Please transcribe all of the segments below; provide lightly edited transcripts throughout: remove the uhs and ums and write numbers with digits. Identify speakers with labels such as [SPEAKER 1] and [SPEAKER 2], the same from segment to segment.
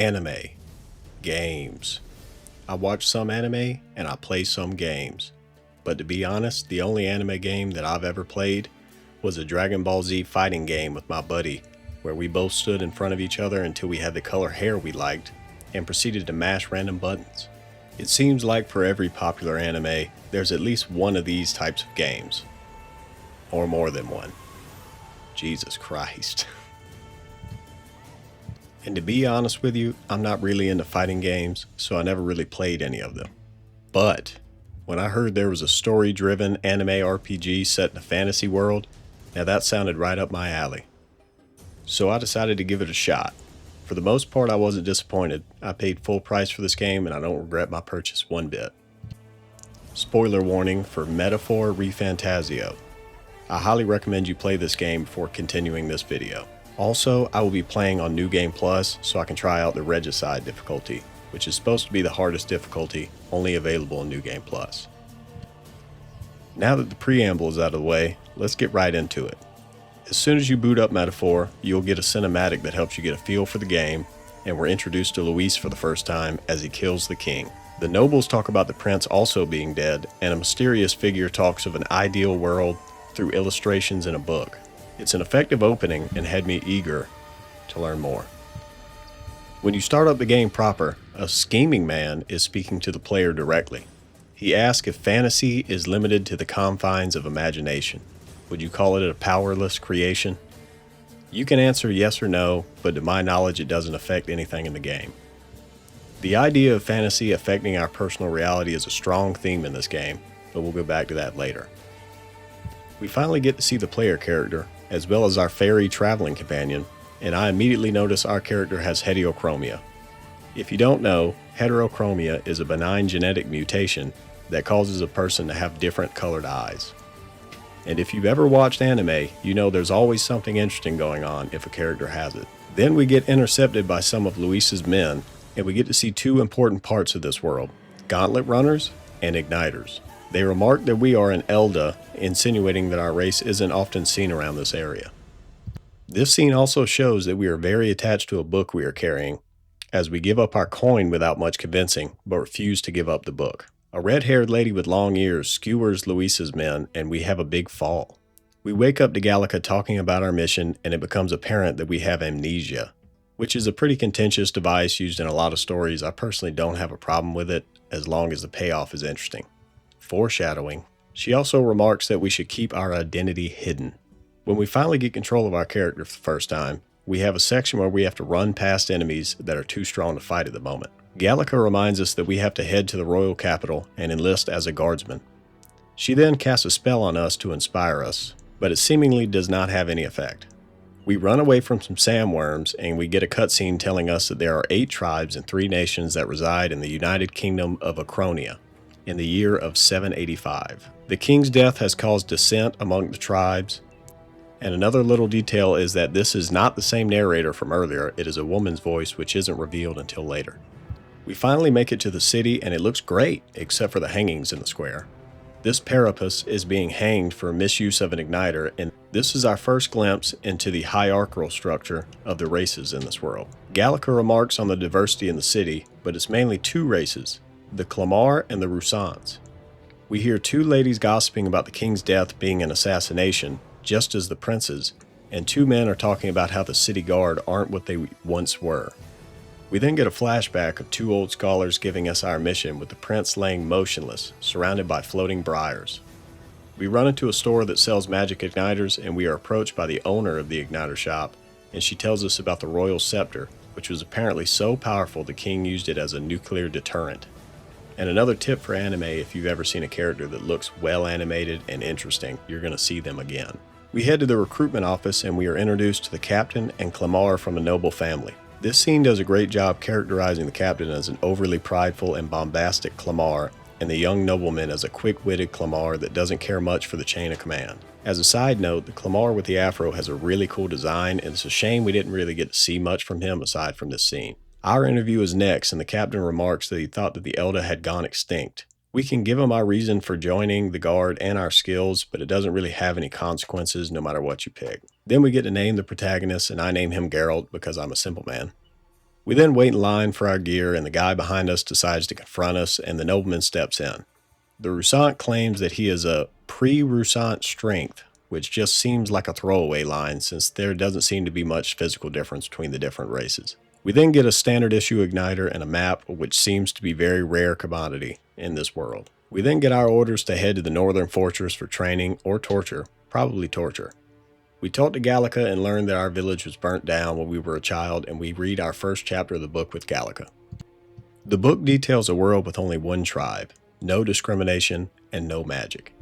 [SPEAKER 1] Anime. Games. I watch some anime and I play some games. But to be honest, the only anime game that I've ever played was a Dragon Ball Z fighting game with my buddy, where we both stood in front of each other until we had the color hair we liked and proceeded to mash random buttons. It seems like for every popular anime, there's at least one of these types of games. Or more than one. Jesus Christ. And to be honest with you, I'm not really into fighting games, so I never really played any of them. But when I heard there was a story-driven anime RPG set in a fantasy world, now that sounded right up my alley. So I decided to give it a shot. For the most part, I wasn't disappointed. I paid full price for this game and I don't regret my purchase one bit. Spoiler warning for Metaphor Refantazio. I highly recommend you play this game before continuing this video. Also, I will be playing on New Game Plus so I can try out the Regicide difficulty, which is supposed to be the hardest difficulty, only available in New Game Plus. Now that the preamble is out of the way, let's get right into it. As soon as you boot up Metaphor, you'll get a cinematic that helps you get a feel for the game, and we're introduced to Luis for the first time as he kills the king. The nobles talk about the prince also being dead, and a mysterious figure talks of an ideal world through illustrations in a book. It's an effective opening and had me eager to learn more. When you start up the game proper, a scheming man is speaking to the player directly. He asks if fantasy is limited to the confines of imagination. Would you call it a powerless creation? You can answer yes or no, but to my knowledge it doesn't affect anything in the game. The idea of fantasy affecting our personal reality is a strong theme in this game, but we'll go back to that later. We finally get to see the player character, as well as our fairy traveling companion, and I immediately notice our character has heterochromia. If you don't know, heterochromia is a benign genetic mutation that causes a person to have different colored eyes. And if you've ever watched anime, you know there's always something interesting going on if a character has it. Then we get intercepted by some of Luis's men, and we get to see two important parts of this world, gauntlet runners and igniters. They remark that we are an Elda, insinuating that our race isn't often seen around this area. This scene also shows that we are very attached to a book we are carrying, as we give up our coin without much convincing, but refuse to give up the book. A red-haired lady with long ears skewers Luis's men, and we have a big fall. We wake up to Gallica talking about our mission, and it becomes apparent that we have amnesia, which is a pretty contentious device used in a lot of stories. I personally don't have a problem with it, as long as the payoff is interesting. Foreshadowing. She also remarks that we should keep our identity hidden. When we finally get control of our character for the first time, we have a section where we have to run past enemies that are too strong to fight at the moment. Gallica reminds us that we have to head to the royal capital and enlist as a guardsman. She then casts a spell on us to inspire us, but it seemingly does not have any effect. We run away from some sandworms and we get a cutscene telling us that there are 8 tribes and 3 nations that reside in the United Kingdom of Acronia in the year of 785. The king's death has caused dissent among the tribes, and another little detail is that this is not the same narrator from earlier. It is a woman's voice, which isn't revealed until later. We finally make it to the city and it looks great, except for the hangings in the square. This Parapus is being hanged for misuse of an igniter, and this is our first glimpse into the hierarchical structure of the races in this world. Gallica remarks on the diversity in the city, but it's mainly 2 races, the Clamar and the Rusans. We hear 2 ladies gossiping about the king's death being an assassination, just as the prince's, and 2 men are talking about how the city guard aren't what they once were. We then get a flashback of 2 old scholars giving us our mission with the prince laying motionless, surrounded by floating briars. We run into a store that sells magic igniters and we are approached by the owner of the igniter shop, and she tells us about the royal scepter, which was apparently so powerful the king used it as a nuclear deterrent. And another tip for anime, if you've ever seen a character that looks well animated and interesting, you're going to see them again. We head to the recruitment office and we are introduced to the captain and Clamar from a noble family. This scene does a great job characterizing the captain as an overly prideful and bombastic Clamar, and the young nobleman as a quick-witted Clamar that doesn't care much for the chain of command. As a side note, the Clamar with the afro has a really cool design, and it's a shame we didn't really get to see much from him aside from this scene. Our interview is next, and the captain remarks that he thought that the Elda had gone extinct. We can give him our reason for joining the guard and our skills, but it doesn't really have any consequences no matter what you pick. Then we get to name the protagonist, and I name him Geralt because I'm a simple man. We then wait in line for our gear, and the guy behind us decides to confront us, and the nobleman steps in. The Rusant claims that he is a pre-Rusant strength, which just seems like a throwaway line since there doesn't seem to be much physical difference between the different races. We then get a standard issue igniter and a map, which seems to be very rare commodity in this world. We then get our orders to head to the northern fortress for training or torture, probably torture. We talk to Gallica and learn that our village was burnt down when we were a child, and we read our first chapter of the book with Gallica. The book details a world with only one tribe, no discrimination, and no magic.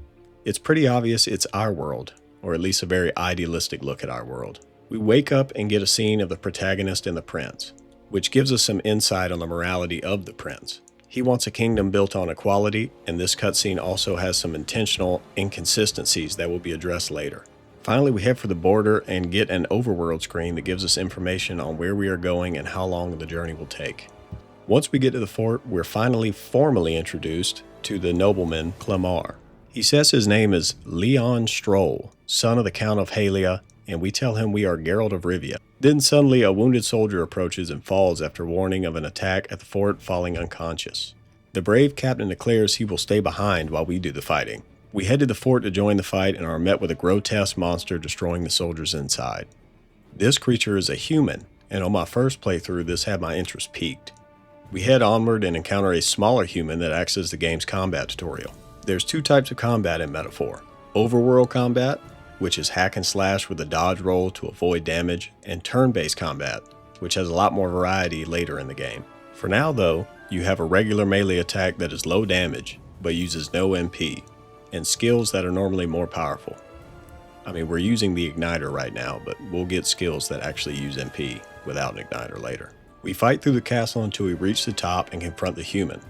[SPEAKER 1] It's pretty obvious it's our world, or at least a very idealistic look at our world. We wake up and get a scene of the protagonist and the prince, which gives us some insight on the morality of the prince. He wants a kingdom built on equality, and this cutscene also has some intentional inconsistencies that will be addressed later. Finally, we head for the border and get an overworld screen that gives us information on where we are going and how long the journey will take. Once we get to the fort, we're finally formally introduced to the nobleman Clemar. He says his name is Leon Stroll, son of the Count of Halia, and we tell him we are Geralt of Rivia. Then suddenly a wounded soldier approaches and falls after warning of an attack at the fort, falling unconscious. The brave captain declares he will stay behind while we do the fighting. We head to the fort to join the fight and are met with a grotesque monster destroying the soldiers inside. This creature is a human, and on my first playthrough this had my interest piqued. We head onward and encounter a smaller human that acts as the game's combat tutorial. There's two types of combat in Metaphor: overworld combat, which is hack and slash with a dodge roll to avoid damage, and turn-based combat, which has a lot more variety later in the game. For now though, you have a regular melee attack that is low damage, but uses no MP, and skills that are normally more powerful. I mean, we're using the igniter right now, but we'll get skills that actually use MP without an igniter later. We fight through the castle until we reach the top and confront the human.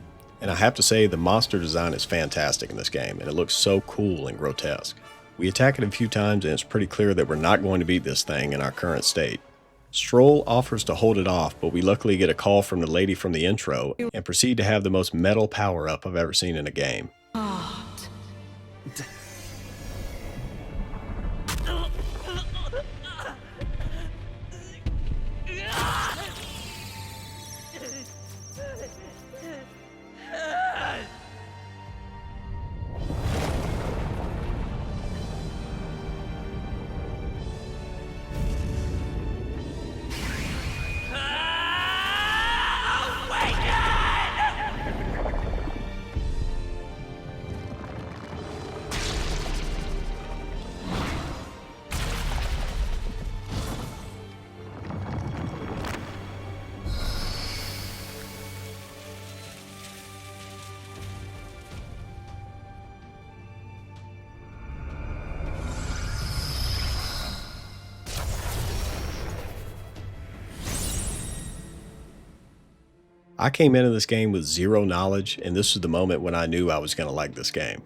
[SPEAKER 1] And I have to say, the monster design is fantastic in this game, and it looks so cool and grotesque. We attack it a few times, and it's pretty clear that we're not going to beat this thing in our current state. Stroll offers to hold it off, but we luckily get a call from the lady from the intro, and proceed to have the most metal power-up I've ever seen in a game. I came into this game with zero knowledge, and this was the moment when I knew I was going to like this game.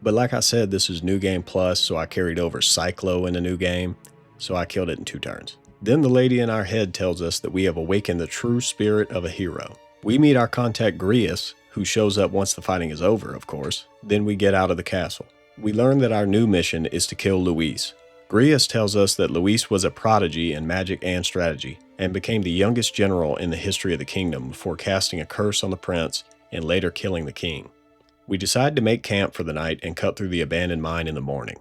[SPEAKER 1] But like I said, this is New Game Plus, so I carried over Cyclo in the new game, so I killed it in 2 turns. Then the lady in our head tells us that we have awakened the true spirit of a hero. We meet our contact Grius, who shows up once the fighting is over, of course. Then we get out of the castle. We learn that our new mission is to kill Luis. Grius tells us that Luis was a prodigy in magic and strategy, and became the youngest general in the history of the kingdom before casting a curse on the prince and later killing the king. We decide to make camp for the night and cut through the abandoned mine in the morning.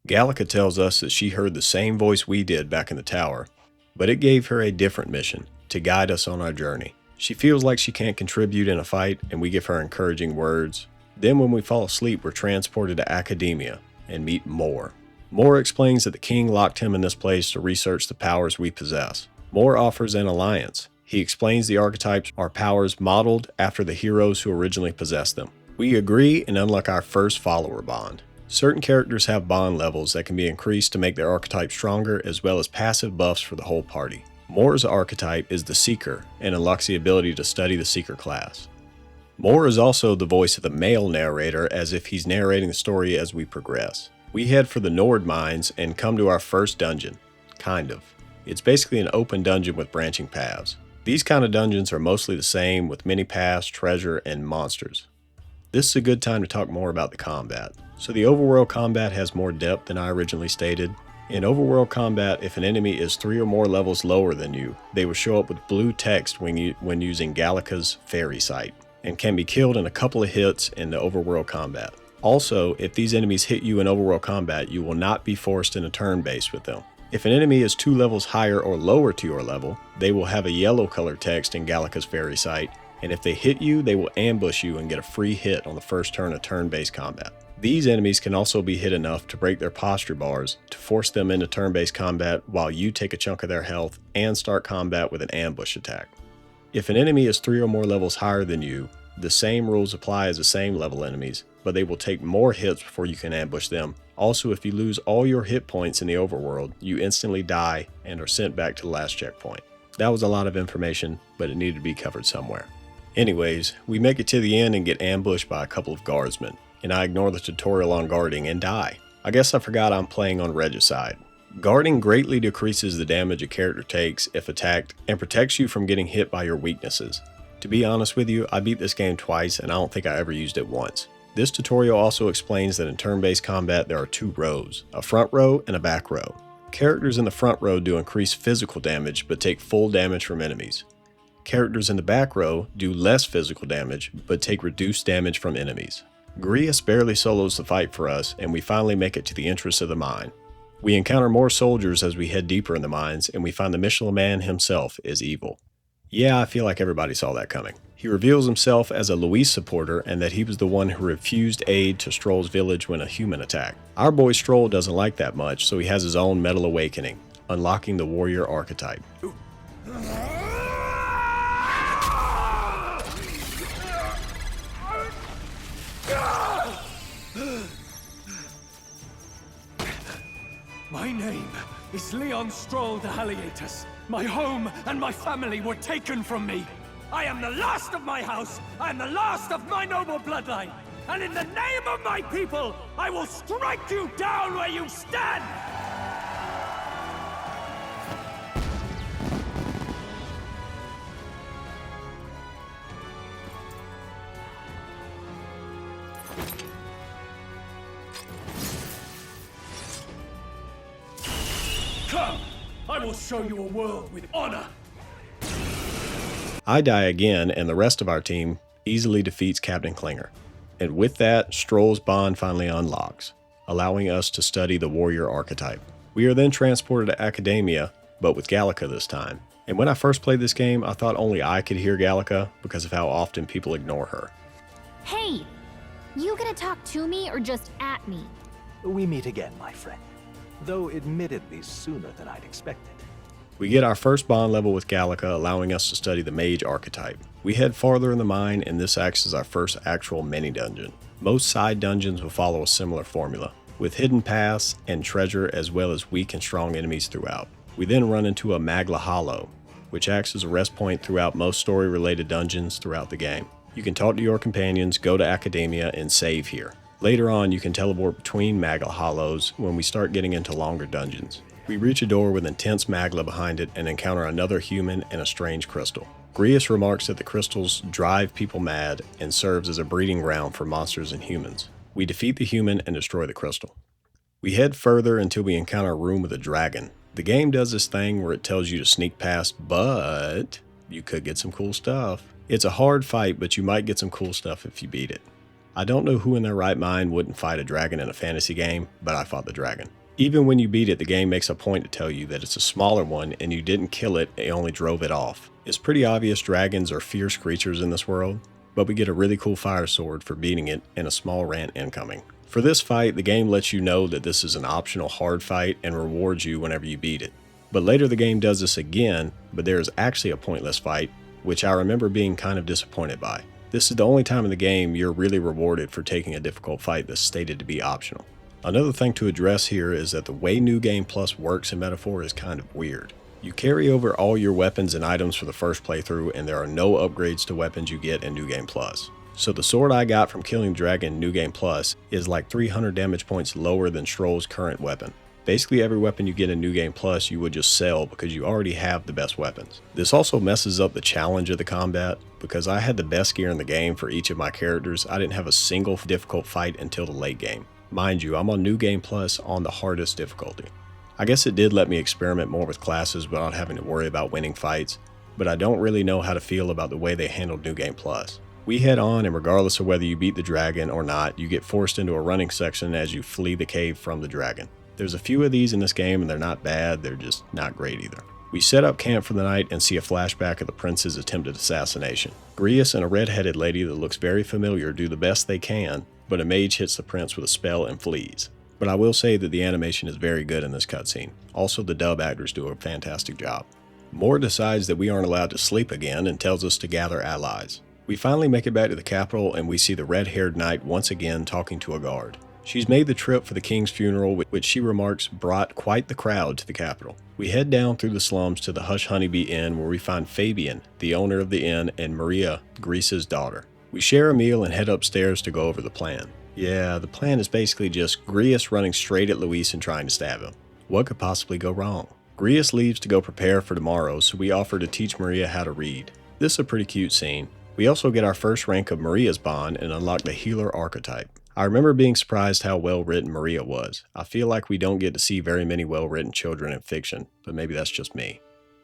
[SPEAKER 1] Gallica tells us that she heard the same voice we did back in the tower, but it gave her a different mission, to guide us on our journey. She feels like she can't contribute in a fight, and we give her encouraging words. Then when we fall asleep, we're transported to Academia and meet Mor. Mor explains that the king locked him in this place to research the powers we possess. Mor offers an alliance. He explains the archetypes are powers modeled after the heroes who originally possessed them. We agree and unlock our first follower bond. Certain characters have bond levels that can be increased to make their archetype stronger, as well as passive buffs for the whole party. Mor's archetype is the Seeker and unlocks the ability to study the Seeker class. Mor is also the voice of the male narrator, as if he's narrating the story as we progress. We head for the Nord mines and come to our first dungeon. Kind of. It's basically an open dungeon with branching paths. These kind of dungeons are mostly the same, with many paths, treasure, and monsters. This is a good time to talk more about the combat. So the overworld combat has more depth than I originally stated. In overworld combat, if an enemy is 3 or more levels lower than you, they will show up with blue text when using Gallica's fairy sight, and can be killed in a couple of hits in the overworld combat. Also, if these enemies hit you in overworld combat, you will not be forced into turn-based with them. If an enemy is 2 levels higher or lower to your level, they will have a yellow color text in Gallica's fairy sight, and if they hit you, they will ambush you and get a free hit on the first turn of turn-based combat. These enemies can also be hit enough to break their posture bars to force them into turn-based combat while you take a chunk of their health and start combat with an ambush attack. If an enemy is 3 or more levels higher than you, the same rules apply as the same level enemies, but they will take more hits before you can ambush them. Also, if you lose all your hit points in the overworld, you instantly die and are sent back to the last checkpoint. That was a lot of information, but it needed to be covered somewhere. Anyways, we make it to the end and get ambushed by a couple of guardsmen, and I ignore the tutorial on guarding and die. I guess I forgot I'm playing on Regicide. Guarding greatly decreases the damage a character takes if attacked and protects you from getting hit by your weaknesses. To be honest with you, I beat this game twice and I don't think I ever used it once. This tutorial also explains that in turn-based combat there are 2 rows, a front row and a back row. Characters in the front row do increased physical damage but take full damage from enemies. Characters in the back row do less physical damage but take reduced damage from enemies. Grius barely solos the fight for us and we finally make it to the entrance of the mine. We encounter more soldiers as we head deeper in the mines and we find the Michelin Man himself is evil. Yeah, I feel like everybody saw that coming. He reveals himself as a Luis supporter and that he was the one who refused aid to Stroll's village when a human attacked. Our boy Stroll doesn't like that much, so he has his own metal awakening, unlocking the warrior archetype.
[SPEAKER 2] My name is Leon Stroll de Halietus. My home and my family were taken from me. I am the last of my house. I am the last of my noble bloodline. And in the name of my people, I will strike you down where you stand! Come! I will show you a world with honor!
[SPEAKER 1] I die again and the rest of our team easily defeats Captain Klinger. And with that, Stroll's bond finally unlocks, allowing us to study the warrior archetype. We are then transported to Academia, but with Gallica this time. And when I first played this game, I thought only I could hear Gallica because of how often people ignore her.
[SPEAKER 3] Hey! You gonna talk to me or just at me?
[SPEAKER 4] We meet again, my friend. Though admittedly sooner than I'd expected.
[SPEAKER 1] We get our first bond level with Gallica, allowing us to study the mage archetype. We head farther in the mine, and this acts as our first actual mini-dungeon. Most side dungeons will follow a similar formula, with hidden paths and treasure as well as weak and strong enemies throughout. We then run into a Magla Hollow, which acts as a rest point throughout most story-related dungeons throughout the game. You can talk to your companions, go to Academia, and save here. Later on, you can teleport between Magla Hollows when we start getting into longer dungeons. We reach a door with intense magla behind it and encounter another human and a strange crystal. Grius remarks that the crystals drive people mad and serves as a breeding ground for monsters and humans. We defeat the human and destroy the crystal. We head further until we encounter a room with a dragon. The game does this thing where it tells you to sneak past, but you could get some cool stuff. It's a hard fight, but you might get some cool stuff if you beat it. I don't know who in their right mind wouldn't fight a dragon in a fantasy game, but I fought the dragon. Even when you beat it, the game makes a point to tell you that it's a smaller one and you didn't kill it, you only drove it off. It's pretty obvious dragons are fierce creatures in this world, but we get a really cool fire sword for beating it and a small rant incoming. For this fight, the game lets you know that this is an optional hard fight and rewards you whenever you beat it. But later the game does this again, but there is actually a pointless fight, which I remember being kind of disappointed by. This is the only time in the game you're really rewarded for taking a difficult fight that's stated to be optional. Another thing to address here is that the way New Game Plus works in Metaphor is kind of weird. You carry over all your weapons and items for the first playthrough, and there are no upgrades to weapons you get in New Game Plus. So the sword I got from killing the dragon in New Game Plus is like 300 damage points lower than Stroll's current weapon. Basically every weapon you get in New Game Plus you would just sell because you already have the best weapons. This also messes up the challenge of the combat. Because I had the best gear in the game for each of my characters, I didn't have a single difficult fight until the late game. Mind you, I'm on New Game Plus on the hardest difficulty. I guess it did let me experiment more with classes without having to worry about winning fights, but I don't really know how to feel about the way they handled New Game Plus. We head on, and regardless of whether you beat the dragon or not, you get forced into a running section as you flee the cave from the dragon. There's a few of these in this game, and they're not bad, they're just not great either. We set up camp for the night and see a flashback of the prince's attempted assassination. Grius and a red-headed lady that looks very familiar do the best they can, but a mage hits the prince with a spell and flees. But I will say that the animation is very good in this cutscene. Also, the dub actors do a fantastic job. Mor decides that we aren't allowed to sleep again and tells us to gather allies. We finally make it back to the capital and we see the red-haired knight once again talking to a guard. She's made the trip for the king's funeral, which she remarks brought quite the crowd to the capital. We head down through the slums to the Hush Honeybee Inn where we find Fabian, the owner of the inn, and Maria, Grisa's daughter. We share a meal and head upstairs to go over the plan. Yeah, the plan is basically just Grius running straight at Luis and trying to stab him. What could possibly go wrong? Grius leaves to go prepare for tomorrow, so we offer to teach Maria how to read. This is a pretty cute scene. We also get our first rank of Maria's bond and unlock the healer archetype. I remember being surprised how well written Maria was. I feel like we don't get to see very many well written children in fiction, but maybe that's just me.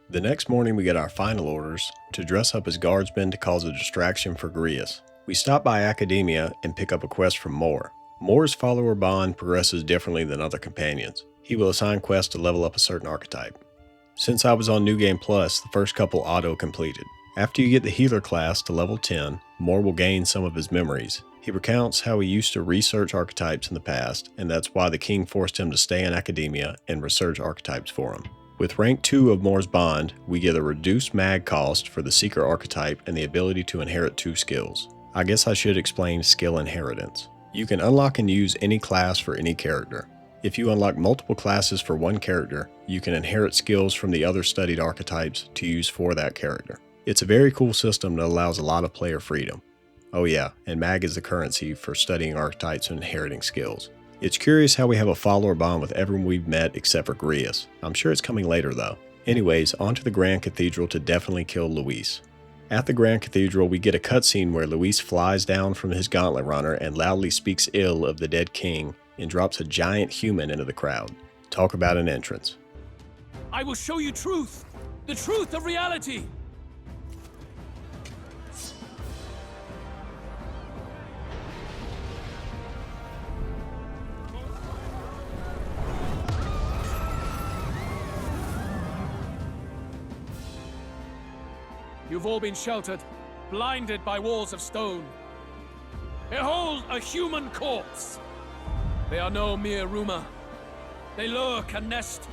[SPEAKER 1] The next morning we get our final orders to dress up as guardsmen to cause a distraction for Grius. We stop by Academia and pick up a quest from Mor. Mor's follower bond progresses differently than other companions. He will assign quests to level up a certain archetype. Since I was on New Game Plus, the first couple auto-completed. After you get the healer class to level 10, Mor will gain some of his memories. He recounts how he used to research archetypes in the past, and that's why the king forced him to stay in Academia and research archetypes for him. With rank 2 of Mor's bond, we get a reduced mag cost for the seeker archetype and the ability to inherit 2 skills. I guess I should explain skill inheritance. You can unlock and use any class for any character. If you unlock multiple classes for one character, you can inherit skills from the other studied archetypes to use for that character. It's a very cool system that allows a lot of player freedom. Oh yeah, and mag is the currency for studying archetypes and inheriting skills. It's curious how we have a follower bond with everyone we've met except for Grius. I'm sure it's coming later though. Anyways, on to the Grand Cathedral to definitely kill Luis. At the Grand Cathedral, we get a cutscene where Luis flies down from his gauntlet runner and loudly speaks ill of the dead king and drops a giant human into the crowd. Talk about an entrance.
[SPEAKER 2] I will show you truth! The truth of reality! You've all been sheltered, blinded by walls of stone. Behold a human corpse! They are no mere rumor. They lurk and nest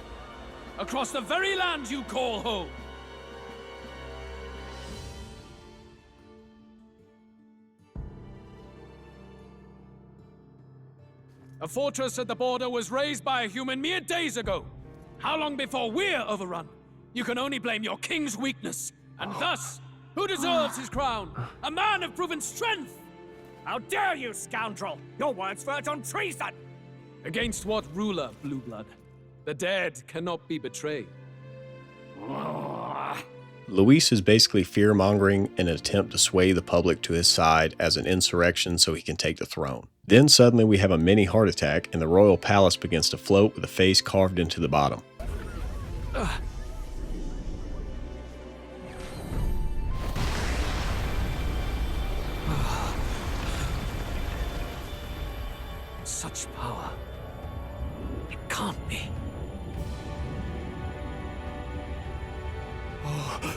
[SPEAKER 2] across the very land you call home. A fortress at the border was raised by a human mere days ago. How long before we're overrun? You can only blame your king's weakness. And thus, who deserves his crown? A man of proven strength!
[SPEAKER 5] How dare you, scoundrel! Your words verge on treason!
[SPEAKER 2] Against what ruler, Blueblood? The dead cannot be betrayed.
[SPEAKER 1] Luis is basically fear-mongering in an attempt to sway the public to his side as an insurrection so he can take the throne. Then suddenly we have a mini heart attack and the royal palace begins to float with a face carved into the bottom.
[SPEAKER 2] Such power. It can't be. Oh.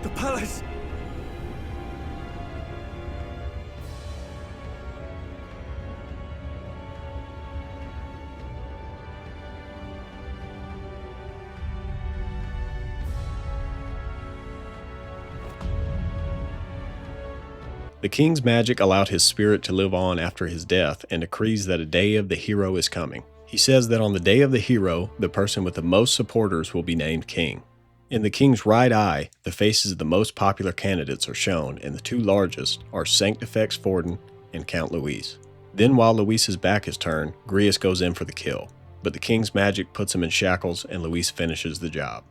[SPEAKER 2] The palace!
[SPEAKER 1] The king's magic allowed his spirit to live on after his death and decrees that a day of the hero is coming. He says that on the day of the hero, the person with the most supporters will be named king. In the king's right eye, the faces of the most popular candidates are shown, and the 2 largest are Sanctifex Forden and Count Luis. Then while Luis's back is turned, Grius goes in for the kill, but the king's magic puts him in shackles and Luis finishes the job.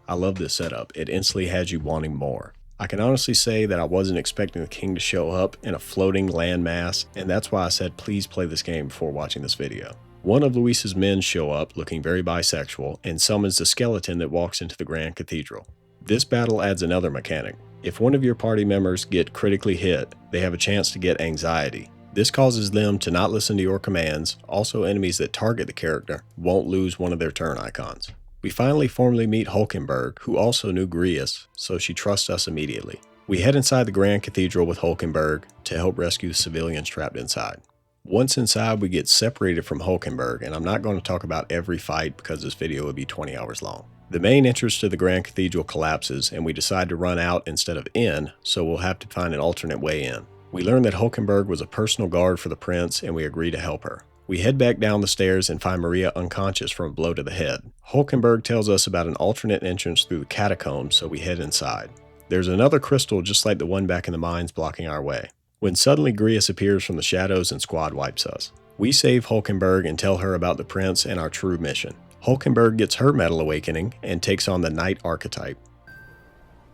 [SPEAKER 1] I love this setup, it instantly has you wanting more. I can honestly say that I wasn't expecting the king to show up in a floating landmass, and that's why I said please play this game before watching this video. One of Luis's men show up looking very bisexual and summons the skeleton that walks into the Grand Cathedral. This battle adds another mechanic. If one of your party members get critically hit, they have a chance to get anxiety. This causes them to not listen to your commands. Also, enemies that target the character won't lose one of their turn icons. We finally formally meet Hulkenberg, who also knew Grius, so she trusts us immediately. We head inside the Grand Cathedral with Hulkenberg to help rescue the civilians trapped inside. Once inside, we get separated from Hulkenberg, and I'm not going to talk about every fight because this video would be 20 hours long. The main entrance to the Grand Cathedral collapses, and we decide to run out instead of in, so we'll have to find an alternate way in. We learn that Hulkenberg was a personal guard for the prince, and we agree to help her. We head back down the stairs and find Maria unconscious from a blow to the head. Hulkenberg tells us about an alternate entrance through the catacombs, so we head inside. There's another crystal just like the one back in the mines blocking our way, when suddenly Grius appears from the shadows and squad wipes us. We save Hulkenberg and tell her about the prince and our true mission. Hulkenberg gets her metal awakening and takes on the knight archetype.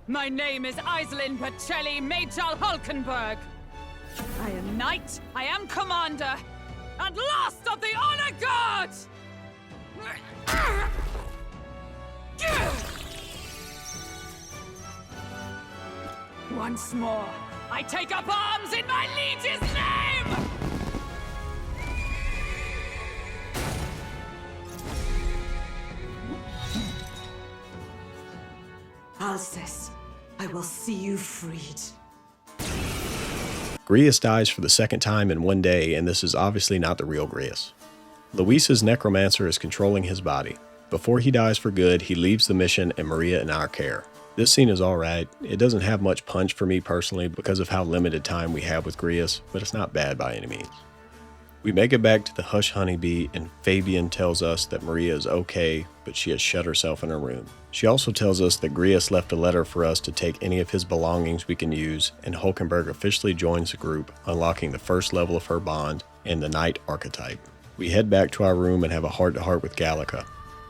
[SPEAKER 6] My name is Iselin Pacelli Majal Hulkenberg. I am knight, I am commander, and last of the honor guard! Once more, I take up arms in my liege's name!
[SPEAKER 7] Alcest, I will see you freed.
[SPEAKER 1] Grius dies for the second time in one day, and this is obviously not the real Grius. Luis's necromancer is controlling his body. Before he dies for good, he leaves the mission and Maria in our care. This scene is alright. It doesn't have much punch for me personally because of how limited time we have with Grius, but it's not bad by any means. We make it back to the Hush Honeybee, and Fabian tells us that Maria is okay, but she has shut herself in her room. She also tells us that Grius left a letter for us to take any of his belongings we can use, and Hulkenberg officially joins the group, unlocking the first level of her bond and the knight archetype. We head back to our room and have a heart-to-heart with Gallica.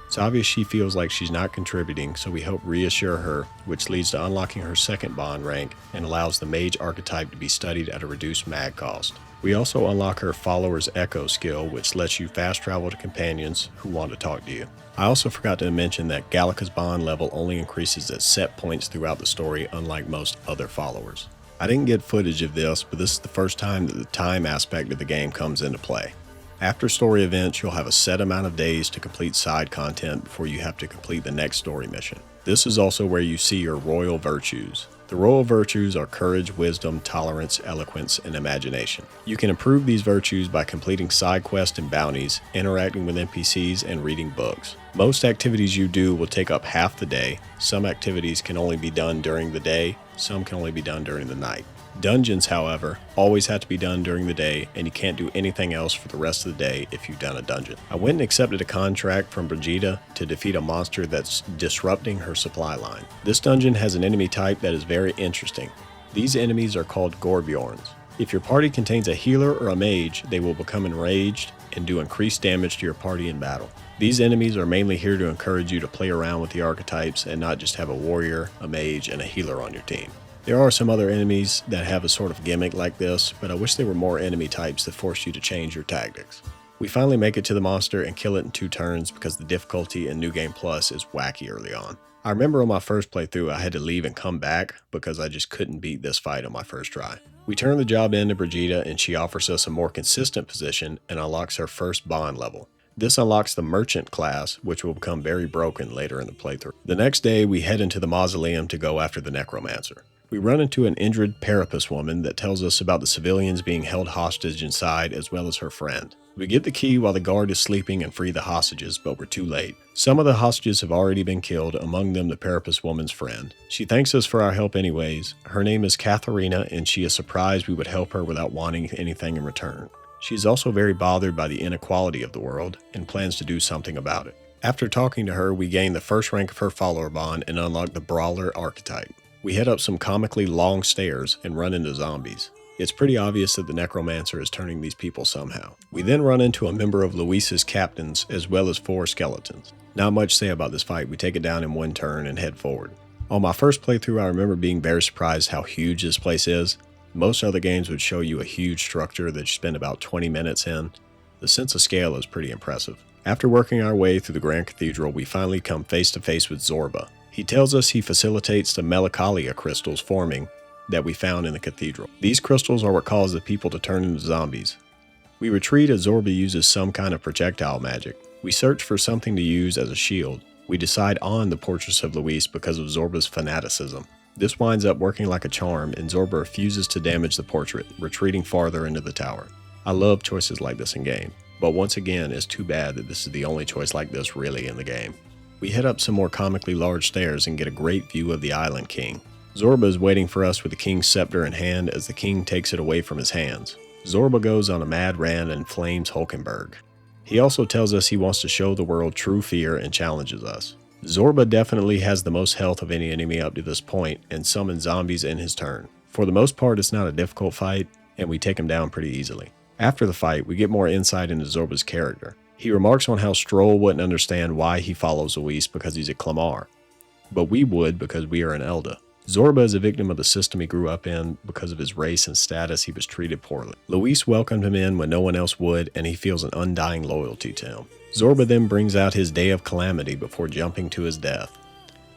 [SPEAKER 1] It's obvious she feels like she's not contributing, so we help reassure her, which leads to unlocking her second bond rank and allows the mage archetype to be studied at a reduced mag cost. We also unlock her follower's echo skill, which lets you fast travel to companions who want to talk to you. I also forgot to mention that Gallica's bond level only increases at set points throughout the story, unlike most other followers. I didn't get footage of this, but this is the first time that the time aspect of the game comes into play. After story events, you'll have a set amount of days to complete side content before you have to complete the next story mission. This is also where you see your royal virtues. The royal virtues are courage, wisdom, tolerance, eloquence, and imagination. You can improve these virtues by completing side quests and bounties, interacting with NPCs, and reading books. Most activities you do will take up half the day. Some activities can only be done during the day, some can only be done during the night. Dungeons, however, always have to be done during the day, and you can't do anything else for the rest of the day if you've done a dungeon. I went and accepted a contract from Brigida to defeat a monster that's disrupting her supply line. This dungeon has an enemy type that is very interesting. These enemies are called Gorbjorns. If your party contains a healer or a mage, they will become enraged and do increased damage to your party in battle. These enemies are mainly here to encourage you to play around with the archetypes and not just have a warrior, a mage, and a healer on your team. There are some other enemies that have a sort of gimmick like this, but I wish there were more enemy types that force you to change your tactics. We finally make it to the monster and kill it in 2 turns because the difficulty in New Game Plus is wacky early on. I remember on my first playthrough I had to leave and come back because I just couldn't beat this fight on my first try. We turn the job in to Brigida and she offers us a more consistent position and unlocks her first bond level. This unlocks the Merchant class, which will become very broken later in the playthrough. The next day we head into the mausoleum to go after the Necromancer. We run into an injured Parapus woman that tells us about the civilians being held hostage inside as well as her friend. We get the key while the guard is sleeping and free the hostages, but we're too late. Some of the hostages have already been killed, among them the Parapus woman's friend. She thanks us for our help anyways. Her name is Katharina and she is surprised we would help her without wanting anything in return. She is also very bothered by the inequality of the world and plans to do something about it. After talking to her, we gain the first rank of her follower bond and unlock the Brawler archetype. We head up some comically long stairs and run into zombies. It's pretty obvious that the Necromancer is turning these people somehow. We then run into a member of Luis's captains as well as 4 skeletons. Not much to say about this fight, we take it down in 1 turn and head forward. On my first playthrough I remember being very surprised how huge this place is. Most other games would show you a huge structure that you spend about 20 minutes in. The sense of scale is pretty impressive. After working our way through the Grand Cathedral, we finally come face to face with Zorba. He tells us he facilitates the melancholia crystals forming that we found in the cathedral. These crystals are what cause the people to turn into zombies. We retreat as Zorba uses some kind of projectile magic. We search for something to use as a shield. We decide on the Portrait of Luis because of Zorba's fanaticism. This winds up working like a charm, and Zorba refuses to damage the portrait, retreating farther into the tower. I love choices like this in game, but once again, it's too bad that this is the only choice like this really in the game. We head up some more comically large stairs and get a great view of the Island King. Zorba is waiting for us with the king's scepter in hand as the king takes it away from his hands. Zorba goes on a mad rant and flames Hulkenberg. He also tells us he wants to show the world true fear and challenges us. Zorba definitely has the most health of any enemy up to this point and summons zombies in his turn. For the most part, it's not a difficult fight, and we take him down pretty easily. After the fight, we get more insight into Zorba's character. He remarks on how Stroll wouldn't understand why he follows Luis because he's a Clamar, but we would because we are an Elda. Zorba is a victim of the system he grew up in. Because of his race and status, he was treated poorly. Luis welcomed him in when no one else would, and he feels an undying loyalty to him. Zorba then brings out his Day of Calamity before jumping to his death.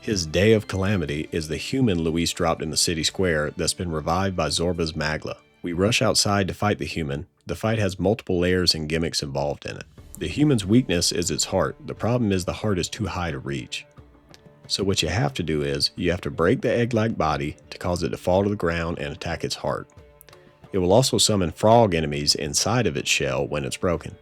[SPEAKER 1] His Day of Calamity is the human Luis dropped in the city square that's been revived by Zorba's Magla. We rush outside to fight the human. The fight has multiple layers and gimmicks involved in it. The human's weakness is its heart. The problem is the heart is too high to reach. So what you have to do is, you have to break the egg-like body to cause it to fall to the ground and attack its heart. It will also summon frog enemies inside of its shell when it's broken.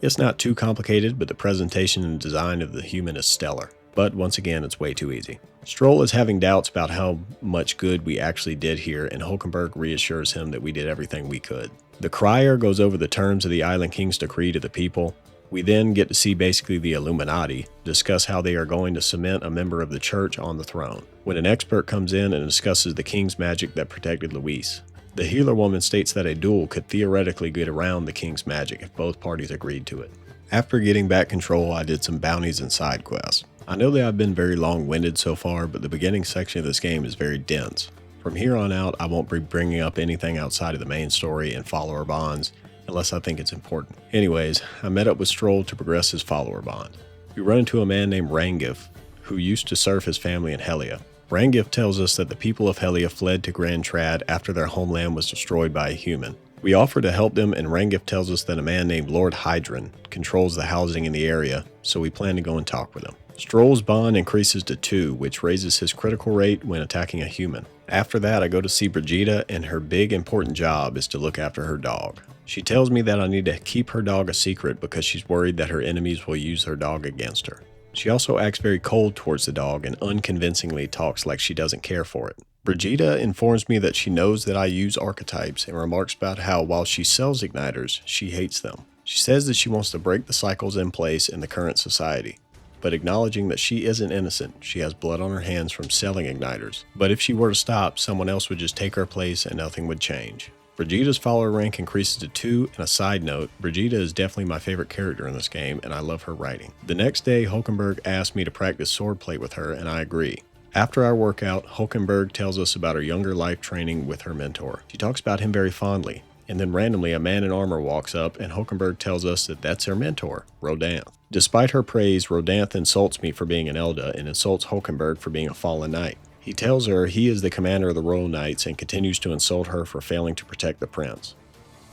[SPEAKER 1] It's not too complicated, but the presentation and design of the human is stellar. But once again, it's way too easy. Stroll is having doubts about how much good we actually did here, and Hulkenberg reassures him that we did everything we could. The crier goes over the terms of the Island King's decree to the people. We then get to see basically the Illuminati discuss how they are going to cement a member of the church on the throne, when an expert comes in and discusses the king's magic that protected Luis. The healer woman states that a duel could theoretically get around the king's magic if both parties agreed to it. After getting back control, I did some bounties and side quests. I know that I've been very long-winded so far, but the beginning section of this game is very dense. From here on out, I won't be bringing up anything outside of the main story and follower bonds, unless I think it's important. Anyways, I met up with Stroll to progress his follower bond. We run into a man named Rangif, who used to serve his family in Helia. Rangif tells us that the people of Helia fled to Grand Trad after their homeland was destroyed by a human. We offer to help them, and Rangif tells us that a man named Lord Hydron controls the housing in the area, so we plan to go and talk with him. Stroll's bond increases to 2, which raises his critical rate when attacking a human. After that, I go to see Brigida, and her big important job is to look after her dog. She tells me that I need to keep her dog a secret because she's worried that her enemies will use her dog against her. She also acts very cold towards the dog and unconvincingly talks like she doesn't care for it. Brigida informs me that she knows that I use archetypes and remarks about how while she sells igniters, she hates them. She says that she wants to break the cycles in place in the current society, but acknowledging that she isn't innocent, she has blood on her hands from selling igniters. But if she were to stop, someone else would just take her place and nothing would change. Brigida's follower rank increases to 2, and a side note, Brigida is definitely my favorite character in this game, and I love her writing. The next day, Hulkenberg asked me to practice swordplay with her, and I agree. After our workout, Hulkenberg tells us about her younger life training with her mentor. She talks about him very fondly, and then randomly a man in armor walks up, and Hulkenberg tells us that that's her mentor, Rodanth. Despite her praise, Rodanth insults me for being an Elda and insults Hulkenberg for being a fallen knight. He tells her he is the commander of the Royal Knights and continues to insult her for failing to protect the prince.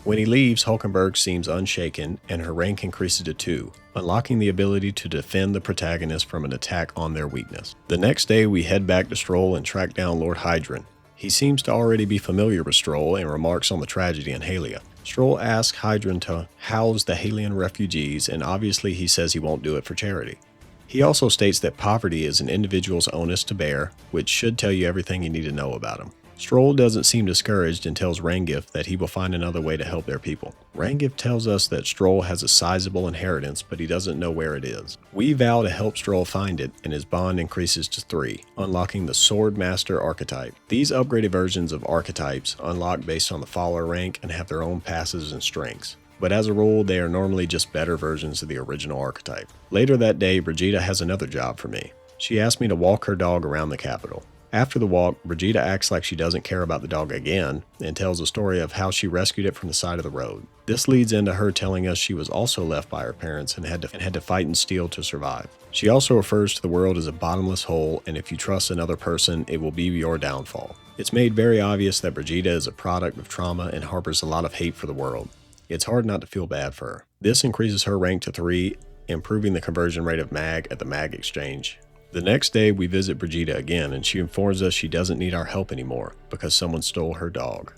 [SPEAKER 1] When he leaves, Hulkenberg seems unshaken and her rank increases to 2, unlocking the ability to defend the protagonist from an attack on their weakness. The next day, we head back to Stroll and track down Lord Hydron. He seems to already be familiar with Stroll and remarks on the tragedy in Helia. Stroll asks Hydron to house the Halian refugees, and obviously he says he won't do it for charity. He also states that poverty is an individual's onus to bear, which should tell you everything you need to know about him. Stroll doesn't seem discouraged and tells Rangif that he will find another way to help their people. Rangif tells us that Stroll has a sizable inheritance, but he doesn't know where it is. We vow to help Stroll find it, and his bond increases to 3, unlocking the Sword Master archetype. These upgraded versions of archetypes unlock based on the follower rank and have their own passes and strengths. But as a rule, they are normally just better versions of the original archetype. Later that day, Brigida has another job for me. She asked me to walk her dog around the capital. After the walk, Brigida acts like she doesn't care about the dog again and tells a story of how she rescued it from the side of the road. This leads into her telling us she was also left by her parents and had to fight and steal to survive. She also refers to the world as a bottomless hole, and if you trust another person, it will be your downfall. It's made very obvious that Brigida is a product of trauma and harbors a lot of hate for the world. It's hard not to feel bad for her. This increases her rank to 3, improving the conversion rate of mag at the mag exchange. The next day, we visit Brigida again, and she informs us she doesn't need our help anymore because someone stole her dog.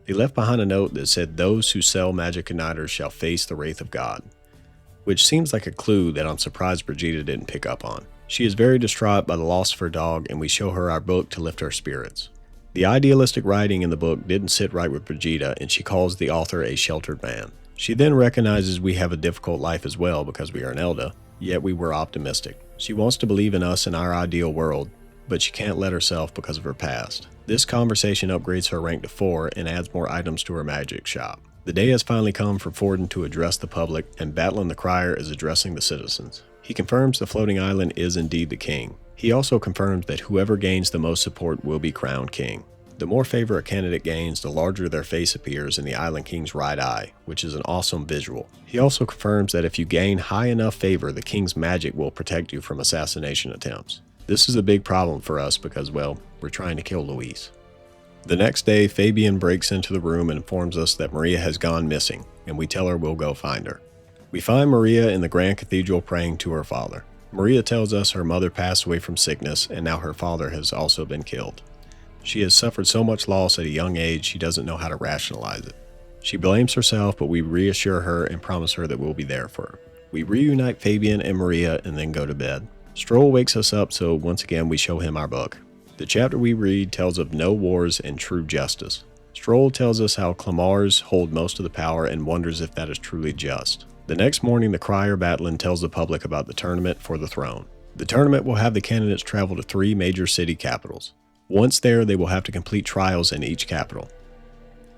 [SPEAKER 1] They left behind a note that said, "Those who sell magic igniters shall face the wrath of God," which seems like a clue that I'm surprised Brigida didn't pick up on. She is very distraught by the loss of her dog, and we show her our book to lift her spirits. The idealistic writing in the book didn't sit right with Brigida, and she calls the author a sheltered man. She then recognizes we have a difficult life as well because we are an Elda, yet we were optimistic. She wants to believe in us and our ideal world, but she can't let herself because of her past. This conversation upgrades her rank to 4 and adds more items to her magic shop. The day has finally come for Forden to address the public, and Batlin the Crier is addressing the citizens. He confirms the floating island is indeed the king. He also confirms that whoever gains the most support will be crowned king. The more favor a candidate gains, the larger their face appears in the Island King's right eye, which is an awesome visual. He also confirms that if you gain high enough favor, the king's magic will protect you from assassination attempts. This is a big problem for us because, well, we're trying to kill Luis. The next day, Fabian breaks into the room and informs us that Maria has gone missing, and we tell her we'll go find her. We find Maria in the Grand Cathedral praying to her father. Maria tells us her mother passed away from sickness, and now her father has also been killed. She has suffered so much loss at a young age she doesn't know how to rationalize it. She blames herself, but we reassure her and promise her that we'll be there for her. We reunite Fabian and Maria and then go to bed. Stroll wakes us up, so once again we show him our book. The chapter we read tells of no wars and true justice. Stroll tells us how Clamars hold most of the power and wonders if that is truly just. The next morning, the Crier Batlin tells the public about the tournament for the throne. The tournament will have the candidates travel to 3 major city capitals. Once there, they will have to complete trials in each capital.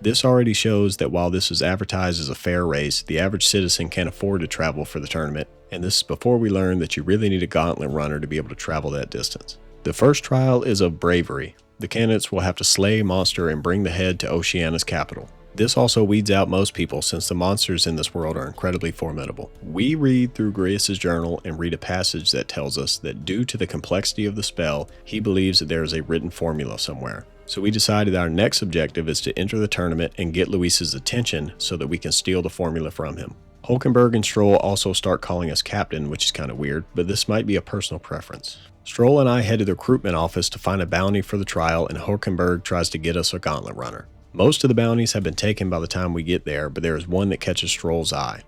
[SPEAKER 1] This already shows that while this is advertised as a fair race, the average citizen can't afford to travel for the tournament, and this is before we learn that you really need a gauntlet runner to be able to travel that distance. The first trial is of bravery. The candidates will have to slay a monster and bring the head to Oceania's capital. This also weeds out most people since the monsters in this world are incredibly formidable. We read through Grius' journal and read a passage that tells us that due to the complexity of the spell, he believes that there is a written formula somewhere. So we decided our next objective is to enter the tournament and get Luis's attention so that we can steal the formula from him. Hulkenberg and Stroll also start calling us captain, which is kind of weird, but this might be a personal preference. Stroll and I head to the recruitment office to find a bounty for the trial, and Hulkenberg tries to get us a gauntlet runner. Most of the bounties have been taken by the time we get there, but there is one that catches Stroll's eye.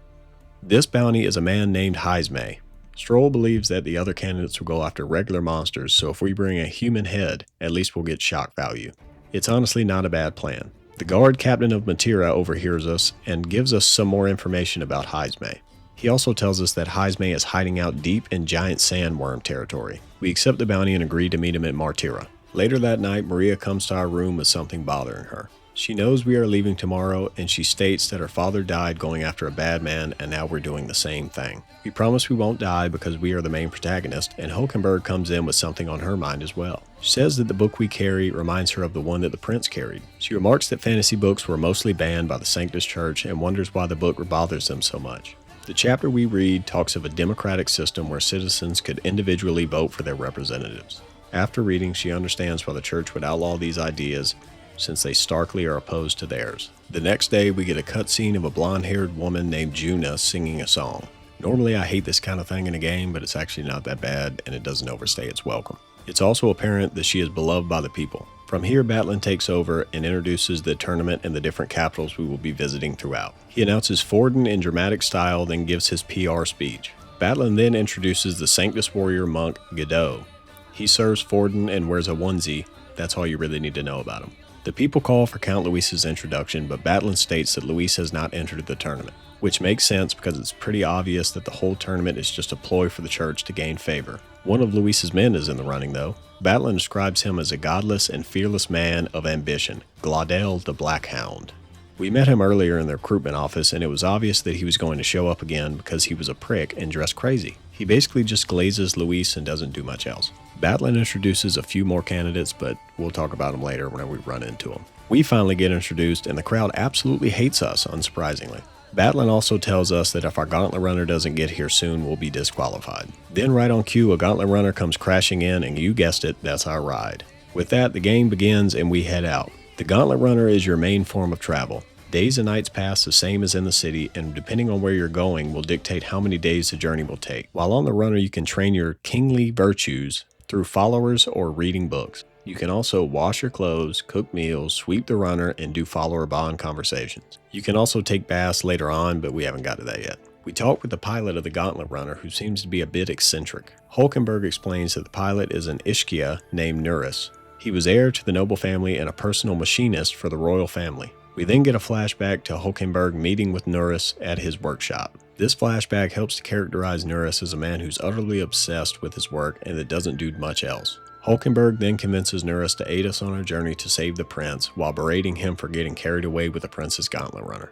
[SPEAKER 1] This bounty is a man named Heisme. Stroll believes that the other candidates will go after regular monsters, so if we bring a human head, at least we'll get shock value. It's honestly not a bad plan. The guard captain of Matira overhears us and gives us some more information about Heisme. He also tells us that Heisme is hiding out deep in giant sandworm territory. We accept the bounty and agree to meet him at Martira. Later that night, Maria comes to our room with something bothering her. She knows we are leaving tomorrow, and she states that her father died going after a bad man, and now we're doing the same thing. We promise we won't die because we are the main protagonist, and Hulkenberg comes in with something on her mind as well. She says that the book we carry reminds her of the one that the prince carried. She remarks that fantasy books were mostly banned by the Sanctus Church and wonders why the book bothers them so much. The chapter we read talks of a democratic system where citizens could individually vote for their representatives. After reading, she understands why the church would outlaw these ideas, since they starkly are opposed to theirs. The next day, we get a cutscene of a blonde-haired woman named Juna singing a song. Normally, I hate this kind of thing in a game, but it's actually not that bad, and it doesn't overstay its welcome. It's also apparent that she is beloved by the people. From here, Batlin takes over and introduces the tournament and the different capitals we will be visiting throughout. He announces Forden in dramatic style, then gives his PR speech. Batlin then introduces the Sanctus warrior monk, Godot. He serves Forden and wears a onesie. That's all you really need to know about him. The people call for Count Luis's introduction, but Batlin states that Luis has not entered the tournament, which makes sense because it's pretty obvious that the whole tournament is just a ploy for the church to gain favor. One of Luis's men is in the running, though. Batlin describes him as a godless and fearless man of ambition, Glaudel the Black Hound. We met him earlier in the recruitment office, and it was obvious that he was going to show up again because he was a prick and dressed crazy. He basically just glazes Luis and doesn't do much else. Batlin introduces a few more candidates, but we'll talk about them later whenever we run into them. We finally get introduced, and the crowd absolutely hates us, unsurprisingly. Batlin also tells us that if our Gauntlet Runner doesn't get here soon, we'll be disqualified. Then right on cue, a Gauntlet Runner comes crashing in, and you guessed it, that's our ride. With that, the game begins and we head out. The Gauntlet Runner is your main form of travel. Days and nights pass the same as in the city, and depending on where you're going will dictate how many days the journey will take. While on the runner, you can train your kingly virtues through followers or reading books. You can also wash your clothes, cook meals, sweep the runner, and do follower bond conversations. You can also take baths later on, but we haven't got to that yet. We talk with the pilot of the Gauntlet Runner, who seems to be a bit eccentric. Hulkenberg explains that the pilot is an Ishkia named Nuris. He was heir to the noble family and a personal machinist for the royal family. We then get a flashback to Hulkenberg meeting with Nuris at his workshop. This flashback helps to characterize Nuris as a man who's utterly obsessed with his work and that doesn't do much else. Hulkenberg then convinces Nuris to aid us on our journey to save the prince, while berating him for getting carried away with the prince's Gauntlet Runner.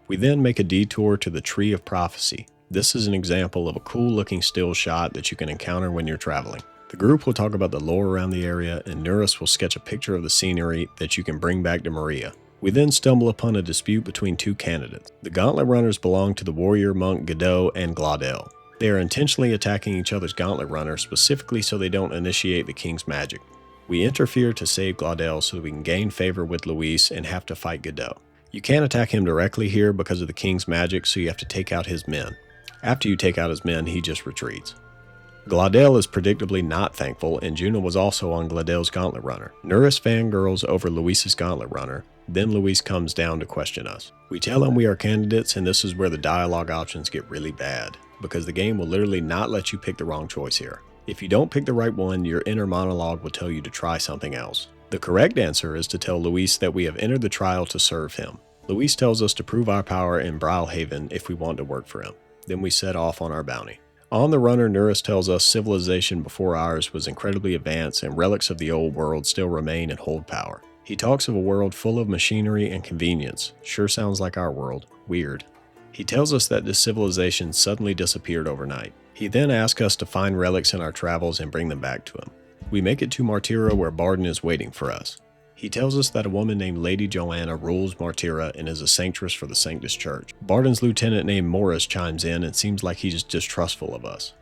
[SPEAKER 1] We then make a detour to the Tree of Prophecy. This is an example of a cool looking still shot that you can encounter when you're traveling. The group will talk about the lore around the area, and Nuris will sketch a picture of the scenery that you can bring back to Maria. We then stumble upon a dispute between two candidates. The Gauntlet Runners belong to the warrior monk Godot and Glaudel. They are intentionally attacking each other's Gauntlet Runner specifically so they don't initiate the king's magic. We interfere to save Glaudel so that we can gain favor with Luis and have to fight Godot. You can't attack him directly here because of the king's magic, so you have to take out his men. After you take out his men, he just retreats. Glaudel is predictably not thankful, and Juno was also on Glaudel's Gauntlet Runner. Nuris fangirls over Luis's Gauntlet Runner. Then Luis comes down to question us. We tell him we are candidates, and this is where the dialogue options get really bad, because the game will literally not let you pick the wrong choice here. If you don't pick the right one, your inner monologue will tell you to try something else. The correct answer is to tell Luis that we have entered the trial to serve him. Luis tells us to prove our power in Browhaven if we want to work for him. Then we set off on our bounty. On the runner, Nuris tells us civilization before ours was incredibly advanced and relics of the old world still remain and hold power. He talks of a world full of machinery and convenience. Sure sounds like our world. Weird. He tells us that this civilization suddenly disappeared overnight. He then asks us to find relics in our travels and bring them back to him. We make it to Martira where Barden is waiting for us. He tells us that a woman named Lady Joanna rules Martira and is a sanctress for the Sanctus Church. Barden's lieutenant named Morris chimes in and seems like he's distrustful of us.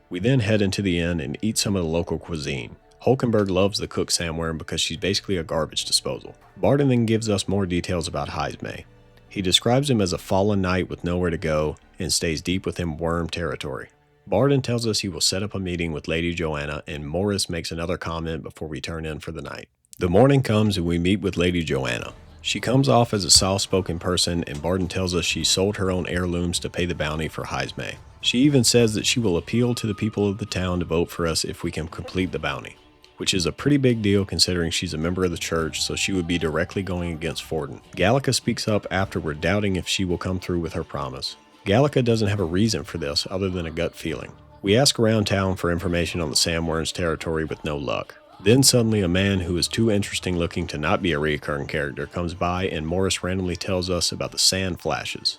[SPEAKER 1] We then head into the inn and eat some of the local cuisine. Hulkenberg loves the cook Samwern because she's basically a garbage disposal. Barden then gives us more details about Heisme. He describes him as a fallen knight with nowhere to go and stays deep within worm territory. Barden tells us he will set up a meeting with Lady Joanna, and Morris makes another comment before we turn in for the night. The morning comes and we meet with Lady Joanna. She comes off as a soft-spoken person, and Barden tells us she sold her own heirlooms to pay the bounty for Heisme. She even says that she will appeal to the people of the town to vote for us if we can complete the bounty, which is a pretty big deal considering she's a member of the church, so she would be directly going against Forden. Gallica speaks up afterward, doubting if she will come through with her promise. Gallica doesn't have a reason for this other than a gut feeling. We ask around town for information on the Samwern's territory with no luck. Then suddenly a man who is too interesting looking to not be a recurring character comes by, and Morris randomly tells us about the sand flashes.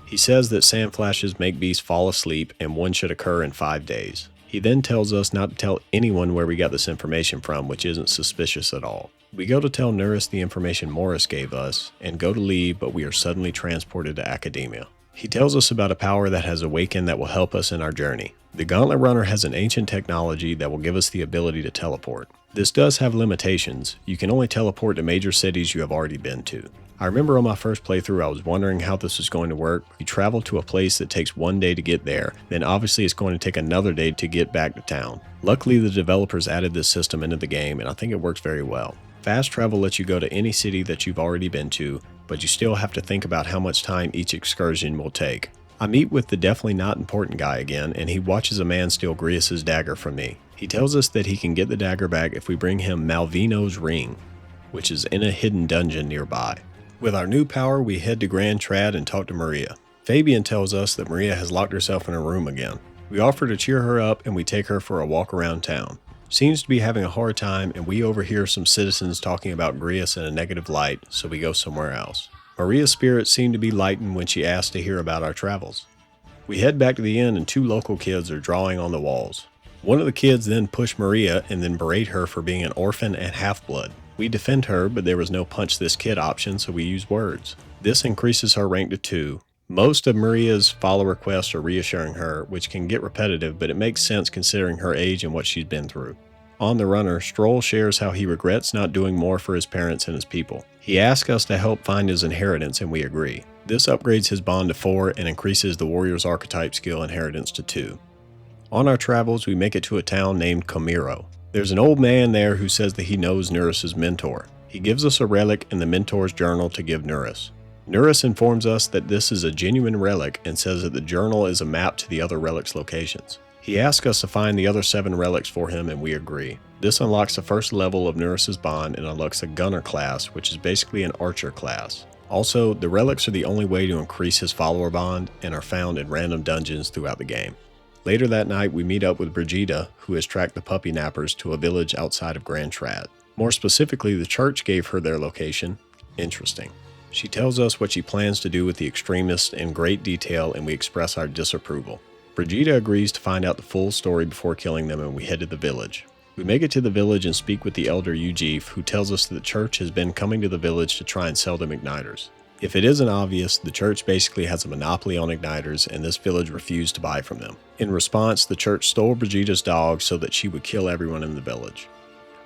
[SPEAKER 1] He says that sand flashes make beasts fall asleep and one should occur in 5 days. He then tells us not to tell anyone where we got this information from, which isn't suspicious at all. We go to tell Nuris the information Morris gave us and go to leave, but we are suddenly transported to Academia. He tells us about a power that has awakened that will help us in our journey. The Gauntlet Runner has an ancient technology that will give us the ability to teleport. This does have limitations. You can only teleport to major cities you have already been to. I remember on my first playthrough I was wondering how this was going to work. You travel to a place that takes 1 day to get there, then obviously it's going to take another day to get back to town. Luckily the developers added this system into the game, and I think it works very well. Fast travel lets you go to any city that you've already been to, but you still have to think about how much time each excursion will take. I meet with the definitely not important guy again, and he watches a man steal Grius' dagger from me. He tells us that he can get the dagger back if we bring him Malvino's ring, which is in a hidden dungeon nearby. With our new power, we head to Grand Trad and talk to Maria. Fabian tells us that Maria has locked herself in her room again. We offer to cheer her up and we take her for a walk around town. Seems to be having a hard time, and we overhear some citizens talking about Grius in a negative light, so we go somewhere else. Maria's spirits seem to be lightened when she asks to hear about our travels. We head back to the inn and 2 local kids are drawing on the walls. One of the kids then push Maria and then berate her for being an orphan and half-blood. We defend her, but there was no punch this kid option, so we use words. This increases her rank to 2. Most of Maria's follower quests are reassuring her, which can get repetitive, but it makes sense considering her age and what she's been through. On the runner, Stroll shares how he regrets not doing more for his parents and his people. He asks us to help find his inheritance, and we agree. This upgrades his bond to 4 and increases the warrior's archetype skill inheritance to 2. On our travels, we make it to a town named Comiro. There's an old man there who says that he knows Nurus' mentor. He gives us a relic in the mentor's journal to give Nurus. Nurus informs us that this is a genuine relic and says that the journal is a map to the other relics' locations. He asks us to find the other 7 relics for him, and we agree. This unlocks the first level of Nurus' bond and unlocks the Gunner class, which is basically an archer class. Also, the relics are the only way to increase his follower bond and are found in random dungeons throughout the game. Later that night, we meet up with Brigida, who has tracked the puppy nappers to a village outside of Grand Trad. More specifically, the church gave her their location. Interesting. She tells us what she plans to do with the extremists in great detail, and we express our disapproval. Brigida agrees to find out the full story before killing them, and we head to the village. We make it to the village and speak with the elder Ujif, who tells us that the church has been coming to the village to try and sell them igniters. If it isn't obvious, the church basically has a monopoly on igniters, and this village refused to buy from them. In response, the church stole Brigida's dog so that she would kill everyone in the village.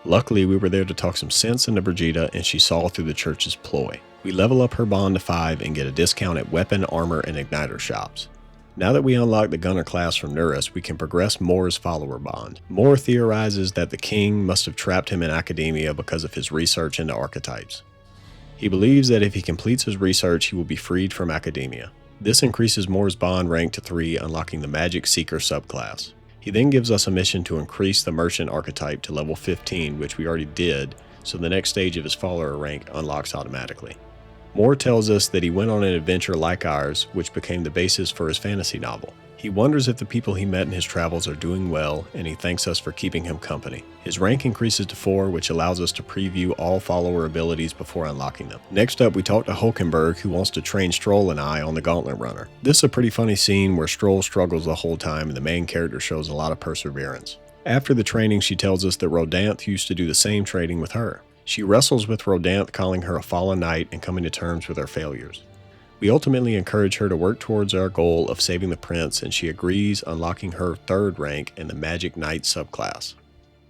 [SPEAKER 1] Luckily, we were there to talk some sense into Brigida, and she saw through the church's ploy. We level up her bond to 5 and get a discount at weapon, armor, and igniter shops. Now that we unlock the Gunner class from Nurus, we can progress Mor's follower bond. Mor theorizes that the king must have trapped him in academia because of his research into archetypes. He believes that if he completes his research, he will be freed from academia. This increases Mor's bond rank to 3, unlocking the Magic Seeker subclass. He then gives us a mission to increase the Merchant archetype to level 15, which we already did, so the next stage of his follower rank unlocks automatically. Mor tells us that he went on an adventure like ours, which became the basis for his fantasy novel. He wonders if the people he met in his travels are doing well, and he thanks us for keeping him company. His rank increases to 4, which allows us to preview all follower abilities before unlocking them. Next up, we talk to Hulkenberg, who wants to train Stroll and I on the Gauntlet Runner. This is a pretty funny scene where Stroll struggles the whole time, and the main character shows a lot of perseverance. After the training, she tells us that Rodanth used to do the same training with her. She wrestles with Rodanth, calling her a fallen knight and coming to terms with her failures. We ultimately encourage her to work towards our goal of saving the prince, and she agrees, unlocking her 3rd rank in the Magic Knight subclass.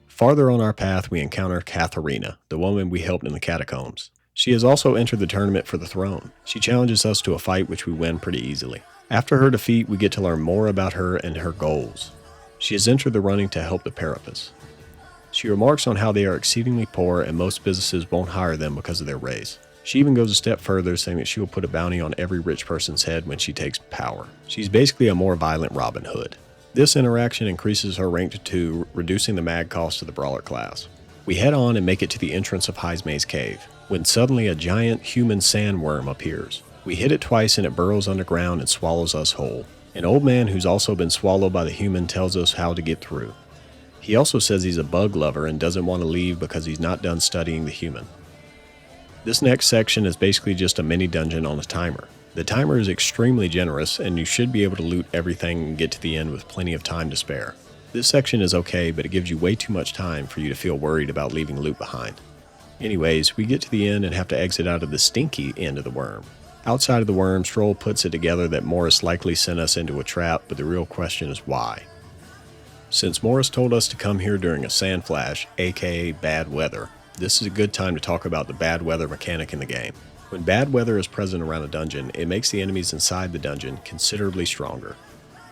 [SPEAKER 1] Farther on our path, we encounter Katharina, the woman we helped in the catacombs. She has also entered the tournament for the throne. She challenges us to a fight which we win pretty easily. After her defeat, we get to learn more about her and her goals. She has entered the running to help the Parapus. She remarks on how they are exceedingly poor and most businesses won't hire them because of their race. She even goes a step further, saying that she will put a bounty on every rich person's head when she takes power. She's basically a more violent Robin Hood. This interaction increases her rank to 2, reducing the mag cost to the Brawler class. We head on and make it to the entrance of Heismay's cave, when suddenly a giant human sandworm appears. We hit it twice and it burrows underground and swallows us whole. An old man who's also been swallowed by the human tells us how to get through. He also says he's a bug lover and doesn't want to leave because he's not done studying the human. This next section is basically just a mini dungeon on a timer. The timer is extremely generous, and you should be able to loot everything and get to the end with plenty of time to spare. This section is okay, but it gives you way too much time for you to feel worried about leaving loot behind. Anyways, we get to the end and have to exit out of the stinky end of the worm. Outside of the worm, Stroll puts it together that Morris likely sent us into a trap, but the real question is why. Since Morris told us to come here during a sand flash, aka bad weather, this is a good time to talk about the bad weather mechanic in the game. When bad weather is present around a dungeon, it makes the enemies inside the dungeon considerably stronger.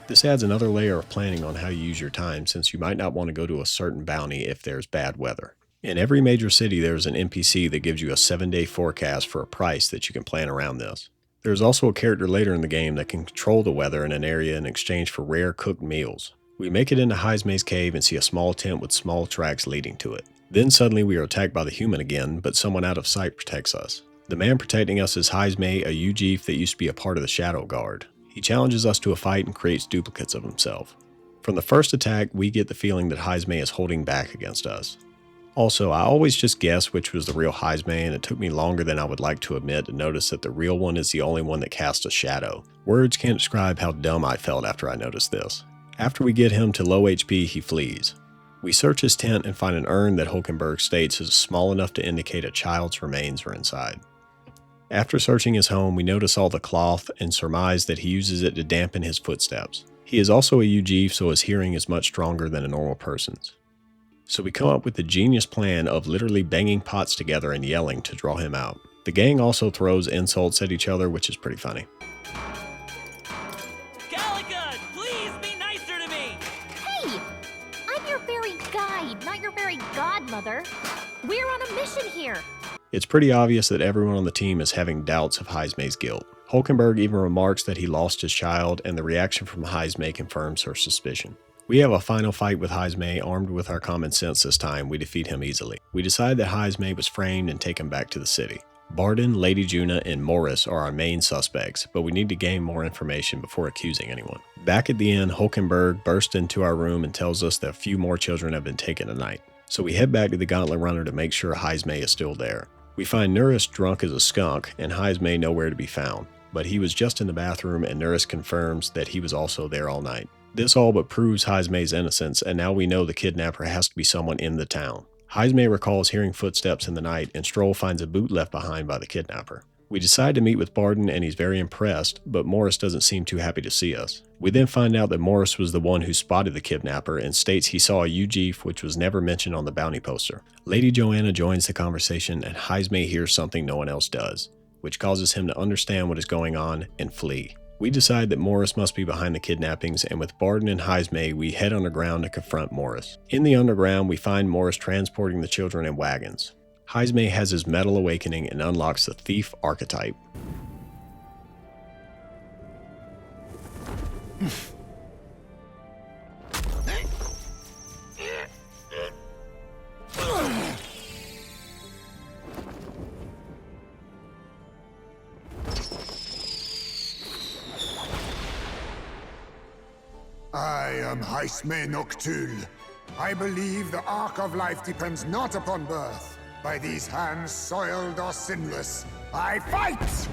[SPEAKER 1] This adds another layer of planning on how you use your time, since you might not want to go to a certain bounty if there's bad weather. In every major city, there's an NPC that gives you a 7-day forecast for a price that you can plan around this. There's also a character later in the game that can control the weather in an area in exchange for rare cooked meals. We make it into Heismay's cave and see a small tent with small tracks leading to it. Then suddenly we are attacked by the human again, but someone out of sight protects us. The man protecting us is Heismay, a Ujif that used to be a part of the Shadow Guard. He challenges us to a fight and creates duplicates of himself. From the first attack, we get the feeling that Heismay is holding back against us. Also, I always just guessed which was the real Heisme, and it took me longer than I would like to admit to notice that the real one is the only one that casts a shadow. Words can't describe how dumb I felt after I noticed this. After we get him to low HP, he flees. We search his tent and find an urn that Hulkenberg states is small enough to indicate a child's remains are inside. After searching his home, we notice all the cloth and surmise that he uses it to dampen his footsteps. He is also a UG, so his hearing is much stronger than a normal person's. So we come up with the genius plan of literally banging pots together and yelling to draw him out. The gang also throws insults at each other, which is pretty funny.
[SPEAKER 5] Gallagher, please be nicer to me!
[SPEAKER 3] Hey! I'm your fairy guide, not your fairy godmother. We're on a mission here.
[SPEAKER 1] It's pretty obvious that everyone on the team is having doubts of Heisme's guilt. Hulkenberg even remarks that he lost his child, and the reaction from Heisme confirms her suspicion. We have a final fight with Heisme. Armed with our common sense this time, we defeat him easily. We decide that Heisme was framed and taken back to the city. Barden, Lady Juna, and Morris are our main suspects, but we need to gain more information before accusing anyone. Back at the inn, Hulkenberg bursts into our room and tells us that a few more children have been taken tonight. So we head back to the Gauntlet Runner to make sure Heisme is still there. We find Nuris drunk as a skunk and Heisme nowhere to be found, but he was just in the bathroom and Nuris confirms that he was also there all night. This all but proves Heisme's innocence, and now we know the kidnapper has to be someone in the town. Heisme recalls hearing footsteps in the night, and Stroll finds a boot left behind by the kidnapper. We decide to meet with Barden, and he's very impressed, but Morris doesn't seem too happy to see us. We then find out that Morris was the one who spotted the kidnapper and states he saw a UG which was never mentioned on the bounty poster. Lady Joanna joins the conversation, and Heisme hears something no one else does, which causes him to understand what is going on and flee. We decide that Morris must be behind the kidnappings, and with Barden and Heisme, we head underground to confront Morris. In the underground, we find Morris transporting the children in wagons. Heisme has his metal awakening and unlocks the thief archetype.
[SPEAKER 8] I am Heisme Noctul. I believe the arc of life depends not upon birth. By these hands, soiled or sinless, I fight!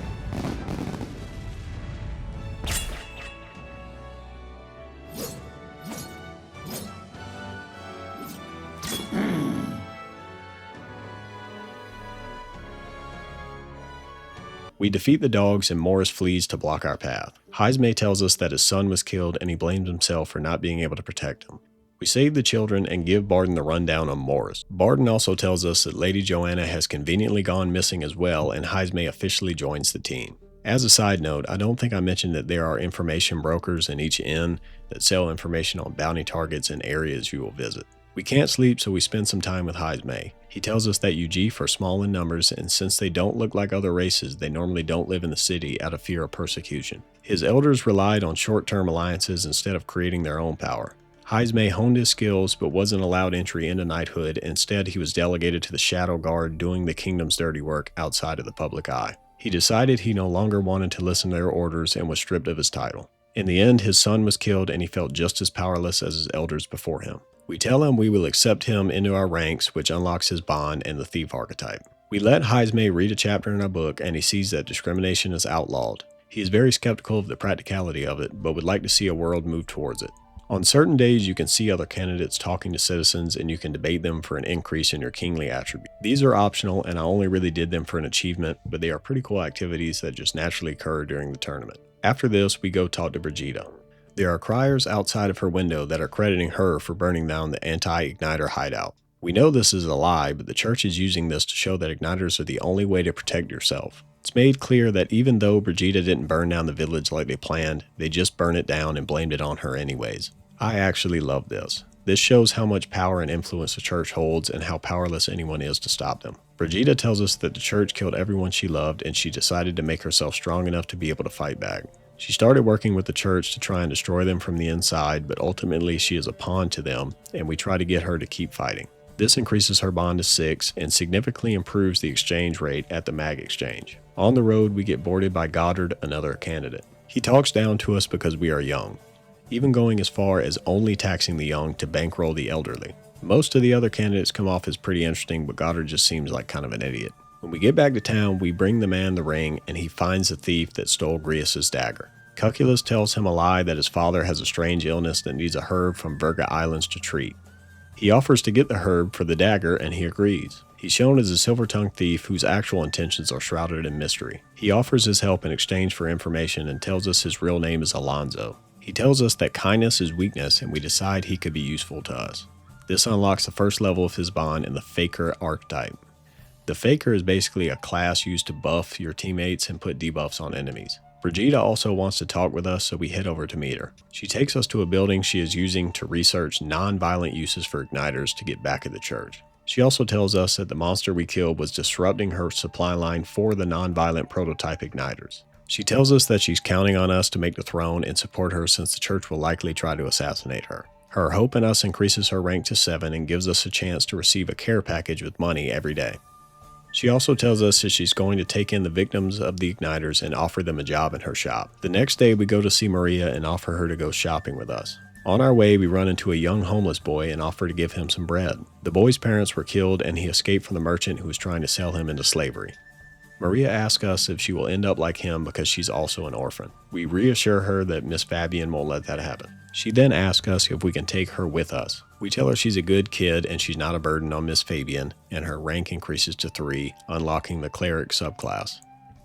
[SPEAKER 1] We defeat the dogs and Morris flees to block our path. Heisme tells us that his son was killed and he blames himself for not being able to protect him. We save the children and give Barden the rundown on Morris. Barden also tells us that Lady Joanna has conveniently gone missing as well, and Heisme officially joins the team. As a side note, I don't think I mentioned that there are information brokers in each inn that sell information on bounty targets and areas you will visit. We can't sleep, so we spend some time with Heisme. He tells us that UG are small in numbers, and since they don't look like other races, they normally don't live in the city out of fear of persecution. His elders relied on short-term alliances instead of creating their own power. Heisme honed his skills but wasn't allowed entry into knighthood. Instead, he was delegated to the Shadow Guard, doing the kingdom's dirty work outside of the public eye. He decided he no longer wanted to listen to their orders and was stripped of his title. In the end, his son was killed and he felt just as powerless as his elders before him. We tell him we will accept him into our ranks, which unlocks his bond and the thief archetype. We let Heisme read a chapter in our book and he sees that discrimination is outlawed. He is very skeptical of the practicality of it, but would like to see a world move towards it. On certain days, you can see other candidates talking to citizens and you can debate them for an increase in your kingly attribute. These are optional and I only really did them for an achievement, but they are pretty cool activities that just naturally occur during the tournament. After this, we go talk to Brigida. There are criers outside of her window that are crediting her for burning down the anti-igniter hideout. We know this is a lie, but the church is using this to show that igniters are the only way to protect yourself. It's made clear that even though Brigida didn't burn down the village like they planned, they just burned it down and blamed it on her anyways. I actually love this. This shows how much power and influence the church holds and how powerless anyone is to stop them. Brigida tells us that the church killed everyone she loved and she decided to make herself strong enough to be able to fight back. She started working with the church to try and destroy them from the inside, but ultimately she is a pawn to them and we try to get her to keep fighting. This increases her bond to 6 and significantly improves the exchange rate at the mag exchange. On the road, we get boarded by Goddard, another candidate. He talks down to us because we are young, even going as far as only taxing the young to bankroll the elderly. Most of the other candidates come off as pretty interesting, but Goddard just seems like kind of an idiot. When we get back to town, we bring the man the ring, and he finds the thief that stole Grius' dagger. Cuculus tells him a lie that his father has a strange illness that needs a herb from Virga Islands to treat. He offers to get the herb for the dagger, and he agrees. He's shown as a silver-tongued thief whose actual intentions are shrouded in mystery. He offers his help in exchange for information and tells us his real name is Alonzo. He tells us that kindness is weakness, and we decide he could be useful to us. This unlocks the first level of his bond in the Faker archetype. The Faker is basically a class used to buff your teammates and put debuffs on enemies. Brigida also wants to talk with us, so we head over to meet her. She takes us to a building she is using to research non-violent uses for igniters to get back at the church. She also tells us that the monster we killed was disrupting her supply line for the non-violent prototype igniters. She tells us that she's counting on us to make the throne and support her since the church will likely try to assassinate her. Her hope in us increases her rank to 7 and gives us a chance to receive a care package with money every day. She also tells us that she's going to take in the victims of the igniters and offer them a job in her shop. The next day we go to see Maria and offer her to go shopping with us. On our way we run into a young homeless boy and offer to give him some bread. The boy's parents were killed and he escaped from the merchant who was trying to sell him into slavery. Maria asks us if she will end up like him because she's also an orphan. We reassure her that Miss Fabian won't let that happen. She then asks us if we can take her with us. We tell her she's a good kid and she's not a burden on Miss Fabian, and her rank increases to 3, unlocking the cleric subclass.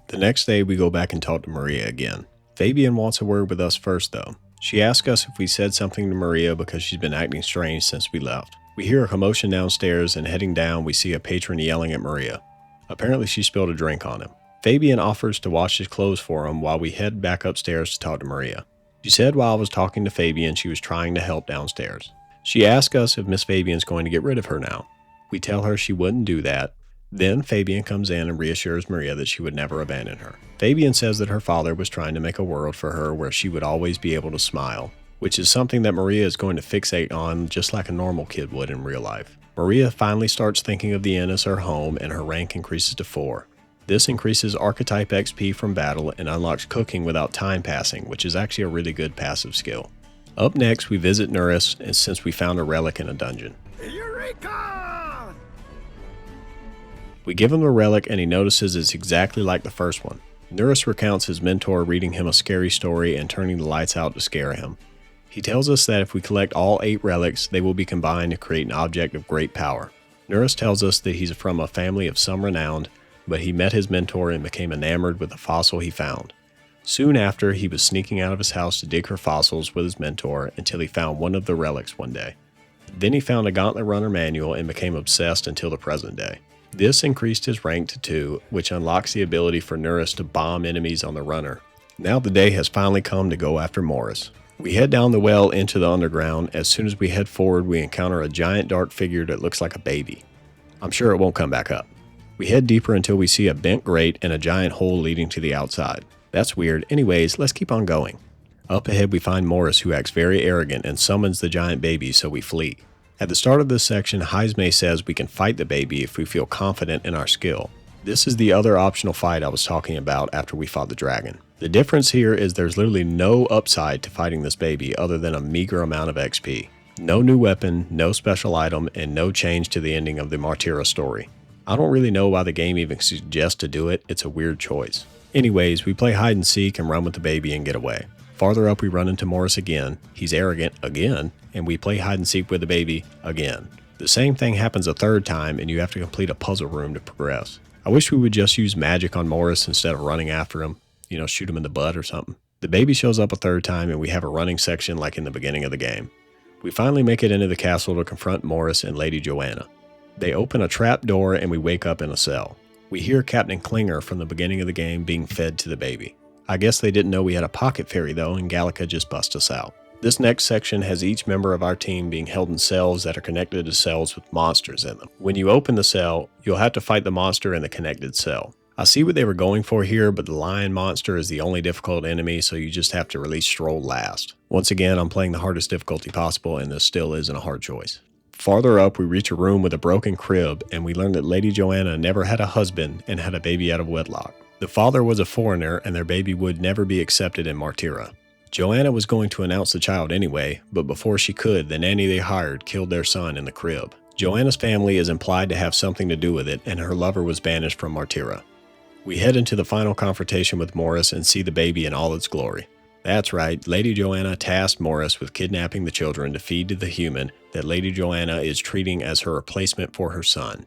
[SPEAKER 1] The next day we go back and talk to Maria again. Fabian wants a word with us first though. She asks us if we said something to Maria because she's been acting strange since we left. We hear a commotion downstairs, and heading down we see a patron yelling at Maria. Apparently she spilled a drink on him. Fabian offers to wash his clothes for him while we head back upstairs to talk to Maria. She said while I was talking to Fabian she was trying to help downstairs. She asked us if Miss Fabian's going to get rid of her now. We tell her she wouldn't do that. Then Fabian comes in and reassures Maria that she would never abandon her. Fabian says that her father was trying to make a world for her where she would always be able to smile, which is something that Maria is going to fixate on just like a normal kid would in real life. Maria finally starts thinking of the inn as her home and her rank increases to 4. This increases archetype XP from battle and unlocks cooking without time passing, which is actually a really good passive skill. Up next, we visit Nuris, and since we found a relic in a dungeon.
[SPEAKER 5] Eureka!
[SPEAKER 1] We give him the relic and he notices it's exactly like the first one. Nuris recounts his mentor reading him a scary story and turning the lights out to scare him. He tells us that if we collect all 8 relics, they will be combined to create an object of great power. Nuris tells us that he's from a family of some renown, but he met his mentor and became enamored with the fossil he found. Soon after, he was sneaking out of his house to dig for fossils with his mentor until he found one of the relics one day. Then he found a Gauntlet Runner manual and became obsessed until the present day. This increased his rank to 2, which unlocks the ability for Nuris to bomb enemies on the runner. Now the day has finally come to go after Morris. We head down the well into the underground. As soon as we head forward, we encounter a giant dark figure that looks like a baby. I'm sure it won't come back up. We head deeper until we see a bent grate and a giant hole leading to the outside. That's weird. Anyways, let's keep on going. Up ahead we find Morris, who acts very arrogant and summons the giant baby, so we flee. At the start of this section, Heisme says we can fight the baby if we feel confident in our skill. This is the other optional fight I was talking about after we fought the dragon. The difference here is there's literally no upside to fighting this baby other than a meager amount of XP. No new weapon, no special item, and no change to the ending of the Martyra story. I don't really know why the game even suggests to do it. It's a weird choice. Anyways, we play hide and seek and run with the baby and get away. Farther up we run into Morris again. He's arrogant again, and we play hide and seek with the baby again. The same thing happens a third time and you have to complete a puzzle room to progress. I wish we would just use magic on Morris instead of running after him. Shoot him in the butt or something. The baby shows up a third time and we have a running section like in the beginning of the game. We finally make it into the castle to confront Morris and Lady Joanna. They open a trap door and we wake up in a cell. We hear Captain Klinger from the beginning of the game being fed to the baby. I guess they didn't know we had a pocket fairy though, and Gallica just bust us out. This next section has each member of our team being held in cells that are connected to cells with monsters in them. When you open the cell, you'll have to fight the monster in the connected cell. I see what they were going for here, but the lion monster is the only difficult enemy, so you just have to release Stroll last. Once again, I'm playing the hardest difficulty possible, and this still isn't a hard choice. Farther up, we reach a room with a broken crib, and we learn that Lady Joanna never had a husband and had a baby out of wedlock. The father was a foreigner, and their baby would never be accepted in Martyra. Joanna was going to announce the child anyway, but before she could, the nanny they hired killed their son in the crib. Joanna's family is implied to have something to do with it, and her lover was banished from Martira. We head into the final confrontation with Morris and see the baby in all its glory. That's right, Lady Joanna tasked Morris with kidnapping the children to feed to the human that Lady Joanna is treating as her replacement for her son.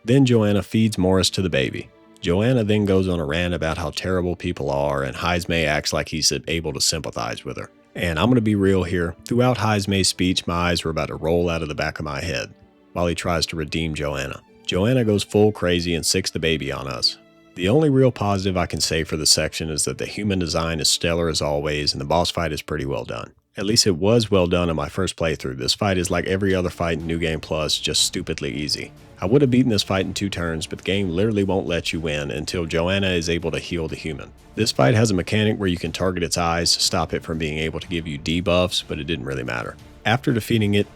[SPEAKER 1] Then Joanna feeds Morris to the baby. Joanna then goes on a rant about how terrible people are, and Heismay acts like he's able to sympathize with her. And I'm going to be real here, throughout Heismay's speech my eyes were about to roll out of the back of my head while he tries to redeem Joanna. Joanna goes full crazy and sicks the baby on us. The only real positive I can say for this section is that the human design is stellar as always, and the boss fight is pretty well done. At least it was well done in my first playthrough. This fight is like every other fight in New Game Plus, just stupidly easy. I would have beaten this fight in 2 turns, but the game literally won't let you win until Joanna is able to heal the human. This fight has a mechanic where you can target its eyes to stop it from being able to give you debuffs, but it didn't really matter. After defeating it,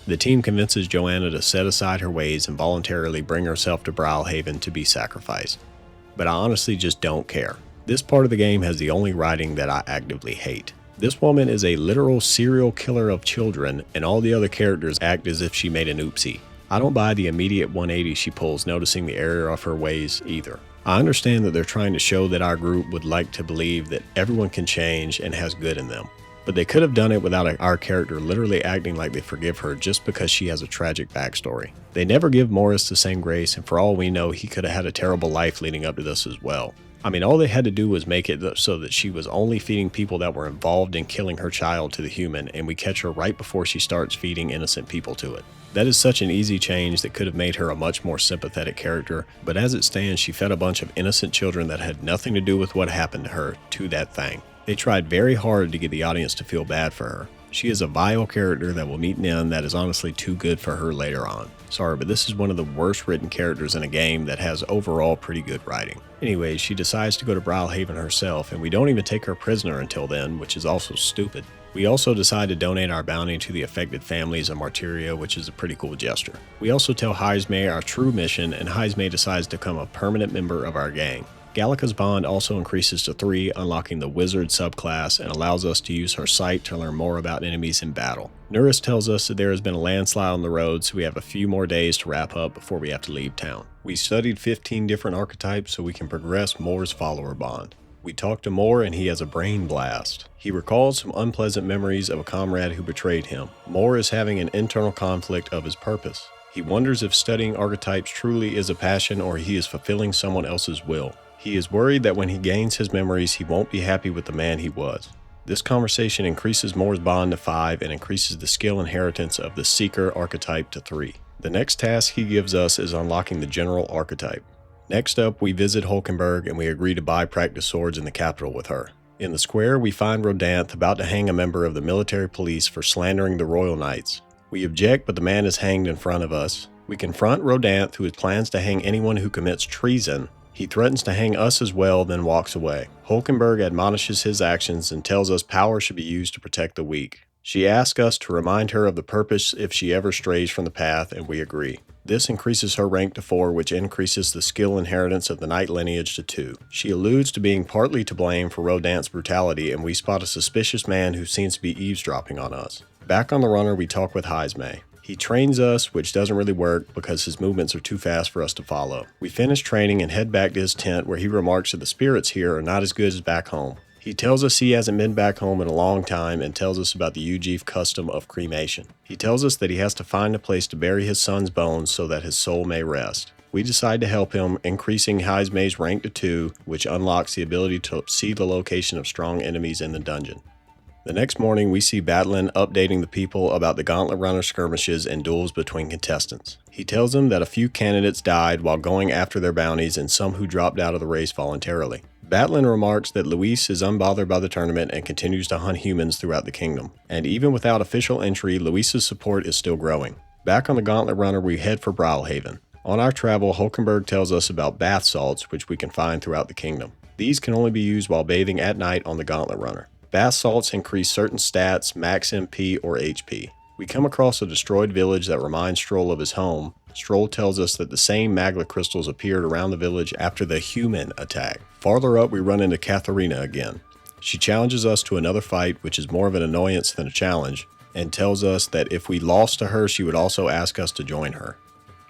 [SPEAKER 1] the team convinces Joanna to set aside her ways and voluntarily bring herself to Brawlhaven to be sacrificed. But I honestly just don't care. This part of the game has the only writing that I actively hate. This woman is a literal serial killer of children, and all the other characters act as if she made an oopsie. I don't buy the immediate 180 she pulls noticing the error of her ways either. I understand that they're trying to show that our group would like to believe that everyone can change and has good in them. But they could have done it without our character literally acting like they forgive her just because she has a tragic backstory. They never give Morris the same grace, and for all we know, he could have had a terrible life leading up to this as well. I mean, all they had to do was make it so that she was only feeding people that were involved in killing her child to the human, and we catch her right before she starts feeding innocent people to it. That is such an easy change that could have made her a much more sympathetic character, but as it stands, she fed a bunch of innocent children that had nothing to do with what happened to her to that thing. They tried very hard to get the audience to feel bad for her. She is a vile character that will meet an end that is honestly too good for her later on. Sorry, but this is one of the worst written characters in a game that has overall pretty good writing. Anyways, she decides to go to Brawlhaven herself, and we don't even take her prisoner until then, which is also stupid. We also decide to donate our bounty to the affected families of Martyria, which is a pretty cool gesture. We also tell Heismay our true mission, and Heismay decides to become a permanent member of our gang. Gallica's bond also increases to 3, unlocking the Wizard subclass, and allows us to use her sight to learn more about enemies in battle. Nuris tells us that there has been a landslide on the road, so we have a few more days to wrap up before we have to leave town. We studied 15 different archetypes so we can progress Moore's follower bond. We talk to Moore and he has a brain blast. He recalls some unpleasant memories of a comrade who betrayed him. Moore is having an internal conflict of his purpose. He wonders if studying archetypes truly is a passion or he is fulfilling someone else's will. He is worried that when he gains his memories, he won't be happy with the man he was. This conversation increases Moore's bond to 5 and increases the skill inheritance of the Seeker archetype to 3. The next task he gives us is unlocking the General archetype. Next up, we visit Hulkenberg and we agree to buy practice swords in the capital with her. In the square, we find Rodanth about to hang a member of the military police for slandering the Royal Knights. We object, but the man is hanged in front of us. We confront Rodanth, who plans to hang anyone who commits treason. He threatens to hang us as well, then walks away. Hulkenberg admonishes his actions and tells us power should be used to protect the weak. She asks us to remind her of the purpose if she ever strays from the path, and we agree. This increases her rank to 4, which increases the skill inheritance of the knight lineage to 2. She alludes to being partly to blame for Rodanth's brutality, and we spot a suspicious man who seems to be eavesdropping on us. Back on the runner, we talk with Heismay. He trains us, which doesn't really work because his movements are too fast for us to follow. We finish training and head back to his tent where he remarks that the spirits here are not as good as back home. He tells us he hasn't been back home in a long time and tells us about the Ujiv custom of cremation. He tells us that he has to find a place to bury his son's bones so that his soul may rest. We decide to help him, increasing Heismay's rank to 2, which unlocks the ability to see the location of strong enemies in the dungeon. The next morning, we see Batlin updating the people about the Gauntlet Runner skirmishes and duels between contestants. He tells them that a few candidates died while going after their bounties and some who dropped out of the race voluntarily. Batlin remarks that Luis is unbothered by the tournament and continues to hunt humans throughout the kingdom. And even without official entry, Luis's support is still growing. Back on the Gauntlet Runner, we head for Brawlhaven. On our travel, Hulkenberg tells us about bath salts, which we can find throughout the kingdom. These can only be used while bathing at night on the Gauntlet Runner. Bath salts increase certain stats, max MP or HP. We come across a destroyed village that reminds Stroll of his home. Stroll tells us that the same magma crystals appeared around the village after the human attack. Farther up, we run into Katharina again. She challenges us to another fight, which is more of an annoyance than a challenge, and tells us that if we lost to her, she would also ask us to join her.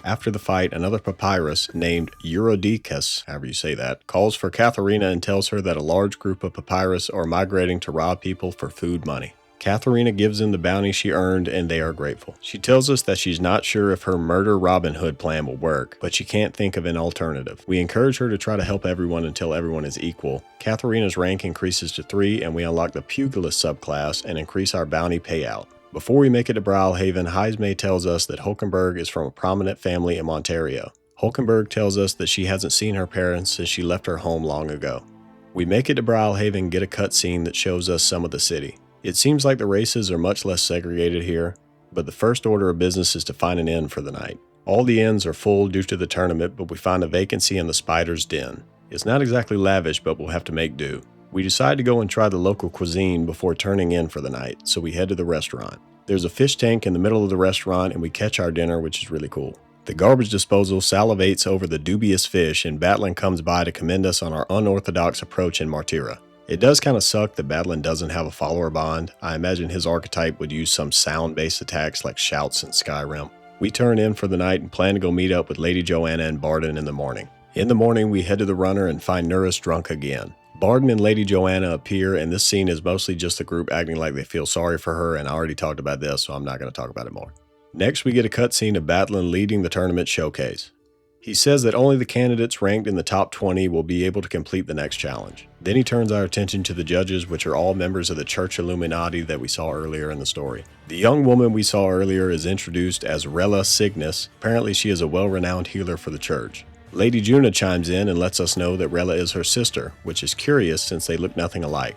[SPEAKER 1] After the fight, another papyrus named Eurydice, however you say that, calls for Katharina and tells her that a large group of papyrus are migrating to rob people for food money. Katharina gives them the bounty she earned and they are grateful. She tells us that she's not sure if her murder Robin Hood plan will work, but she can't think of an alternative. We encourage her to try to help everyone until everyone is equal. Katharina's rank increases to 3 and we unlock the Pugilist subclass and increase our bounty payout. Before we make it to Brawlhaven, Heismay tells us that Hulkenberg is from a prominent family in Ontario. Hulkenberg tells us that she hasn't seen her parents since she left her home long ago. We make it to Brawlhaven and get a cutscene that shows us some of the city. It seems like the races are much less segregated here, but the first order of business is to find an inn for the night. All the inns are full due to the tournament, but we find a vacancy in the Spider's Den. It's not exactly lavish, but we'll have to make do. We decide to go and try the local cuisine before turning in for the night, so we head to the restaurant. There's a fish tank in the middle of the restaurant and we catch our dinner, which is really cool. The garbage disposal salivates over the dubious fish and Batlin comes by to commend us on our unorthodox approach in Martira. It does kind of suck that Batlin doesn't have a follower bond. I imagine his archetype would use some sound-based attacks like shouts in Skyrim. We turn in for the night and plan to go meet up with Lady Joanna and Barden in the morning. In the morning, we head to the runner and find Nuris drunk again. Barden and Lady Joanna appear, and this scene is mostly just the group acting like they feel sorry for her, and I already talked about this, so I'm not going to talk about it more. Next, we get a cutscene of Batlin leading the tournament showcase. He says that only the candidates ranked in the top 20 will be able to complete the next challenge. Then he turns our attention to the judges, which are all members of the Church Illuminati that we saw earlier in the story. The young woman we saw earlier is introduced as Rella Cygnus. Apparently she is a well-renowned healer for the church. Lady Juna chimes in and lets us know that Rella is her sister, which is curious since they look nothing alike.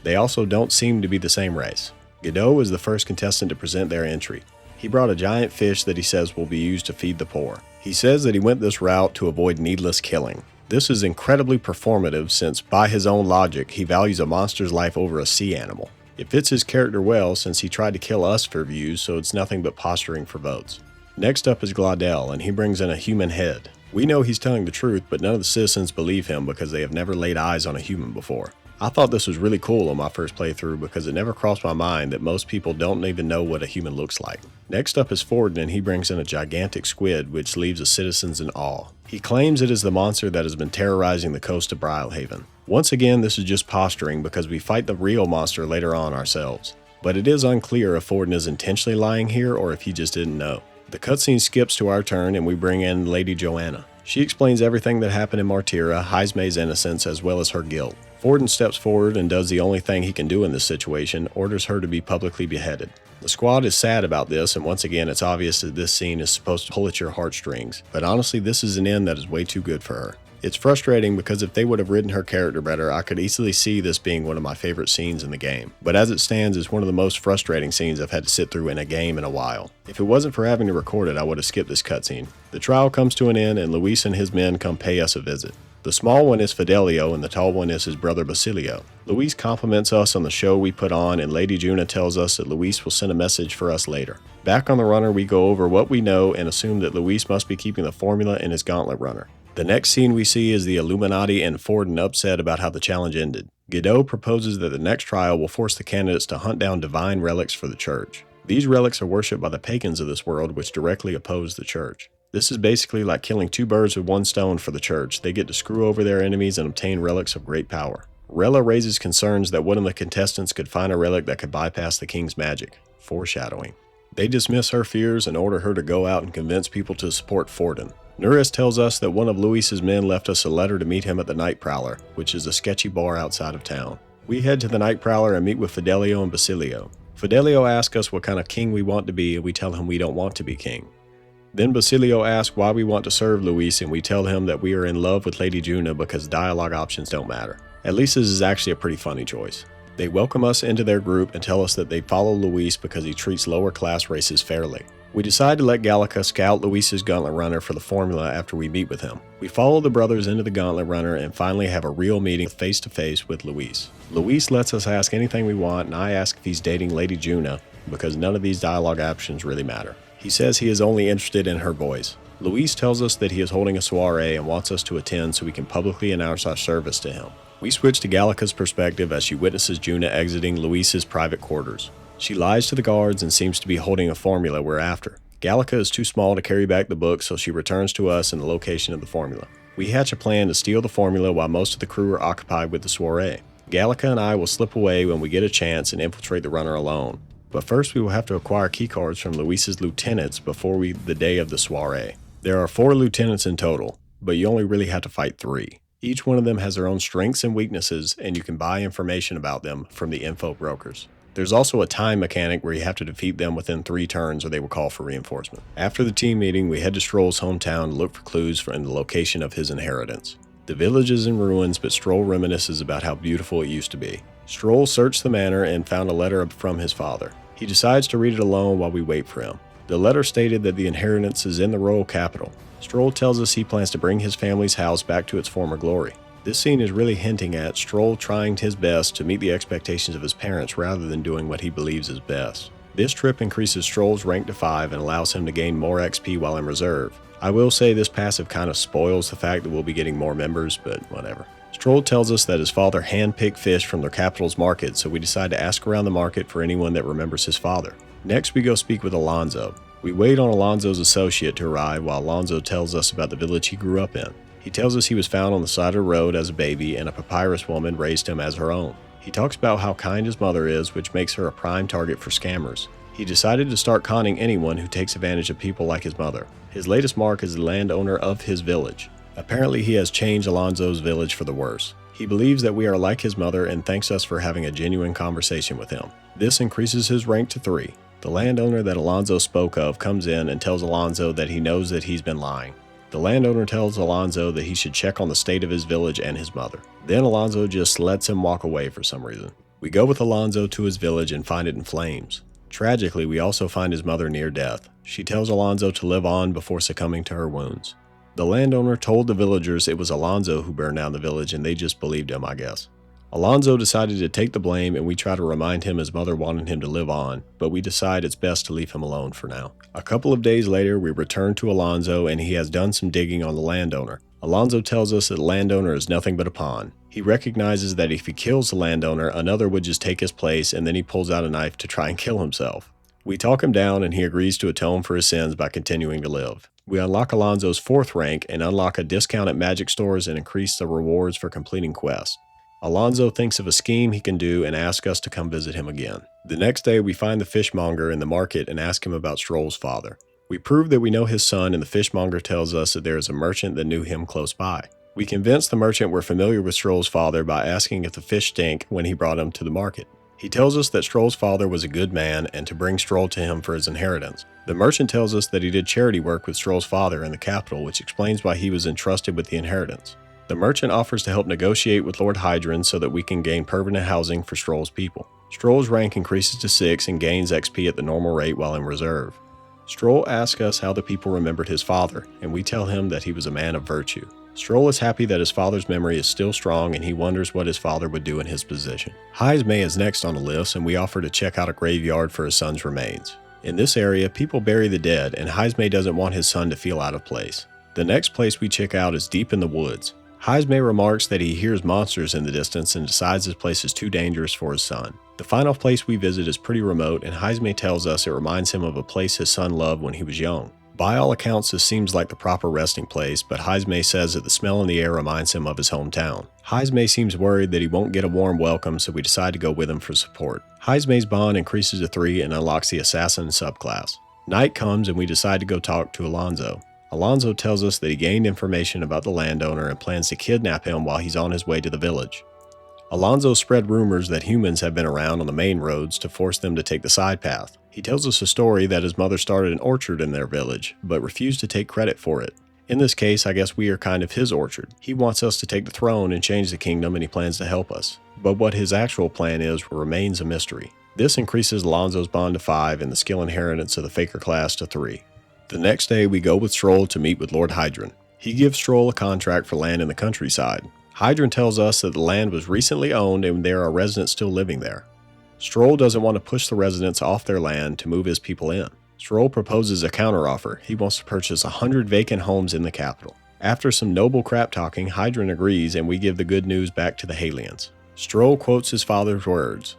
[SPEAKER 1] They also don't seem to be the same race. Godot is the first contestant to present their entry. He brought a giant fish that he says will be used to feed the poor. He says that he went this route to avoid needless killing. This is incredibly performative since, by his own logic, he values a monster's life over a sea animal. It fits his character well since he tried to kill us for views, so it's nothing but posturing for votes. Next up is Glaudel, and he brings in a human head. We know he's telling the truth, but none of the citizens believe him because they have never laid eyes on a human before. I thought this was really cool on my first playthrough because it never crossed my mind that most people don't even know what a human looks like. Next up is Forden, and he brings in a gigantic squid which leaves the citizens in awe. He claims it is the monster that has been terrorizing the coast of Brilhaven. Once again, this is just posturing because we fight the real monster later on ourselves. But it is unclear if Forden is intentionally lying here or if he just didn't know. The cutscene skips to our turn and we bring in Lady Joanna. She explains everything that happened in Martira, Heismay's innocence, as well as her guilt. Forden steps forward and does the only thing he can do in this situation, orders her to be publicly beheaded. The squad is sad about this, and once again it's obvious that this scene is supposed to pull at your heartstrings, but honestly this is an end that is way too good for her. It's frustrating because if they would have written her character better, I could easily see this being one of my favorite scenes in the game. But as it stands, it's one of the most frustrating scenes I've had to sit through in a game in a while. If it wasn't for having to record it, I would have skipped this cutscene. The trial comes to an end and Luis and his men come pay us a visit. The small one is Fidelio and the tall one is his brother Basilio. Luis compliments us on the show we put on and Lady Juna tells us that Luis will send a message for us later. Back on the runner, we go over what we know and assume that Luis must be keeping the formula in his gauntlet runner. The next scene we see is the Illuminati and Forden upset about how the challenge ended. Godot proposes that the next trial will force the candidates to hunt down divine relics for the church. These relics are worshipped by the pagans of this world, which directly oppose the church. This is basically like killing 2 birds with 1 stone for the church. They get to screw over their enemies and obtain relics of great power. Rella raises concerns that one of the contestants could find a relic that could bypass the king's magic. Foreshadowing. They dismiss her fears and order her to go out and convince people to support Forden. Nuris tells us that one of Luis's men left us a letter to meet him at the Night Prowler, which is a sketchy bar outside of town. We head to the Night Prowler and meet with Fidelio and Basilio. Fidelio asks us what kind of king we want to be and we tell him we don't want to be king. Then Basilio asks why we want to serve Luis and we tell him that we are in love with Lady Juna because dialogue options don't matter. At least this is actually a pretty funny choice. They welcome us into their group and tell us that they follow Luis because he treats lower class races fairly. We decide to let Gallica scout Luis's gauntlet runner for the formula after we meet with him. We follow the brothers into the gauntlet runner and finally have a real meeting face to face with Luis. Luis lets us ask anything we want and I ask if he's dating Lady Juna because none of these dialogue options really matter. He says he is only interested in her voice. Luis tells us that he is holding a soiree and wants us to attend so we can publicly announce our service to him. We switch to Gallica's perspective as she witnesses Juna exiting Luis's private quarters. She lies to the guards and seems to be holding a formula we're after. Gallica is too small to carry back the book, so she returns to us in the location of the formula. We hatch a plan to steal the formula while most of the crew are occupied with the soiree. Gallica and I will slip away when we get a chance and infiltrate the runner alone. But first we will have to acquire keycards from Luis's lieutenants before the day of the soiree. There are 4 lieutenants in total, but you only really have to fight 3. Each one of them has their own strengths and weaknesses, and you can buy information about them from the info brokers. There's also a time mechanic where you have to defeat them within 3 turns or they will call for reinforcement. After the team meeting, we head to Stroll's hometown to look for clues in the location of his inheritance. The village is in ruins, but Stroll reminisces about how beautiful it used to be. Stroll searched the manor and found a letter from his father. He decides to read it alone while we wait for him. The letter stated that the inheritance is in the royal capital. Stroll tells us he plans to bring his family's house back to its former glory. This scene is really hinting at Stroll trying his best to meet the expectations of his parents rather than doing what he believes is best. This trip increases Stroll's rank to 5 and allows him to gain more XP while in reserve. I will say this passive kind of spoils the fact that we'll be getting more members, but whatever. Stroll tells us that his father handpicked fish from their capital's market, so we decide to ask around the market for anyone that remembers his father. Next, we go speak with Alonso. We wait on Alonso's associate to arrive while Alonso tells us about the village he grew up in. He tells us he was found on the side of the road as a baby and a papyrus woman raised him as her own. He talks about how kind his mother is, which makes her a prime target for scammers. He decided to start conning anyone who takes advantage of people like his mother. His latest mark is the landowner of his village. Apparently he has changed Alonso's village for the worse. He believes that we are like his mother and thanks us for having a genuine conversation with him. This increases his rank to 3. The landowner that Alonso spoke of comes in and tells Alonso that he knows that he's been lying. The landowner tells Alonso that he should check on the state of his village and his mother. Then Alonso just lets him walk away for some reason. We go with Alonso to his village and find it in flames. Tragically, we also find his mother near death. She tells Alonso to live on before succumbing to her wounds. The landowner told the villagers it was Alonso who burned down the village and they just believed him, I guess. Alonso decided to take the blame and we try to remind him his mother wanted him to live on, but we decide it's best to leave him alone for now. A couple of days later, we return to Alonso and he has done some digging on the landowner. Alonso tells us that the landowner is nothing but a pawn. He recognizes that if he kills the landowner, another would just take his place and then he pulls out a knife to try and kill himself. We talk him down and he agrees to atone for his sins by continuing to live. We unlock Alonso's 4th rank and unlock a discount at magic stores and increase the rewards for completing quests. Alonso thinks of a scheme he can do and asks us to come visit him again. The next day we find the fishmonger in the market and ask him about Stroll's father. We prove that we know his son and the fishmonger tells us that there is a merchant that knew him close by. We convince the merchant we're familiar with Stroll's father by asking if the fish stink when he brought him to the market. He tells us that Stroll's father was a good man and to bring Stroll to him for his inheritance. The merchant tells us that he did charity work with Stroll's father in the capital, which explains why he was entrusted with the inheritance. The merchant offers to help negotiate with Lord Hydron so that we can gain permanent housing for Stroll's people. Stroll's rank increases to 6 and gains XP at the normal rate while in reserve. Stroll asks us how the people remembered his father, and we tell him that he was a man of virtue. Stroll is happy that his father's memory is still strong and he wonders what his father would do in his position. Heismay is next on the list and we offer to check out a graveyard for his son's remains. In this area, people bury the dead and Heismay doesn't want his son to feel out of place. The next place we check out is deep in the woods. Heismay remarks that he hears monsters in the distance and decides this place is too dangerous for his son. The final place we visit is pretty remote and Heismay tells us it reminds him of a place his son loved when he was young. By all accounts, this seems like the proper resting place, but Heismay says that the smell in the air reminds him of his hometown. Heismay seems worried that he won't get a warm welcome, so we decide to go with him for support. Heismay's bond increases to 3 and unlocks the assassin subclass. Night comes and we decide to go talk to Alonso. Alonso tells us that he gained information about the landowner and plans to kidnap him while he's on his way to the village. Alonso spread rumors that humans have been around on the main roads to force them to take the side path. He tells us a story that his mother started an orchard in their village, but refused to take credit for it. In this case, I guess we are kind of his orchard. He wants us to take the throne and change the kingdom and he plans to help us. But what his actual plan is remains a mystery. This increases Alonso's bond to 5 and the skill inheritance of the Faker class to 3. The next day we go with Stroll to meet with Lord Hydron. He gives Stroll a contract for land in the countryside. Hydron tells us that the land was recently owned and there are residents still living there. Stroll doesn't want to push the residents off their land to move his people in. Stroll proposes a counteroffer. He wants to purchase 100 vacant homes in the capital. After some noble crap talking, Hydron agrees and we give the good news back to the Halians. Stroll quotes his father's words.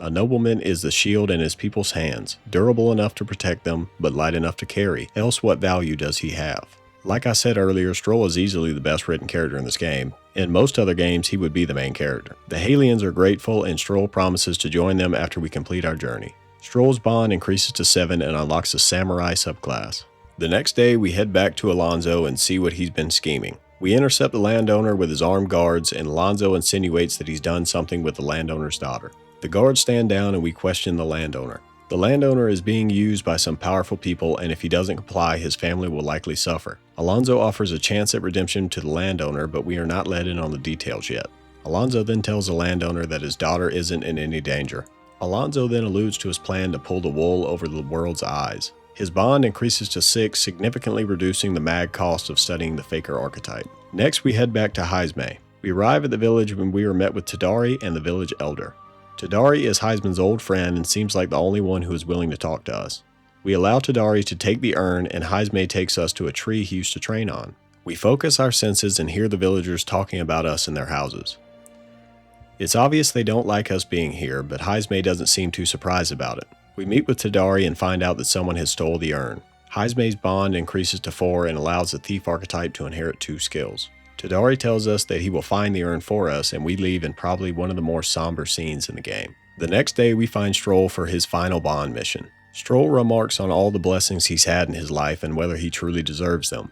[SPEAKER 1] A nobleman is the shield in his people's hands, durable enough to protect them, but light enough to carry, else what value does he have? Like I said earlier, Stroll is easily the best written character in this game. In most other games, he would be the main character. The Halians are grateful and Stroll promises to join them after we complete our journey. Stroll's bond increases to 7 and unlocks a samurai subclass. The next day, we head back to Alonso and see what he's been scheming. We intercept the landowner with his armed guards, and Alonso insinuates that he's done something with the landowner's daughter. The guards stand down and we question the landowner. The landowner is being used by some powerful people, and if he doesn't comply, his family will likely suffer. Alonso offers a chance at redemption to the landowner, but we are not let in on the details yet. Alonso then tells the landowner that his daughter isn't in any danger. Alonso then alludes to his plan to pull the wool over the world's eyes. His bond increases to 6, significantly reducing the mag cost of studying the Faker archetype. Next, we head back to Heisme. We arrive at the village when we are met with Tadari and the village elder. Tadari is Heisman's old friend and seems like the only one who is willing to talk to us. We allow Tadari to take the urn and Heisme takes us to a tree he used to train on. We focus our senses and hear the villagers talking about us in their houses. It's obvious they don't like us being here, but Heisme doesn't seem too surprised about it. We meet with Tadari and find out that someone has stole the urn. Heisme's bond increases to 4 and allows the thief archetype to inherit 2 skills. Tadari tells us that he will find the urn for us, and we leave in probably one of the more somber scenes in the game. The next day we find Stroll for his final bond mission. Stroll remarks on all the blessings he's had in his life and whether he truly deserves them.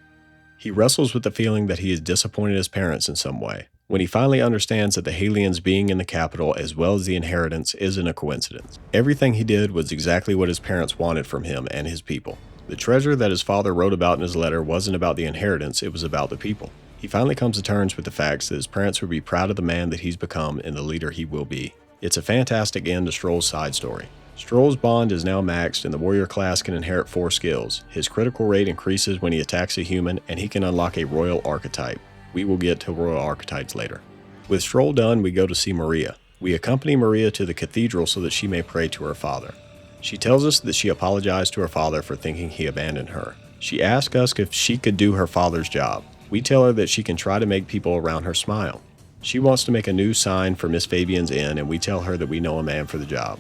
[SPEAKER 1] He wrestles with the feeling that he has disappointed his parents in some way. When he finally understands that the Halians being in the capital as well as the inheritance isn't a coincidence. Everything he did was exactly what his parents wanted from him and his people. The treasure that his father wrote about in his letter wasn't about the inheritance, it was about the people. He finally comes to terms with the facts that his parents would be proud of the man that he's become and the leader he will be. It's a fantastic end to Stroll's side story. Stroll's bond is now maxed and the warrior class can inherit 4 skills. His critical rate increases when he attacks a human and he can unlock a royal archetype. We will get to royal archetypes later. With Stroll done, we go to see Maria. We accompany Maria to the cathedral so that she may pray to her father. She tells us that she apologized to her father for thinking he abandoned her. She asks us if she could do her father's job. We tell her that she can try to make people around her smile. She wants to make a new sign for Miss Fabian's Inn, and we tell her that we know a man for the job.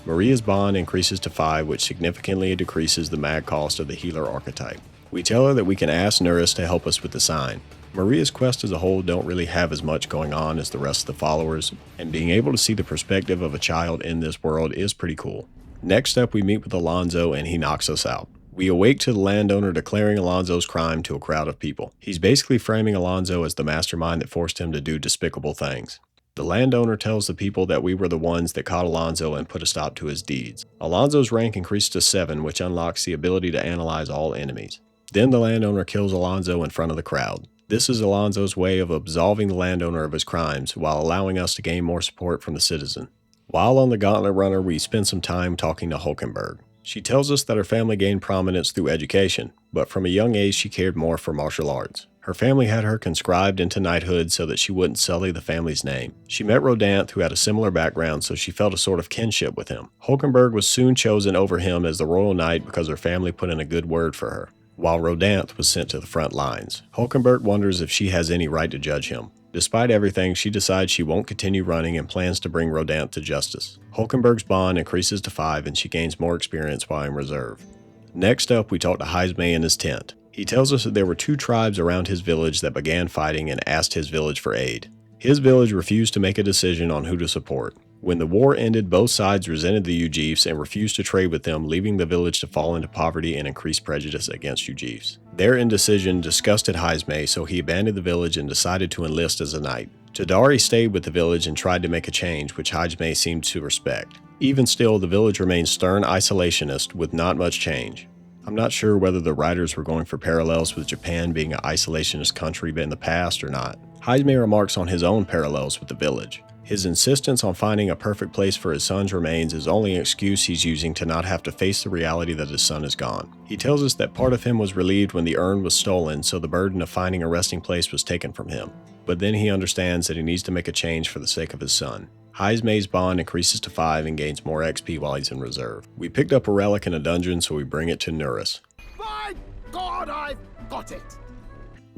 [SPEAKER 1] Maria's bond increases to 5, which significantly decreases the mag cost of the healer archetype. We tell her that we can ask Nuris to help us with the sign. Maria's quest as a whole don't really have as much going on as the rest of the followers, and being able to see the perspective of a child in this world is pretty cool. Next up, we meet with Alonso and he knocks us out. We awake to the landowner declaring Alonso's crime to a crowd of people. He's basically framing Alonso as the mastermind that forced him to do despicable things. The landowner tells the people that we were the ones that caught Alonso and put a stop to his deeds. Alonso's rank increased to 7, which unlocks the ability to analyze all enemies. Then the landowner kills Alonso in front of the crowd. This is Alonso's way of absolving the landowner of his crimes while allowing us to gain more support from the citizen. While on the Gauntlet Runner, we spend some time talking to Hulkenberg. She tells us that her family gained prominence through education, but from a young age she cared more for martial arts. Her family had her conscribed into knighthood so that she wouldn't sully the family's name. She met Rodanthe, who had a similar background, so she felt a sort of kinship with him. Hulkenberg was soon chosen over him as the royal knight because her family put in a good word for her, while Rodanthe was sent to the front lines. Hulkenberg wonders if she has any right to judge him. Despite everything, she decides she won't continue running and plans to bring Rodanthe to justice. Hulkenberg's bond increases to 5 and she gains more experience while in reserve. Next up, we talk to Heisme in his tent. He tells us that there were 2 tribes around his village that began fighting and asked his village for aid. His village refused to make a decision on who to support. When the war ended, both sides resented the Ujifs and refused to trade with them, leaving the village to fall into poverty and increase prejudice against Ujifs. Their indecision disgusted Heisme, so he abandoned the village and decided to enlist as a knight. Tadari stayed with the village and tried to make a change, which Heisme seemed to respect. Even still, the village remained stern isolationist with not much change. I'm not sure whether the writers were going for parallels with Japan being an isolationist country in the past or not. Heisme remarks on his own parallels with the village. His insistence on finding a perfect place for his son's remains is only an excuse he's using to not have to face the reality that his son is gone. He tells us that part of him was relieved when the urn was stolen, so the burden of finding a resting place was taken from him. But then he understands that he needs to make a change for the sake of his son. Heismei's bond increases to 5 and gains more XP while he's in reserve. We picked up a relic in a dungeon, so we bring it to Nurus.
[SPEAKER 5] My God, I've got it!